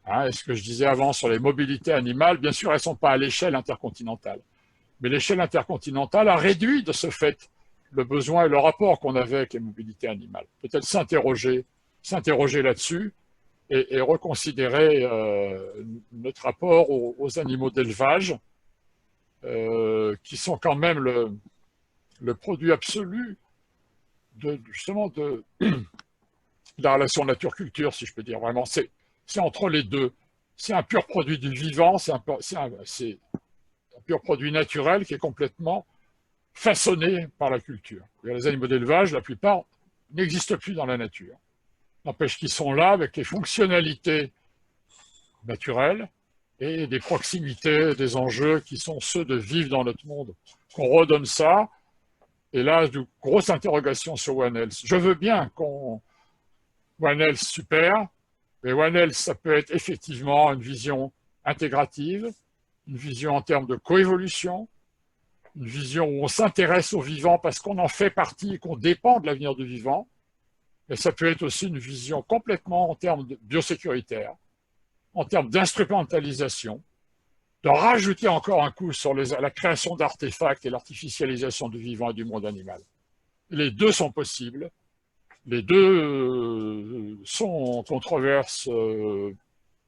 Hein, et ce que je disais avant sur les mobilités animales, bien sûr, elles ne sont pas à l'échelle intercontinentale. Mais l'échelle intercontinentale a réduit de ce fait le besoin et le rapport qu'on avait avec les mobilités animales. Peut-être s'interroger là-dessus et reconsidérer notre rapport aux animaux d'élevage, qui sont quand même le produit absolu justement de la relation nature-culture, si je peux dire. Vraiment, c'est entre les deux. C'est un pur produit du vivant, c'est un pur produit naturel qui est complètement façonné par la culture. Les animaux d'élevage, la plupart, n'existent plus dans la nature. N'empêche qu'ils sont là avec les fonctionnalités naturelles et des proximités, des enjeux qui sont ceux de vivre dans notre monde. Qu'on redonne ça, et là, de grosses interrogations sur One Health. Je veux bien qu'on... One Health, super, mais One Health, ça peut être effectivement une vision intégrative, une vision en termes de coévolution, une vision où on s'intéresse au vivant parce qu'on en fait partie et qu'on dépend de l'avenir du vivant. Et ça peut être aussi une vision complètement en termes de biosécuritaire, en termes d'instrumentalisation, de rajouter encore un coup sur la création d'artefacts et l'artificialisation du vivant et du monde animal. Les deux sont possibles. Les deux sont en controverse,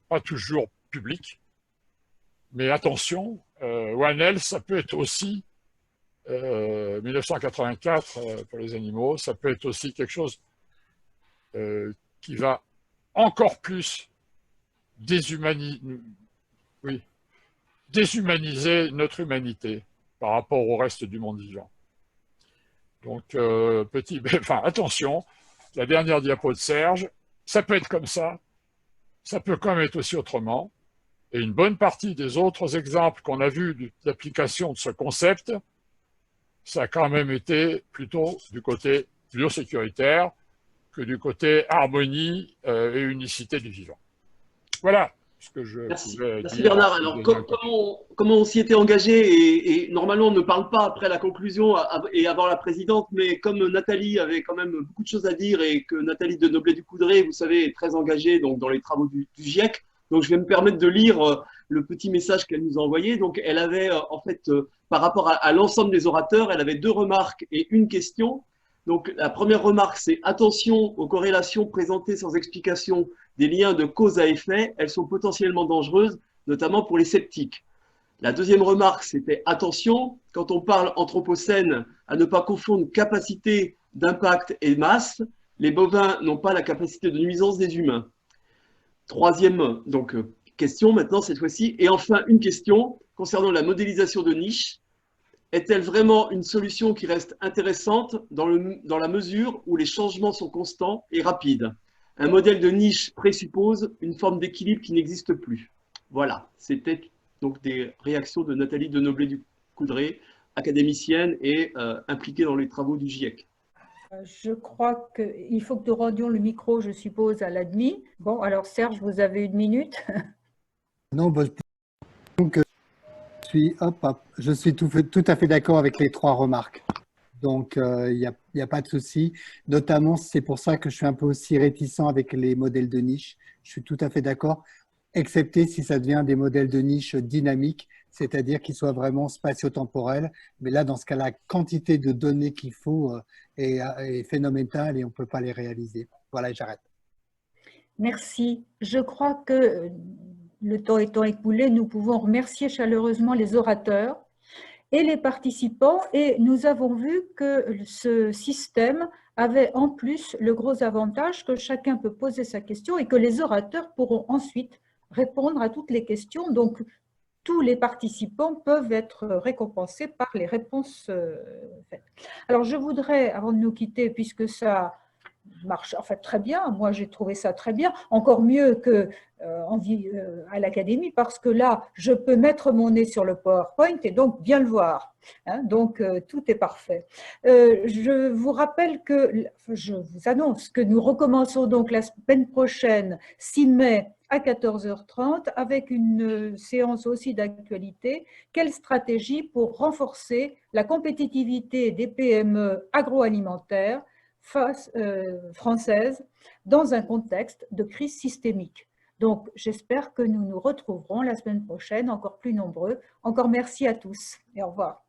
pas toujours publique. Mais attention, One Health, ça peut être aussi 1984 pour les animaux, ça peut être aussi quelque chose qui va encore plus déshumaniser notre humanité par rapport au reste du monde vivant. Donc, attention, la dernière diapo de Serge, ça peut être comme ça peut quand même être aussi autrement. Et une bonne partie des autres exemples qu'on a vus d'application de ce concept, ça a quand même été plutôt du côté biosécuritaire que du côté harmonie et unicité du vivant. Voilà ce que je pouvais Merci dire. Bernard. Alors, comment on s'y était engagé et normalement on ne parle pas après la conclusion et avant la présidente, mais comme Nathalie avait quand même beaucoup de choses à dire et que Nathalie de Noblet-du-Coudray, vous savez, est très engagée donc, dans les travaux du GIEC, donc je vais me permettre de lire le petit message qu'elle nous a envoyé. Donc elle avait en fait, par rapport à l'ensemble des orateurs, elle avait 2 remarques et une question. Donc la première remarque, c'est attention aux corrélations présentées sans explication des liens de cause à effet, elles sont potentiellement dangereuses, notamment pour les sceptiques. La deuxième remarque, c'était attention, quand on parle anthropocène, à ne pas confondre capacité d'impact et masse, les bovins n'ont pas la capacité de nuisance des humains. Troisième donc, question maintenant cette fois-ci. Et enfin, une question concernant la modélisation de niche. Est-elle vraiment une solution qui reste intéressante dans la mesure où les changements sont constants et rapides? Un modèle de niche présuppose une forme d'équilibre qui n'existe plus. Voilà, c'était donc des réactions de Nathalie Denoblé-du-Coudray, académicienne et impliquée dans les travaux du GIEC. Je crois qu'il faut que nous rendions le micro, je suppose, à l'admin. Bon, alors Serge, vous avez 1 minute. Non, donc, je suis tout à fait d'accord avec les 3 remarques. Donc, il n'y a pas de souci. Notamment, c'est pour ça que je suis un peu aussi réticent avec les modèles de niche. Je suis tout à fait d'accord, excepté si ça devient des modèles de niche dynamiques, c'est-à-dire qu'ils soient vraiment spatio-temporels. Mais là, dans ce cas, la quantité de données qu'il faut est phénoménale et on ne peut pas les réaliser. Voilà, j'arrête. Merci. Je crois que le temps étant écoulé, nous pouvons remercier chaleureusement les orateurs et les participants. Et nous avons vu que ce système avait en plus le gros avantage que chacun peut poser sa question et que les orateurs pourront ensuite répondre à toutes les questions. Donc, tous les participants peuvent être récompensés par les réponses faites. Alors, je voudrais, avant de nous quitter, puisque ça marche en fait très bien, moi j'ai trouvé ça très bien, encore mieux qu'à l'académie, parce que là, je peux mettre mon nez sur le PowerPoint et donc bien le voir. Hein, donc, tout est parfait. Je vous rappelle je vous annonce que nous recommençons donc la semaine prochaine, 6 mai, à 14h30, avec une séance aussi d'actualité. Quelle stratégie pour renforcer la compétitivité des PME agroalimentaires françaises dans un contexte de crise systémique? Donc, j'espère que nous nous retrouverons la semaine prochaine, encore plus nombreux. Encore merci à tous et au revoir.